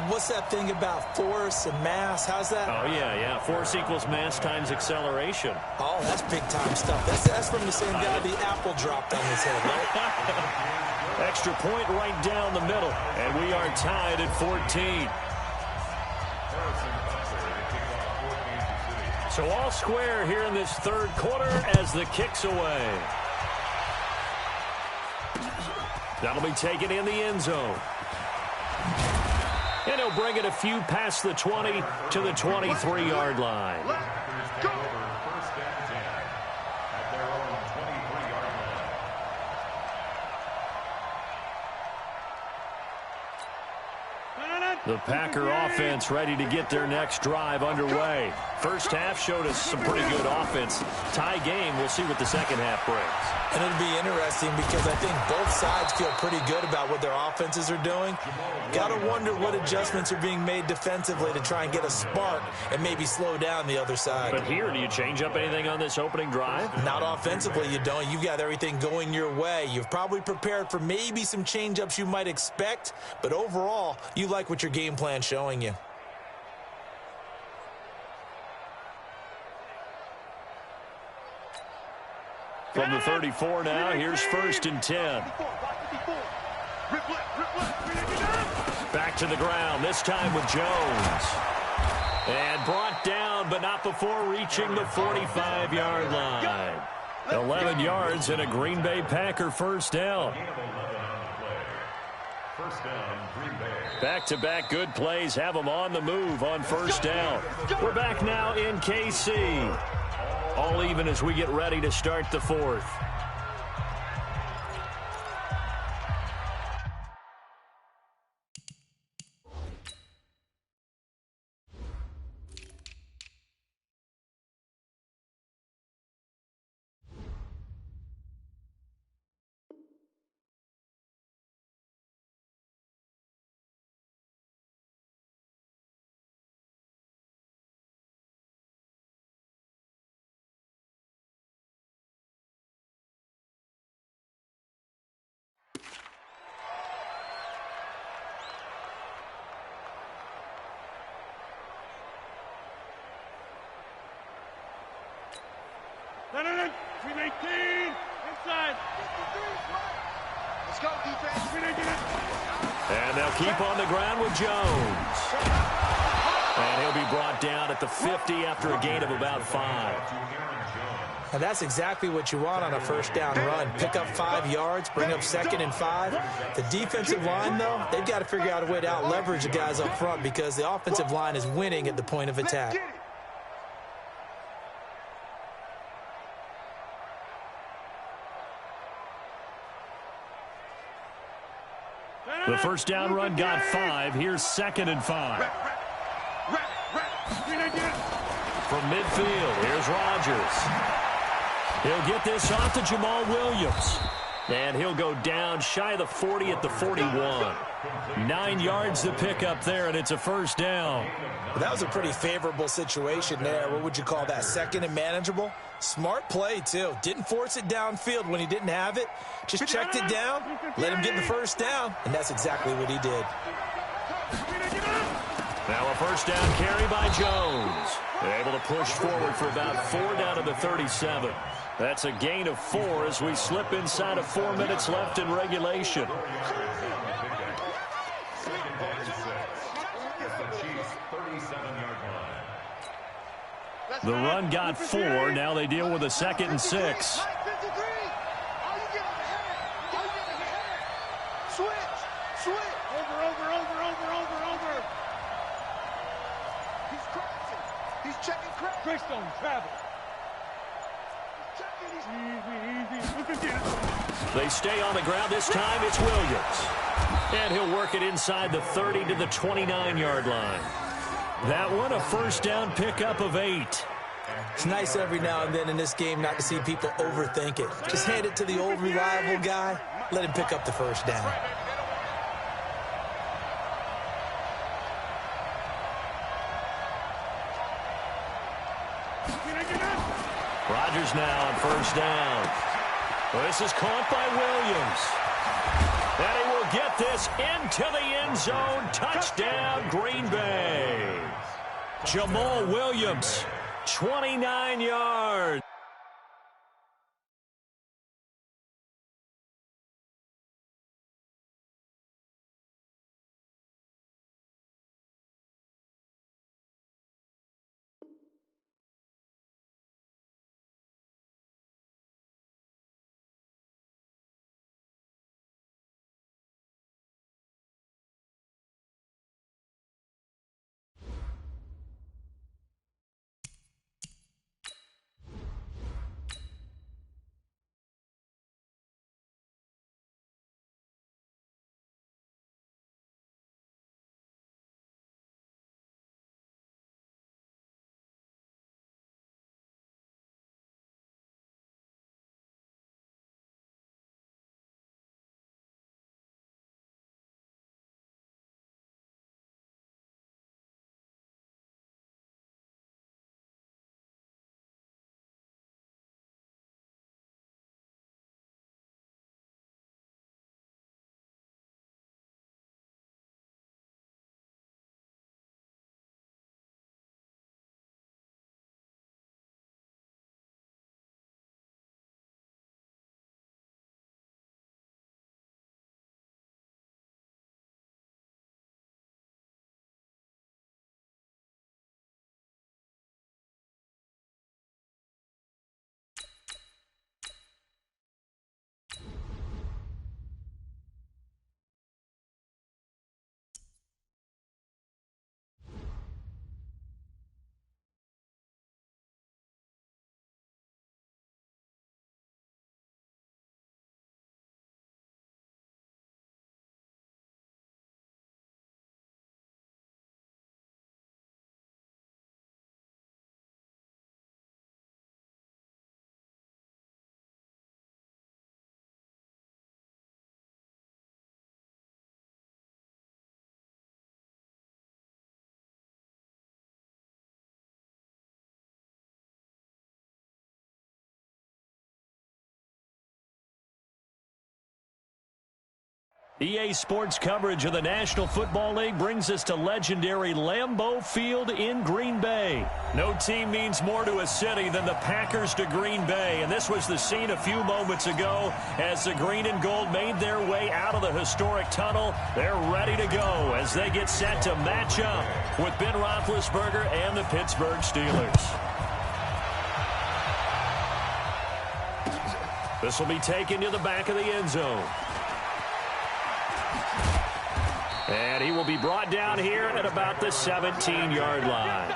What's that thing about force and mass? How's that? Oh, yeah. Force equals mass times acceleration. Oh, that's big-time stuff. That's from the same guy the apple dropped on his head, right? Extra point right down the middle. And we are tied at 14. So all square here in this 3rd quarter as the kick's away. That'll be taken in the end zone. And he'll bring it a few past the 20 to the 23-yard line. Let's go. The Packer offense ready to get their next drive underway. First half showed us some pretty good offense. Tie game, we'll see what the second half brings. And it'll be interesting because I think both sides feel pretty good about what their offenses are doing. Got to wonder what adjustments are being made defensively to try and get a spark and maybe slow down the other side. But here, do you change up anything on this opening drive? Not offensively, you don't. You've got everything going your way. You've probably prepared for maybe some change-ups you might expect, but overall, you like what your game plan showing you. From the 34 now, here's 1st and 10. Back to the ground, this time with Jones. And brought down, but not before reaching the 45-yard line. 11 yards and a Green Bay Packer first down. Back-to-back good plays have them on the move on first down. We're back now in KC. All even as we get ready to start the 4th. Inside. Let's go, defense. And they'll keep on the ground with Jones. And he'll be brought down at the 50 after a gain of about 5. Now that's exactly what you want on a first down run. Pick up 5 yards, bring up 2nd and 5. The defensive line, though, they've got to figure out a way to out-leverage the guys up front because the offensive line is winning at the point of attack. The first down run got 5. Here's 2nd and 5. From midfield, here's Rodgers. He'll get this off to Jamal Williams. And he'll go down shy of the 40 at the 41. 9 yards to pick up there, and it's a first down. That was a pretty favorable situation there. What would you call that? 2nd and manageable? Smart play, too. Didn't force it downfield when he didn't have it. Just checked it down, let him get the first down, and that's exactly what he did. Now a first down carry by Jones. Able to push forward for about 4 down to the 37. That's a gain of 4 as we slip inside of 4 minutes left in regulation. The run got 4. Now they deal with a 2nd and 6. They stay on the ground. This time it's Williams. And he'll work it inside the 30 to the 29-yard line. That one, a first down pickup of 8. It's nice every now and then in this game not to see people overthink it. Just hand it to the old reliable guy. Let him pick up the first down. Rodgers now on first down. Well, this is caught by Williams. And he will get this into the end zone. Touchdown, Green Bay. Jamal Williams, 29 yards. EA Sports coverage of the National Football League brings us to legendary Lambeau Field in Green Bay. No team means more to a city than the Packers to Green Bay, and this was the scene a few moments ago as the green and gold made their way out of the historic tunnel. They're ready to go as they get set to match up with Ben Roethlisberger and the Pittsburgh Steelers. This will be taken to the back of the end zone. And he will be brought down here at about the 17-yard line.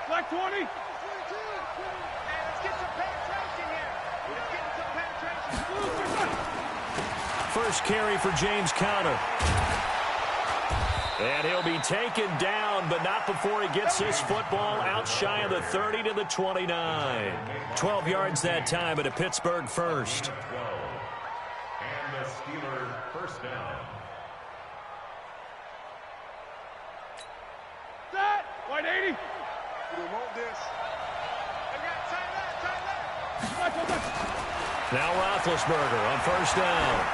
Black 20. Hey, let's get some penetration here. Let's get some penetration. First carry for James Conner. And he'll be taken down, but not before he gets this football out shy of the 30 to the 29. 12 yards that time, but a Pittsburgh first. And the Steelers first down. Set. White 80. We want this. Now Roethlisberger on first down.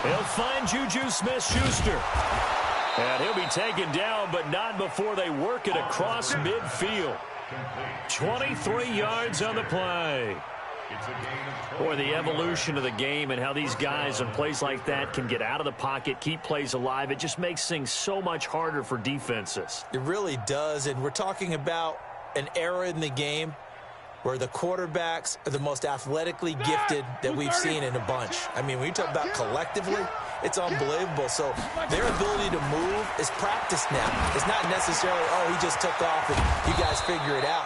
He'll find Juju Smith-Schuster. And he'll be taken down, but not before they work it across midfield. 23 yards on the play. Boy, the evolution of the game and how these guys in plays like that can get out of the pocket, keep plays alive, it just makes things so much harder for defenses. It really does, and we're talking about an era in the game where the quarterbacks are the most athletically gifted that we've seen in a bunch. I mean, when you talk about collectively, it's unbelievable. So their ability to move is practiced now. It's not necessarily, oh, he just took off and you guys figure it out.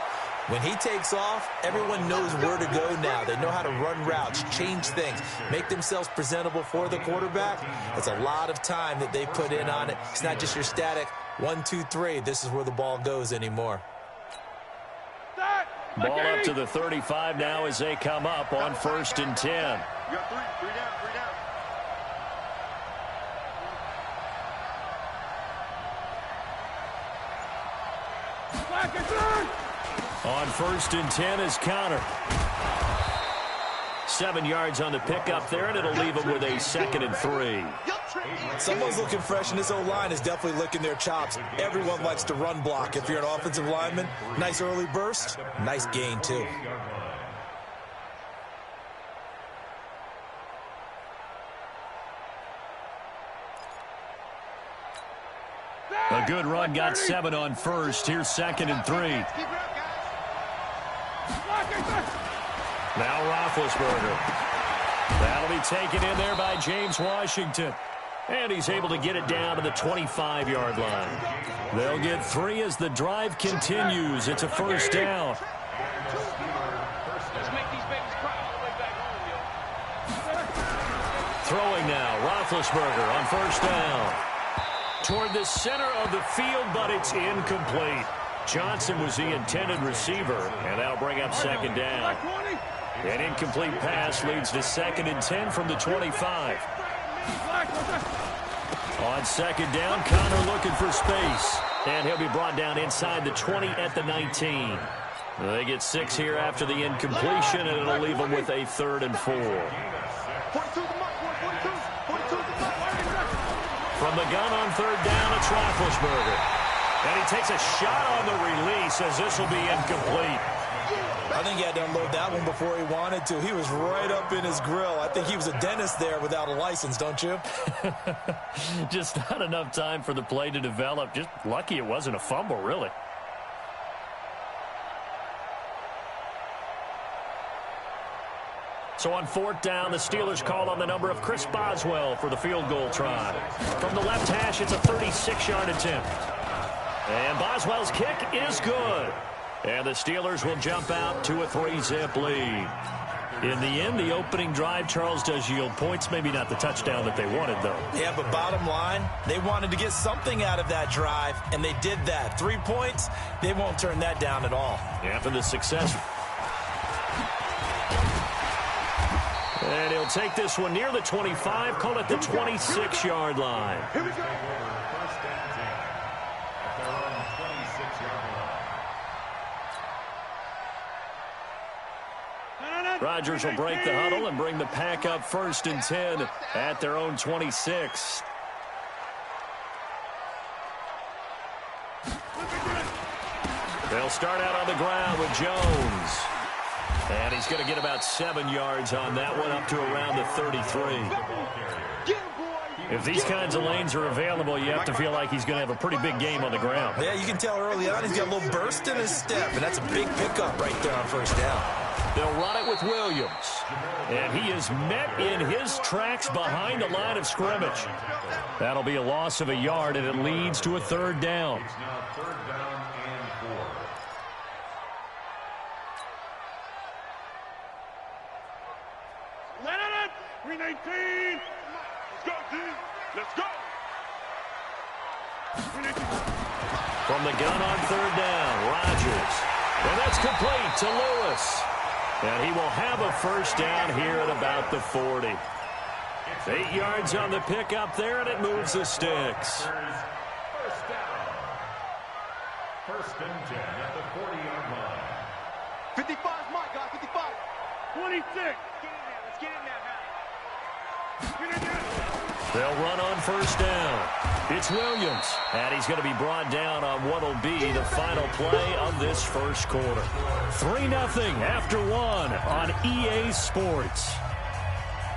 When he takes off, everyone knows where to go now. They know how to run routes, change things, make themselves presentable for the quarterback. It's a lot of time that they put in on it. It's not just your static 1, 2, 3. This is where the ball goes anymore. Ball up to the 35 now as they come up on 1st and 10. You got three down. On 1st and 10 is Conner. 7 yards on the pickup there, and it'll leave him with a 2nd and 3. Someone's looking fresh, and this O-line is definitely licking their chops. Everyone likes to run block. If you're an offensive lineman, nice early burst, nice gain, too. A good run, got 7 on 1st. Here's 2nd and 3. Now Roethlisberger. That'll be taken in there by James Washington. And he's able to get it down to the 25-yard line. They'll get 3 as the drive continues. It's a first down. Throwing now, Roethlisberger on first down. Toward the center of the field, but it's incomplete. Johnson was the intended receiver, and that'll bring up 2nd down. An incomplete pass leads to 2nd and 10 from the 25. On 2nd down, Conner looking for space. And he'll be brought down inside the 20 at the 19. They get 6 here after the incompletion, and it'll leave them with a 3rd and 4. From the gun on 3rd down, it's Roethlisberger. And he takes a shot on the release as this will be incomplete. I think he had to unload that one before he wanted to. He was right up in his grill. I think he was a dentist there without a license, don't you? Just not enough time for the play to develop. Just lucky it wasn't a fumble, really. So on 4th down, the Steelers call on the number of Chris Boswell for the field goal try. From the left hash, it's a 36-yard attempt. And Boswell's kick is good. And the Steelers will jump out to a 3-zip lead. In the end, the opening drive, Charles, does yield points. Maybe not the touchdown that they wanted, though. Yeah, but bottom line, they wanted to get something out of that drive, and they did that. 3 points, they won't turn that down at all. After the success. And he'll take this one near the 25, call it the 26-yard line. Here we go. Rodgers will break the huddle and bring the pack up 1st and 10 at their own 26. They'll start out on the ground with Jones. And he's going to get about 7 yards on that one, up to around the 33. If these kinds of lanes are available, you have to feel like he's going to have a pretty big game on the ground. Yeah, you can tell early on he's got a little burst in his step, and that's a big pickup right there on first down. They'll run it with Williams. And he is met in his tracks behind the line of scrimmage. That'll be a loss of a yard, and it leads to a 3rd down. It's now 3rd down and 4. Let it! 319! Let's go, team! Let's go! From the gun on 3rd down, Rodgers. And that's complete to Lewis. And he will have a first down here at about the 40. 8 yards on the pickup there, and it moves the sticks. First down. 1st and 10 at the 40-yard line. 55 is my guy, 55. 26! Let's get in there, They'll run on first down. It's Williams, and he's going to be brought down on what will be the final play of this first quarter. 3-0 after 1 on EA Sports.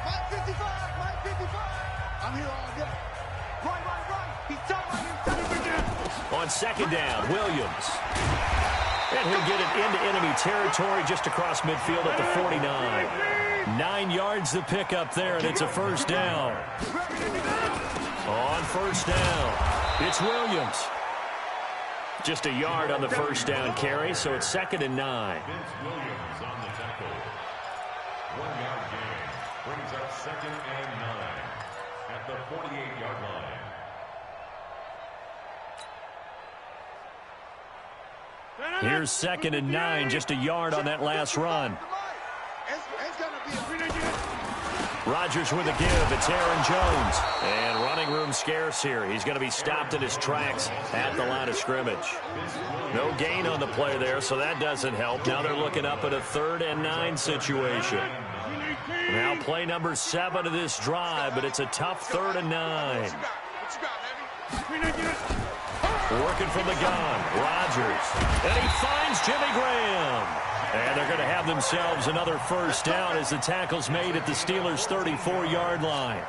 My 55, my 55. I'm here all day. Right. He's telling me. On 2nd down, Williams. And he'll get it into enemy territory just across midfield at the 49. 9 yards to pick up there, and it's a first down. On first down, it's Williams. Just a yard on the first down carry, so it's 2nd and 9. Vince Williams on the tackle. 1-yard gain brings up 2nd and 9 at the 48-yard line. Here's 2nd and 9, just a yard on that last run. Rodgers with a give. It's Aaron Jones. And running room scarce here. He's going to be stopped in his tracks at the line of scrimmage. No gain on the play there, so that doesn't help. Now they're looking up at a 3rd and 9 situation. Now play number 7 of this drive, but it's a tough 3rd and 9. Working from the gun, Rodgers. And he finds Jimmy Graham. And they're going to have themselves another first down as the tackle's made at the Steelers' 34-yard line.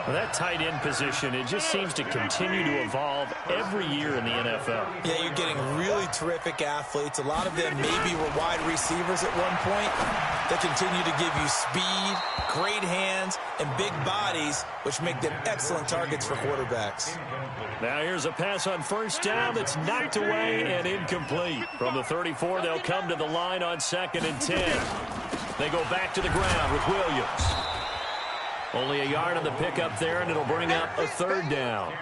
Well, that tight end position, it just seems to continue to evolve every year in the NFL. Yeah, you're getting really terrific athletes. A lot of them maybe were wide receivers at one point. They continue to give you speed, great hands, and big bodies, which make them excellent targets for quarterbacks. Now here's a pass on first down that's knocked away and incomplete. From the 34, they'll come to the line on 2nd and 10. They go back to the ground with Williams. Only a yard on the pickup there, and it'll bring up a 3rd down.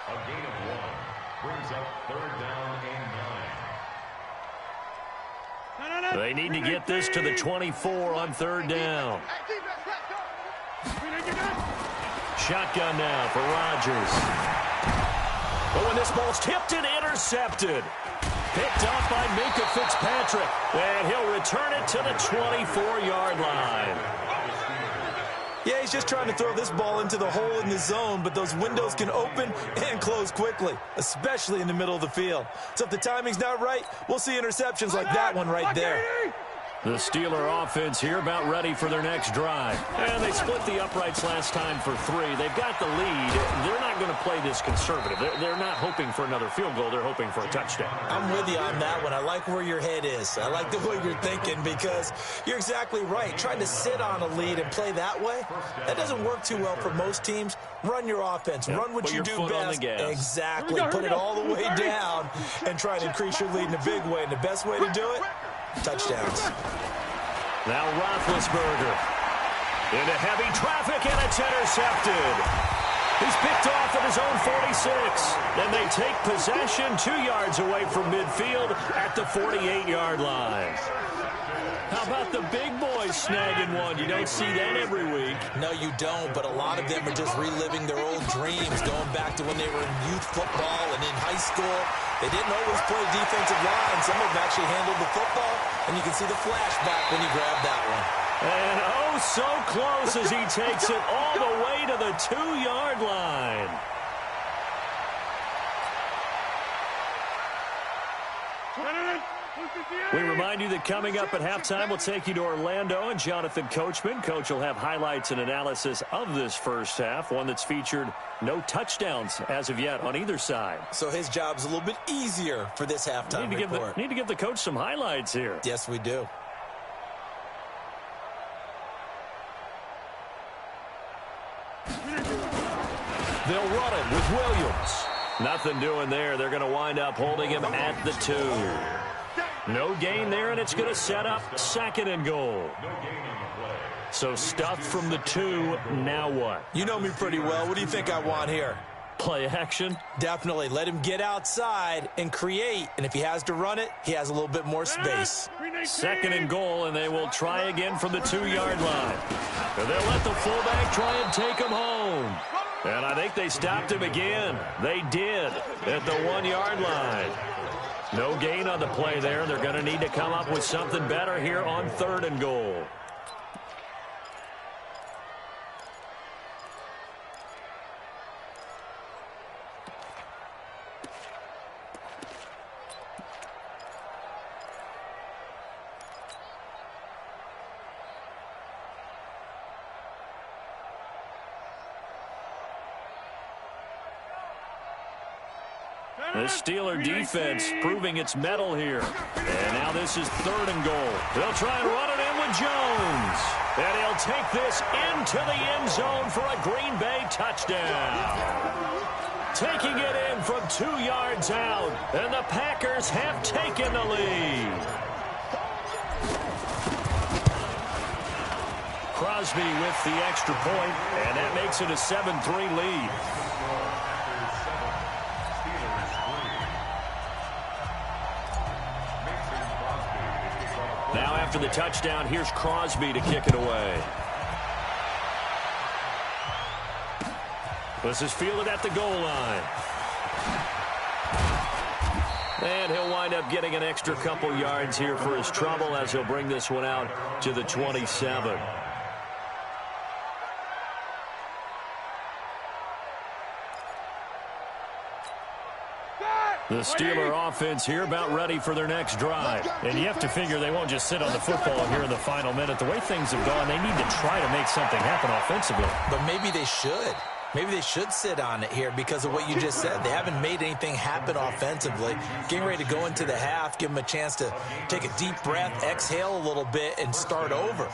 A gain of 1 brings up 3rd down and 9. They need to get this to the 24 on 3rd down. Shotgun now for Rodgers. But when this ball's tipped and intercepted. Picked off by Minka Fitzpatrick. And he'll return it to the 24-yard line. Yeah, he's just trying to throw this ball into the hole in the zone, but those windows can open and close quickly, especially in the middle of the field. So if the timing's not right, we'll see interceptions like that one right there. The Steeler offense here about ready for their next drive. And they split the uprights last time for 3. They've got the lead. They're not going to play this conservative. They're not hoping for another field goal. They're hoping for a touchdown. I'm with you on that one. I like where your head is. I like the way you're thinking because you're exactly right. Trying to sit on a lead and play that way, that doesn't work too well for most teams. Run your offense. Run what you do best. Exactly. Put it all the way down and try to increase your lead in a big way. And the best way to do it, touchdowns. Now Roethlisberger into heavy traffic, and it's intercepted. He's picked off at his own 46, and they take possession 2 yards away from midfield at the 48-yard line. How about the big boys snagging one? You don't see that every week. No, you don't, but a lot of them are just reliving their old dreams, going back to when they were in youth football and in high school. They didn't always play defensive line. Some of them actually handled the football, and you can see the flashback when you grab that one. And oh, so close as he takes it all the way to the 2-yard line. We remind you that coming up at halftime, we'll take you to Orlando and Jonathan Coachman. Coach will have highlights and analysis of this first half, one that's featured no touchdowns as of yet on either side. So his job's a little bit easier for this halftime report. Need to give the coach some highlights here. Yes, we do. They'll run it with Williams. Nothing doing there. They're going to wind up holding him at the 2. No gain there, and it's going to set up 2nd and goal. So stuffed from the 2, now what? You know me pretty well. What do you think I want here? Play action? Definitely. Let him get outside and create, and if he has to run it, he has a little bit more space. 2nd and goal, and they will try again from the 2-yard line. And they'll let the fullback try and take him home. And I think they stopped him again. They did at the 1-yard line. No gain on the play there. They're going to need to come up with something better here on 3rd and goal. The Steeler defense proving its mettle here. And now this is 3rd and goal. They'll try and run it in with Jones. And he'll take this into the end zone for a Green Bay touchdown. Taking it in from 2 yards out. And the Packers have taken the lead. Crosby with the extra point, and that makes it a 7-3 lead. Now after the touchdown, here's Crosby to kick it away. This is fielded at the goal line. And he'll wind up getting an extra couple yards here for his trouble as he'll bring this one out to the 27. The Steeler offense here about ready for their next drive. And you have to figure they won't just sit on the football here in the final minute. The way things have gone, they need to try to make something happen offensively. But maybe they should. Maybe they should sit on it here because of what you just said. They haven't made anything happen offensively. Getting ready to go into the half, give them a chance to take a deep breath, exhale a little bit, and start over.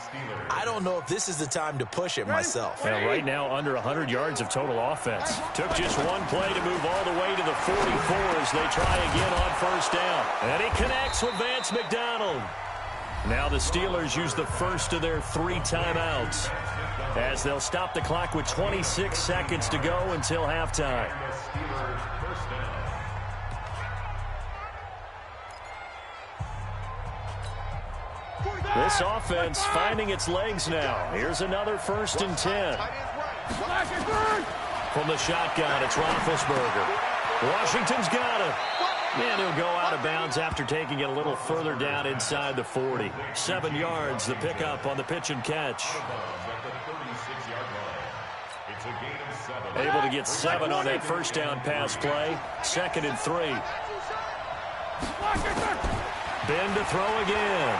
I don't know if this is the time to push it myself. Well, right now, under 100 yards of total offense. Took just one play to move all the way to the 44 as they try again on 1st down. And he connects with Vance McDonald. Now the Steelers use the first of their 3 timeouts as they'll stop the clock with 26 seconds to go until halftime. This offense finding its legs now. Here's another 1st and 10. From the shotgun, it's Roethlisberger. Washington's got it. And he'll go out of bounds after taking it a little further down inside the 40. 7 yards, the pickup on the pitch and catch. Able to get 7 on that 1st down pass play. 2nd and 3. Ben to throw again.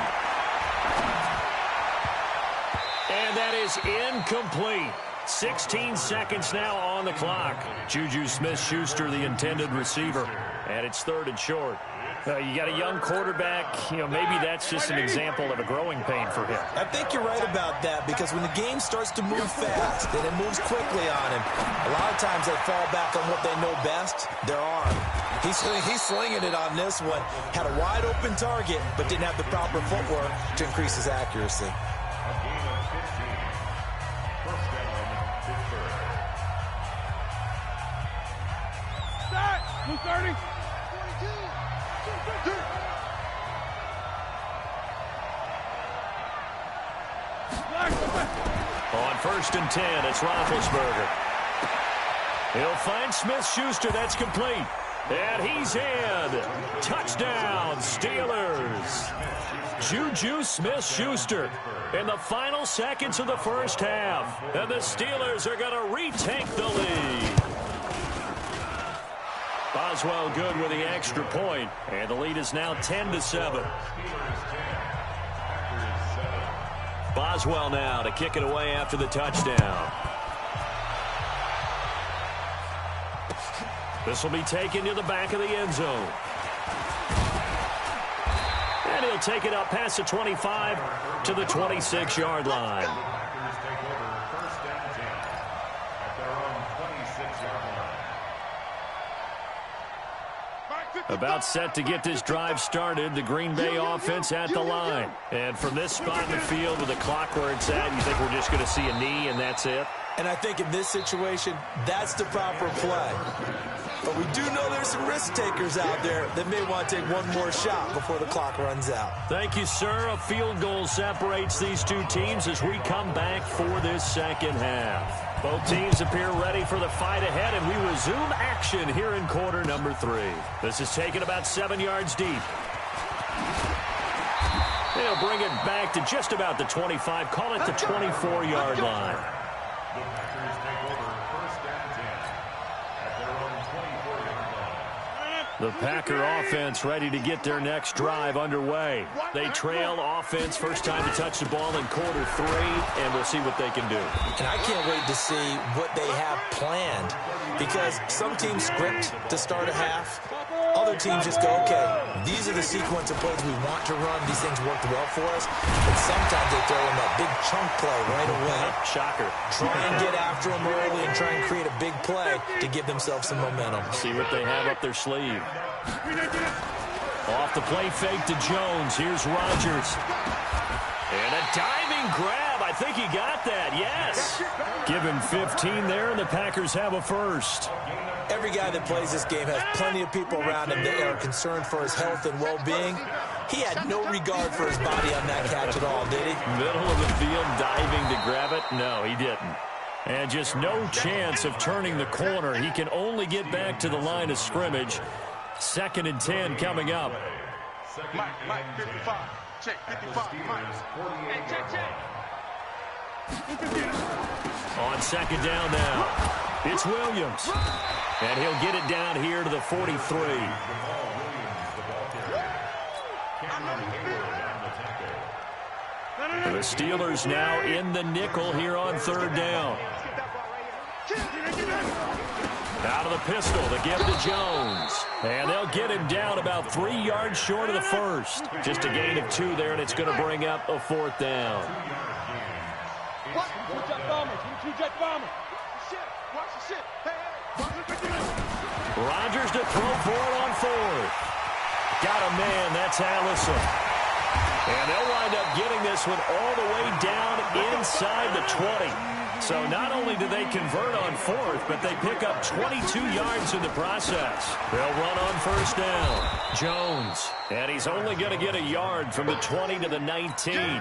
And that is incomplete. 16 seconds now on the clock. Juju Smith-Schuster, the intended receiver. And it's 3rd and short. You got a young quarterback. Maybe that's just an example of a growing pain for him. I think you're right about that because when the game starts to move fast and it moves quickly on him, a lot of times they fall back on what they know best, their arm. He's slinging it on this one. Had a wide open target, but didn't have the proper footwork to increase his accuracy. Who's starting? On 1st and 10, it's Roethlisberger. He'll find Smith-Schuster. That's complete. And he's in. Touchdown, Steelers. Juju Smith-Schuster in the final seconds of the 1st half. And the Steelers are going to retake the lead. A Boswell good with the extra point, and the lead is now 10-7. Boswell now to kick it away after the touchdown. This will be taken to the back of the end zone. And he'll take it up past the 25 to the 26-yard line. About set to get this drive started. The Green Bay offense at the line. And from this spot in the field with the clock where it's at, you think we're just going to see a knee and that's it? And I think in this situation, that's the proper play. But we do know there's some risk takers out there that may want to take one more shot before the clock runs out. Thank you, sir. A field goal separates these two teams as we come back for this second half. Both teams appear ready for the fight ahead, and we resume action here in quarter number 3. This is taken about 7 yards deep. They'll bring it back to just about the 25, call it the 24-yard line. The Packers take over first and 10 at their own 24-yard line. The Packer offense ready to get their next drive underway. They trail offense first time to touch the ball in quarter 3, and we'll see what they can do. And I can't wait to see what they have planned, because some teams script to start a half. Other teams just go, okay, these are the sequence of plays we want to run. These things worked well for us. But sometimes they throw in that big chunk play right away. Shocker. Try and get after them early and try and create a big play to give themselves some momentum. See what they have up their sleeve. Off the play fake to Jones. Here's Rodgers. And a diving grab. I think he got that. Yes. Give him 15 there, and the Packers have a first. Every guy that plays this game has plenty of people around him that are concerned for his health and well-being. He had no regard for his body on that catch at all, did he? Middle of the field, diving to grab it. No, he didn't. And just no chance of turning the corner. He can only get back to the line of scrimmage. 2nd and 10 coming up. Mike, 55. Check, 55. Mike. Hey, check. On 2nd down now, it's Williams. And he'll get it down here to the 43. The Steelers now in the nickel here on 3rd down. Out of the pistol to give to Jones. And they'll get him down about 3 yards short of the first. Just a gain of 2 there, and it's going to bring up a 4th down. Rodgers to throw for it on 4th. Got a man, that's Allison. And they'll wind up getting this one all the way down inside the 20. So not only do they convert on 4th, but they pick up 22 yards in the process. They'll run on 1st down. Jones. And he's only going to get a yard from the 20 to the 19.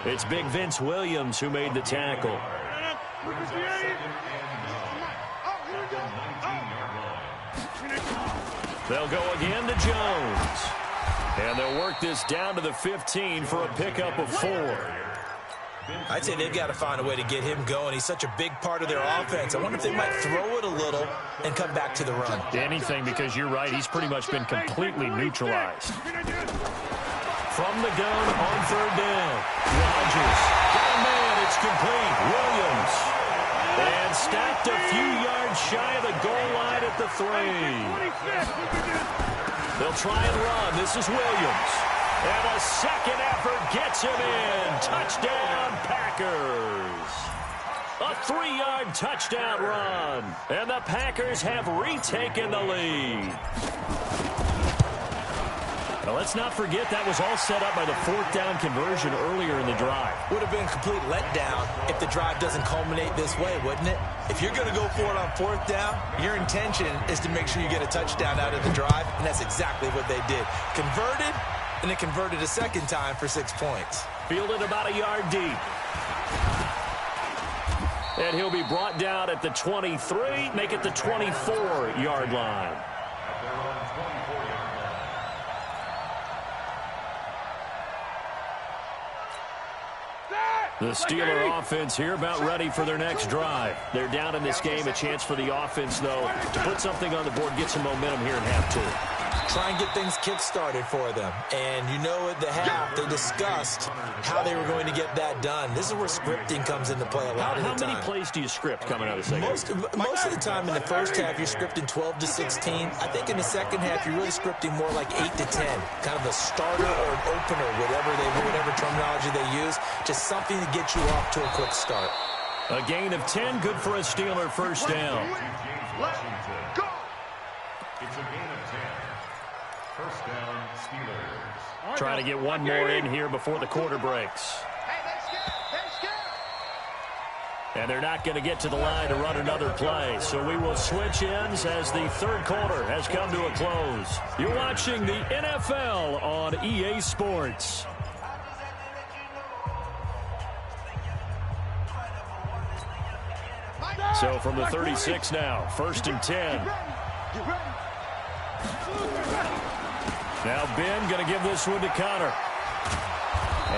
It's Big Vince Williams who made the tackle. They'll go again to Jones. And they'll work this down to the 15 for a pickup of 4. I'd say they've got to find a way to get him going. He's such a big part of their offense. I wonder if they might throw it a little and come back to the run. Anything, because you're right, he's pretty much been completely neutralized. From the gun on 3rd down, Rodgers. Got a man, it's complete. Williams. And stacked a few yards shy of the goal line at the 3. They'll try and run. This is Williams. And a second effort gets him in. Touchdown, Packers. A 3-yard touchdown run. And the Packers have retaken the lead. Now, let's not forget that was all set up by the 4th down conversion earlier in the drive. Would have been a complete letdown if the drive doesn't culminate this way, wouldn't it? If you're going to go for it on 4th down, your intention is to make sure you get a touchdown out of the drive, and that's exactly what they did. Converted, and it converted a second time for 6 points. Fielded about a yard deep. And he'll be brought down at the 23, make it the 24-yard line. The Steeler offense here about ready for their next drive. They're down in this game. A chance for the offense, though, to put something on the board, get some momentum here in half two. Try and get things kick-started for them. And you know at the half, they discussed how they were going to get that done. This is where scripting comes into play a lot of the time. How many plays do you script coming out of the second half? Most of the time in the first half, you're scripting 12 to 16. I think in the second half, you're really scripting more like 8 to 10. Kind of a starter or an opener, whatever terminology they use. Just something to get you off to a quick start. A gain of 10, good for a Steeler first down. It's a gain of 10. First down, Steelers. Trying to get one more in here before the quarter breaks. And they're not going to get to the line to run another play. So we will switch ends as the third quarter has come to a close. You're watching the NFL on EA Sports. So from the 36 now, first and 10. Now Ben going to give this one to Connor.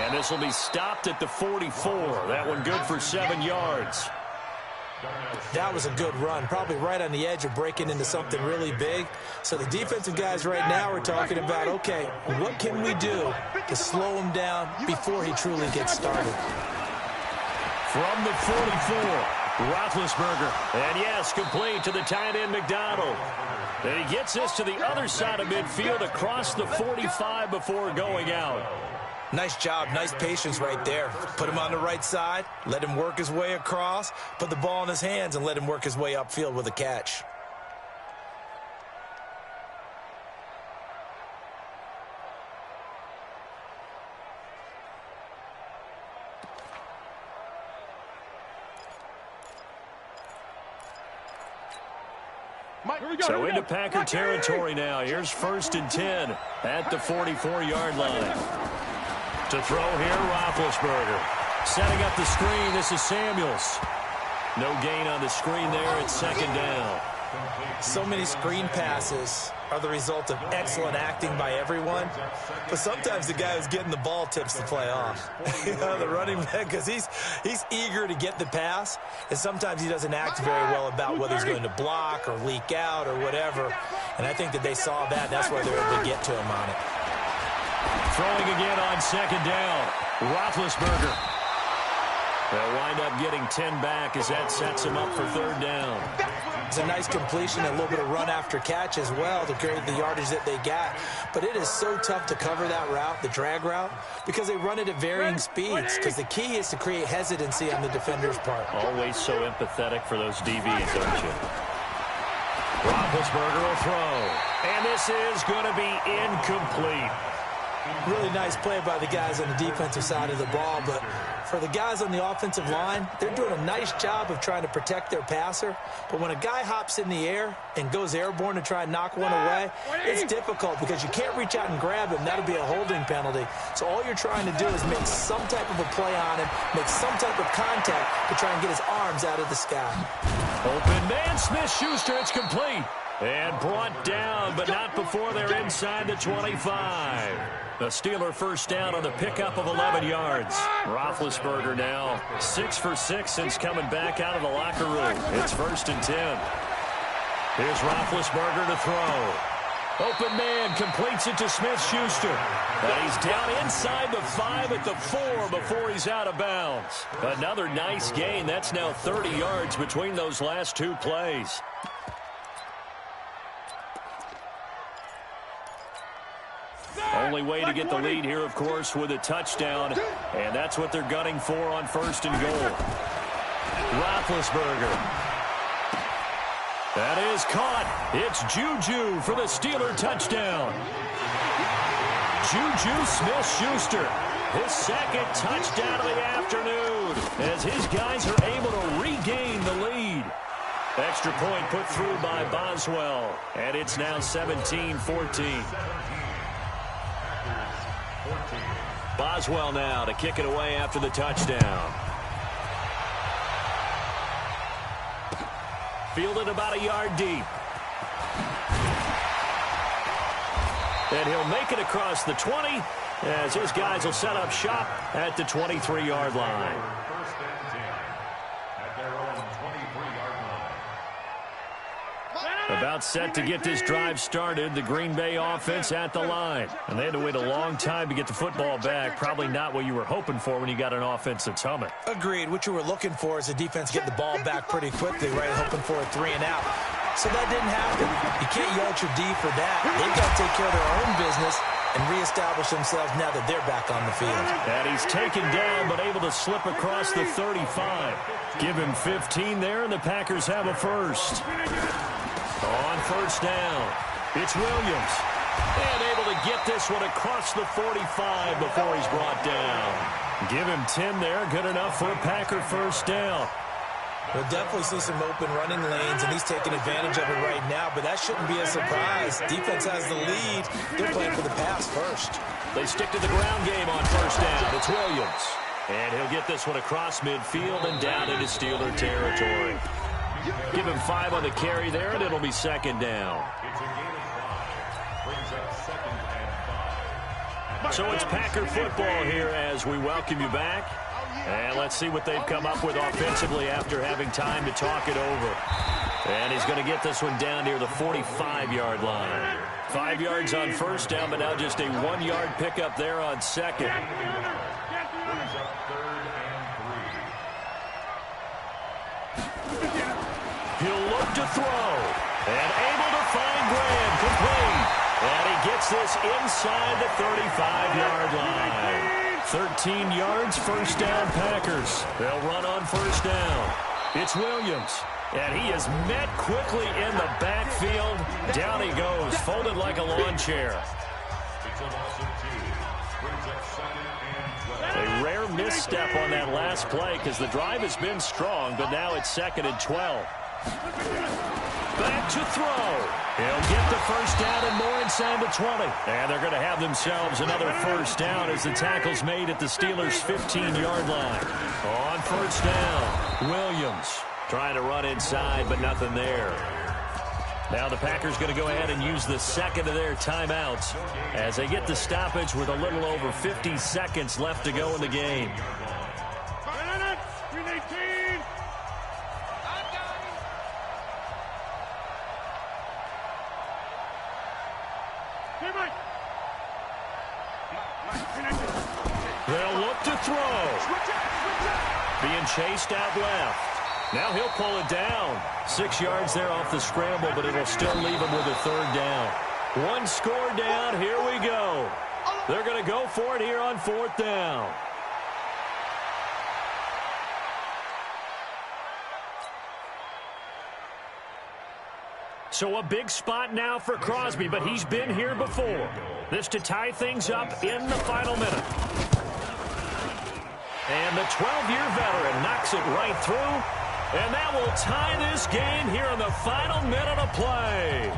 And this will be stopped at the 44. That one good for 7 yards. That was a good run, probably right on the edge of breaking into something really big. So the defensive guys right now are talking about, okay, what can we do to slow him down before he truly gets started? From the 44, Roethlisberger. And yes, complete to the tight end McDonald. And he gets this to the other side of midfield across the 45 before going out. Nice job, nice patience right there. Put him on the right side, let him work his way across, put the ball in his hands, and let him work his way upfield with a catch. So into Packer territory now. Here's first and 10 at the 44-yard line. To throw here, Roethlisberger. Setting up the screen, this is Samuels. No gain on the screen there. It's second down. So many screen passes are the result of excellent acting by everyone. But sometimes the guy who's getting the ball tips the play off. You know, the running back, because he's eager to get the pass, and sometimes he doesn't act very well about whether he's going to block or leak out or whatever. And I think that they saw that. That's why they were able to get to him on it. Throwing again on second down. Roethlisberger. They'll wind up getting 10 back as that sets him up for third down. It's a nice completion, a little bit of run after catch as well to create the yardage that they got. But it is so tough to cover that route, the drag route, because they run it at varying speeds. Because the key is to create hesitancy on the defender's part. Always so empathetic for those DBs, don't you? Roethlisberger will throw. And this is going to be incomplete. Really nice play by the guys on the defensive side of the ball, but for the guys on the offensive line, they're doing a nice job of trying to protect their passer. But when a guy hops in the air and goes airborne to try and knock one away, it's difficult because you can't reach out and grab him. That'll be a holding penalty. So all you're trying to do is make some type of a play on him, make some type of contact to try and get his arms out of the sky. Open man, Smith-Schuster, it's complete. And brought down, but not before they're inside the 25. The Steeler first down on the pickup of 11 yards. Roethlisberger now 6 for 6 since coming back out of the locker room. It's first and 10. Here's Roethlisberger to throw. Open man completes it to Smith-Schuster. And he's down inside the 5 at the 4 before he's out of bounds. Another nice gain. That's now 30 yards between those last two plays. Only way to get the lead here, of course, with a touchdown. And that's what they're gunning for on first and goal. Roethlisberger. That is caught. It's Juju for the Steeler touchdown. Juju Smith-Schuster. His second touchdown of the afternoon as his guys are able to regain the lead. Extra point put through by Boswell. And it's now 17-14. Boswell now to kick it away after the touchdown. Fielded about a yard deep. And he'll make it across the 20 as his guys will set up shop at the 23-yard line. First and 10 at their own 23-yard line. About set to get this drive started, the Green Bay offense at the line. And they had to wait a long time to get the football back. Probably not what you were hoping for when you got an offense that's humming. Agreed. What you were looking for is the defense get the ball back pretty quickly, right? Hoping for a 3 and out. So that didn't happen. You can't yell at your D for that. They've got to take care of their own business and reestablish themselves now that they're back on the field. And he's taken down, but able to slip across the 35. Give him 15 there, and the Packers have a first. On first down, it's Williams. And able to get this one across the 45 before he's brought down. Give him 10 there, good enough for a Packer first down. We'll definitely see some open running lanes, and he's taking advantage of it right now, but that shouldn't be a surprise. Defense has the lead. They're playing for the pass first. They stick to the ground game on first down. It's Williams. And he'll get this one across midfield and down into Steeler territory. Give him 5 on the carry there, and it'll be second down. It's a gain of 5. Brings up second and 5. So it's Packer football here as we welcome you back. And let's see what they've come up with offensively after having time to talk it over. And he's going to get this one down near the 45-yard line. 5 yards on first down, but now just a 1-yard pickup there on second. Brings up third and 3. He'll look to throw. And able to find Graham, complete. And he gets this inside the 35-yard line. 13 yards, first down Packers. They'll run on first down. It's Williams. And he is met quickly in the backfield. Down he goes, folded like a lawn chair. It's a loss of 2. Brings up second and 12. A rare misstep on that last play because the drive has been strong, but now it's second and 12. Back to throw. He'll get the first down and more inside the 20. And they're going to have themselves another first down as the tackle's made at the Steelers' 15-yard line. On first down, Williams trying to run inside, but nothing there. Now the Packers going to go ahead and use the second of their timeouts as they get the stoppage with a little over 50 seconds left to go in the game. They'll look to throw. Being chased out left. Now he'll pull it down. 6 yards there off the scramble, but it'll still leave him with a third down. One score down. Here we go. They're going to go for it here on fourth down. So a big spot now for Crosby, but he's been here before. This to tie things up in the final minute. And the 12-year veteran knocks it right through. And that will tie this game here in the final minute of play.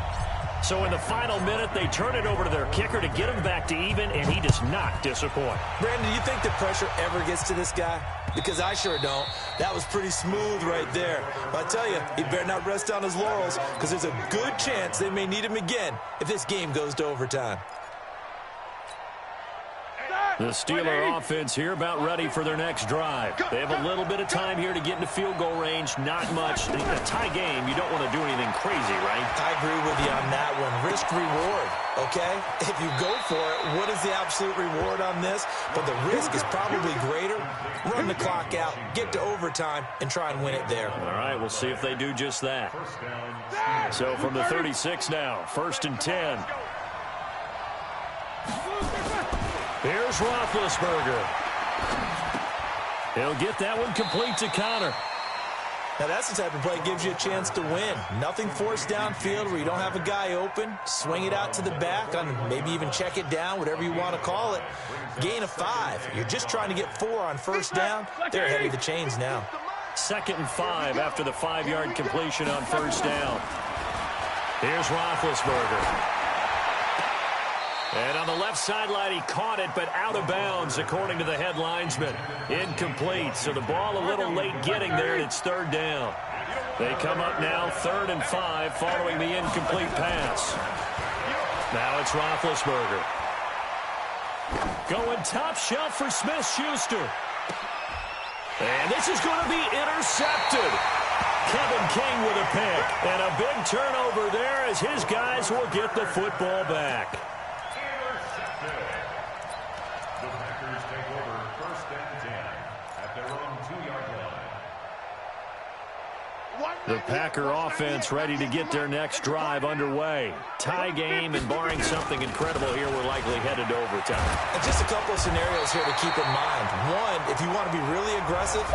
So in the final minute, they turn it over to their kicker to get him back to even, and he does not disappoint. Brandon, do you think the pressure ever gets to this guy? Because I sure don't. That was pretty smooth right there. But I tell you, he better not rest on his laurels because there's a good chance they may need him again if this game goes to overtime. The Steeler offense here about ready for their next drive. They have a little bit of time here to get into field goal range. Not much. In a tie game, you don't want to do anything crazy, right? I agree with you on that one. Risk-reward, okay? If you go for it, what is the absolute reward on this? But the risk is probably greater. Run the clock out, get to overtime, and try and win it there. All right, we'll see if they do just that. So from the 36 now, first and 10. Here's Roethlisberger. He'll get that one complete to Connor. Now that's the type of play that gives you a chance to win. Nothing forced downfield where you don't have a guy open. Swing it out to the back, on maybe even check it down, whatever you want to call it. Gain of 5. You're just trying to get 4 on first down. They're ahead of the chains now. Second and 5 after the 5-yard completion on first down. Here's Roethlisberger. And on the left sideline, he caught it, but out of bounds, according to the head linesman. Incomplete, so the ball a little late getting there, and it's third down. They come up now, 3rd and 5, following the incomplete pass. Now it's Roethlisberger. Going top shelf for Smith-Schuster. And this is going to be intercepted. Kevin King with a pick. And a big turnover there as his guys will get the football back. Intercepted. The Packers take over 1st and 10 at their own 2-yard line. The Packer offense ready to get their next drive underway. Tie game, and barring something incredible here, we're likely headed to overtime. And just a couple of scenarios here to keep in mind. One, if you want to be really aggressive,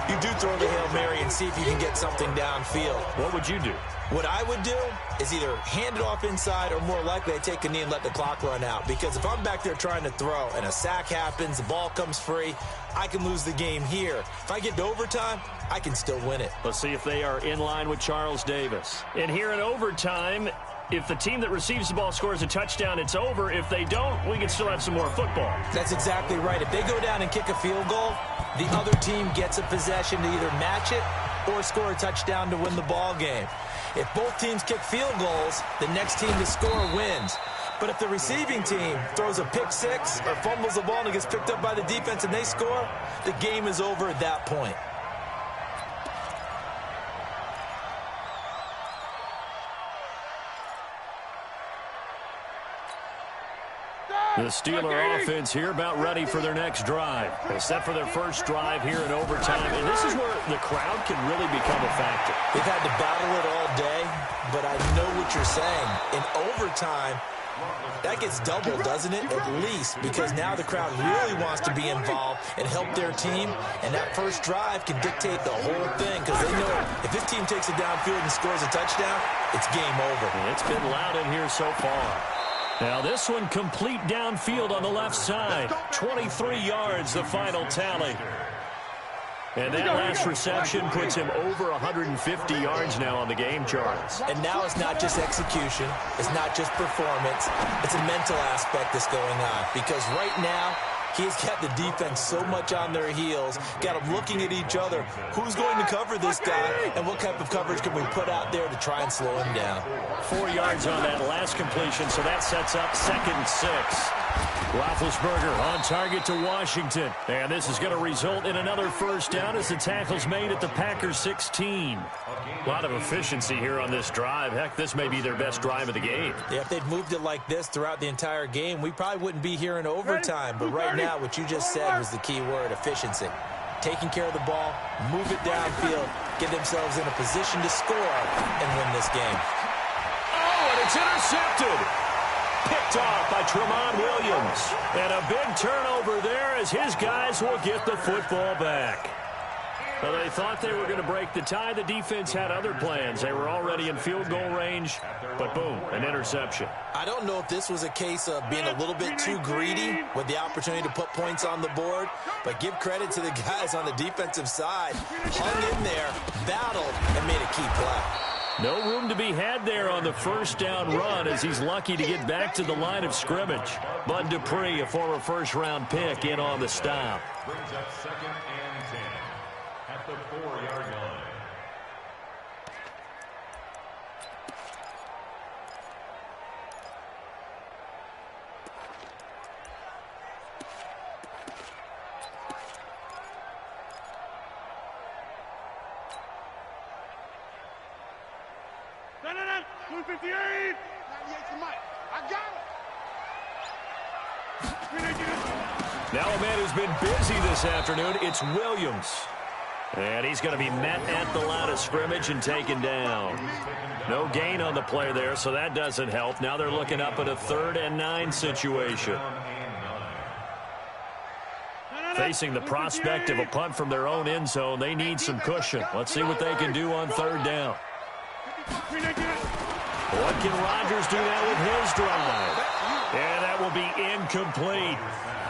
you do throw the Hail Mary and see if you can get something downfield. What would you do? What I would do is either hand it off inside, or more likely I take a knee and let the clock run out. Because if I'm back there trying to throw and a sack happens, the ball comes free, I can lose the game here. If I get to overtime, I can still win it. Let's see if they are in line with Charles Davis. And here in overtime, if the team that receives the ball scores a touchdown, it's over. If they don't, we can still have some more football. That's exactly right. If they go down and kick a field goal, the other team gets a possession to either match it or score a touchdown to win the ball game. If both teams kick field goals, the next team to score wins. But if the receiving team throws a pick six or fumbles the ball and it gets picked up by the defense and they score, the game is over at that point. The Steeler offense here about ready for their next drive. They set for their first drive here in overtime, and this is where the crowd can really become a factor. They've had to battle it all day, but I know what you're saying. In overtime, that gets doubled, doesn't it? At least, because now the crowd really wants to be involved and help their team, and that first drive can dictate the whole thing, because they know if this team takes it downfield and scores a touchdown, it's game over. And it's been loud in here so far. Now this one complete downfield on the left side. 23 yards, the final tally. And that last reception puts him over 150 yards now on the game, Charles. And now it's not just execution. It's not just performance. It's a mental aspect that's going on. Because right now, he's got the defense so much on their heels, got them looking at each other. Who's going to cover this guy, and what type of coverage can we put out there to try and slow him down? 4 yards on that last completion, so that sets up 2nd and 6. Roethlisberger on target to Washington. And this is going to result in another first down as the tackle's made at the Packers 16. A lot of efficiency here on this drive. Heck, this may be their best drive of the game. Yeah, if they'd moved it like this throughout the entire game, we probably wouldn't be here in overtime. But right now, what you just said was the key word, efficiency. Taking care of the ball, move it downfield, get themselves in a position to score and win this game. Oh, and it's intercepted. Picked off by Tramon Williams. And a big turnover there as his guys will get the football back. Well, they thought they were going to break the tie. The defense had other plans. They were already in field goal range, but boom, an interception. I don't know if this was a case of being a little bit too greedy with the opportunity to put points on the board, but give credit to the guys on the defensive side. Hung in there, battled, and made a key play. No room to be had there on the first down run as he's lucky to get back to the line of scrimmage. Bud Dupree, a former first-round pick, in on the stop. Brings up 2nd and 10 at the 4-yard line. No, 258. 98 to Mike. I got it. Now a man who's been busy this afternoon, it's Williams. And he's going to be met at the line of scrimmage and taken down. No gain on the play there, so that doesn't help. Now they're looking up at a 3rd and 9 situation. Facing the prospect of a punt from their own end zone, they need some cushion. Let's see what they can do on 3rd down. What can Rodgers do now with his drive? And that will be incomplete.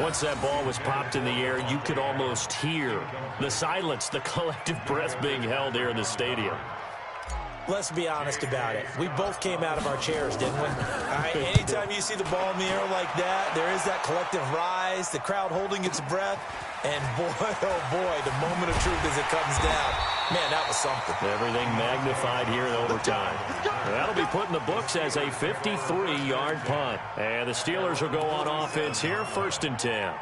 Once that ball was popped in the air, you could almost hear the silence, the collective breath being held here in the stadium. Let's be honest about it. We both came out of our chairs, didn't we? All right, anytime you see the ball in the air like that, there is that collective rise, the crowd holding its breath, and boy, oh boy, the moment of truth as it comes down. Man, that was something. Everything magnified here in overtime. That'll be put in the books as a 53-yard punt. And the Steelers will go on offense here, 1st and 10.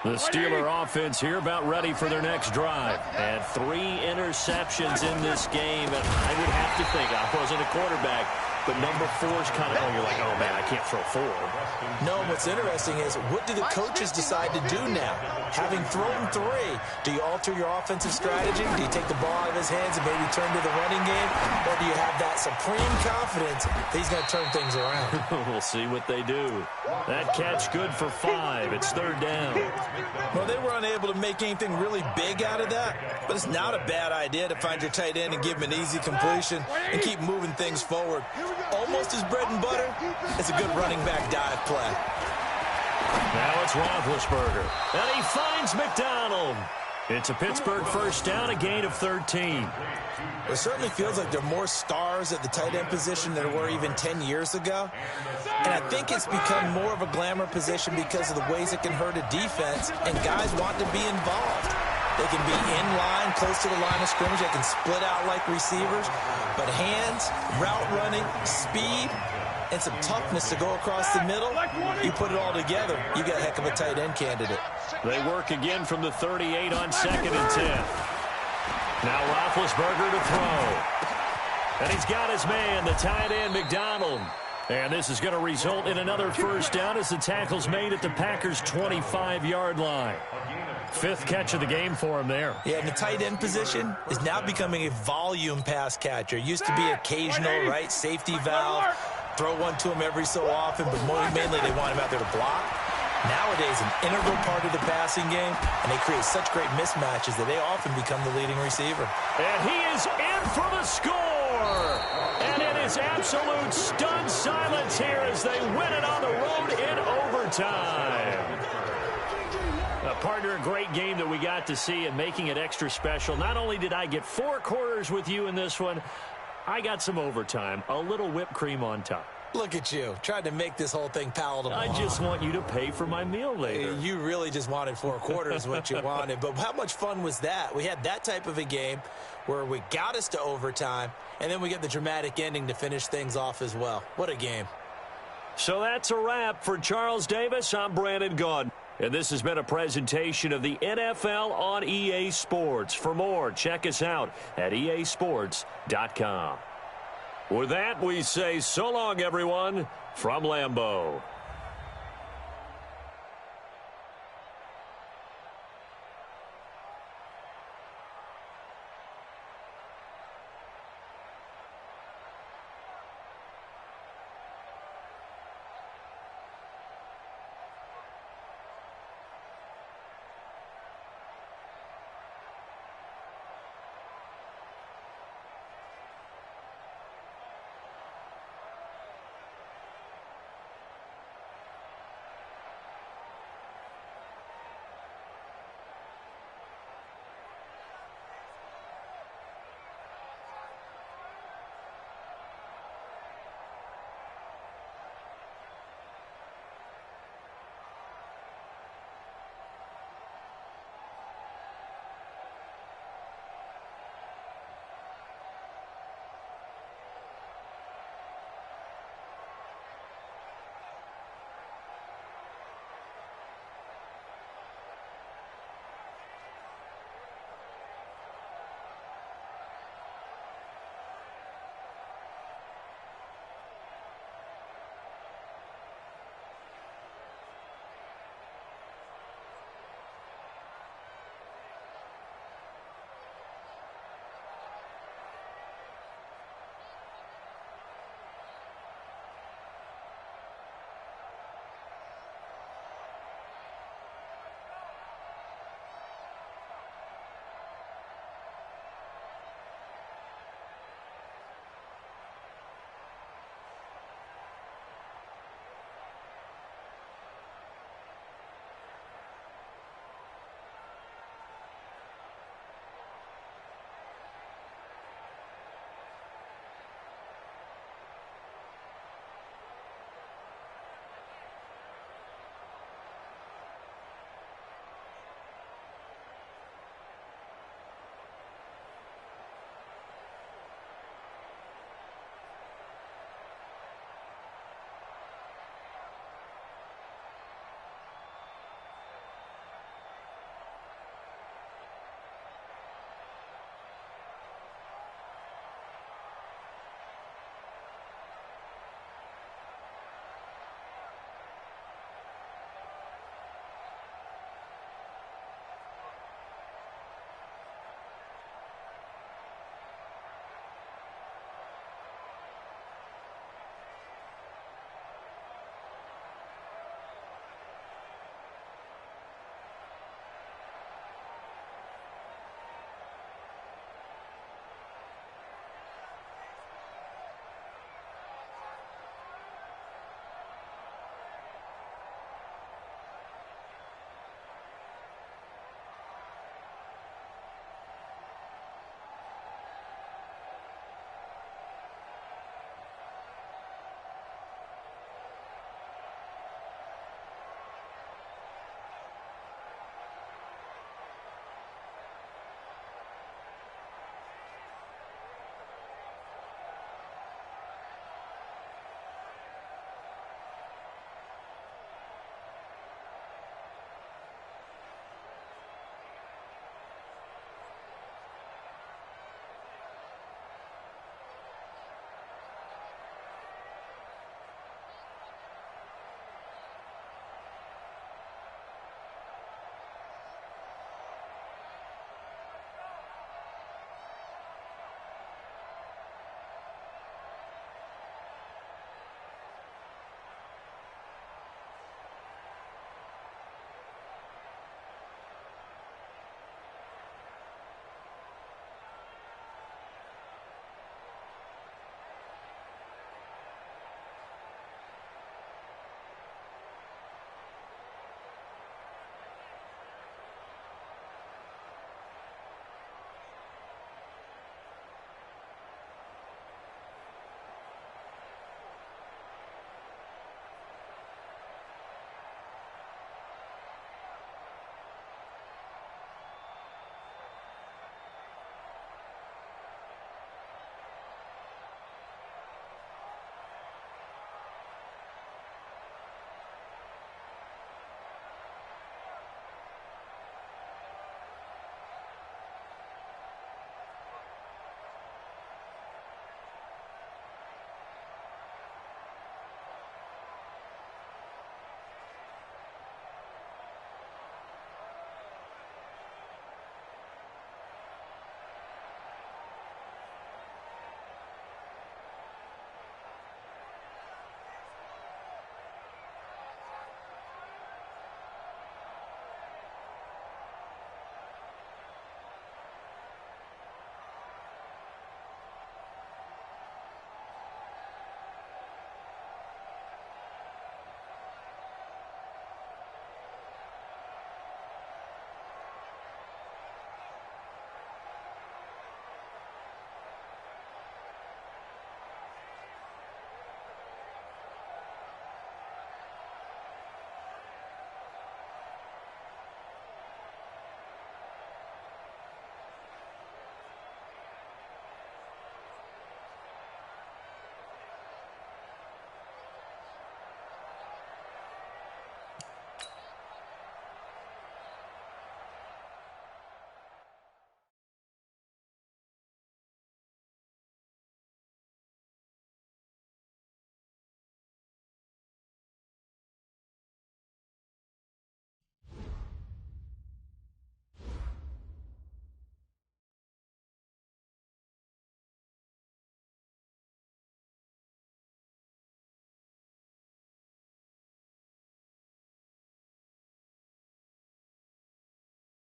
The Steeler offense here about ready for their next drive. And 3 interceptions in this game. And I would have to think, I wasn't a quarterback, but number 4 is kind of, you're like, oh, man, I can't throw 4. No, what's interesting is, what do the coaches decide to do now? Having thrown 3, do you alter your offensive strategy? Do you take the ball out of his hands and maybe turn to the running game? Or do you have that supreme confidence that he's going to turn things around? We'll see what they do. That catch good for 5. It's 3rd down. Well, they were unable to make anything really big out of that, but it's not a bad idea to find your tight end and give him an easy completion and keep moving things forward. Almost as bread and butter as a good running back dive play. Now it's Roethlisberger, and he finds McDonald. It's a Pittsburgh 1st down, a gain of 13. It certainly feels like there are more stars at the tight end position than there were even 10 years ago. And I think it's become more of a glamour position because of the ways it can hurt a defense, and guys want to be involved. They can be in line, close to the line of scrimmage. They can split out like receivers. But hands, route running, speed, and some toughness to go across the middle, you put it all together, you got a heck of a tight end candidate. They work again from the 38 on 2nd and 10. Now Roethlisberger to throw. And he's got his man, the tight end, McDonald. And this is going to result in another 1st down as the tackle's made at the Packers' 25-yard line. 5th catch of the game for him there. Yeah, and the tight end position is now becoming a volume pass catcher. It used to be occasional, right, safety valve. Throw one to him every so often, but mainly they want him out there to block. Nowadays, an integral part of the passing game, and they create such great mismatches that they often become the leading receiver. And he is in for the score! And it is absolute stunned silence here as they win it on the road in overtime. Partner, a great game that we got to see and making it extra special. Not only did I get 4 quarters with you in this one, I got some overtime, a little whipped cream on top. Look at you, trying to make this whole thing palatable. I just want you to pay for my meal later. You really just wanted 4 quarters what you wanted, but how much fun was that? We had that type of a game where we got us to overtime, and then we get the dramatic ending to finish things off as well. What a game. So that's a wrap for Charles Davis. I'm Brandon Gaudin. And this has been a presentation of the NFL on EA Sports. For more, check us out at easports.com. With that, we say so long, everyone, from Lambeau.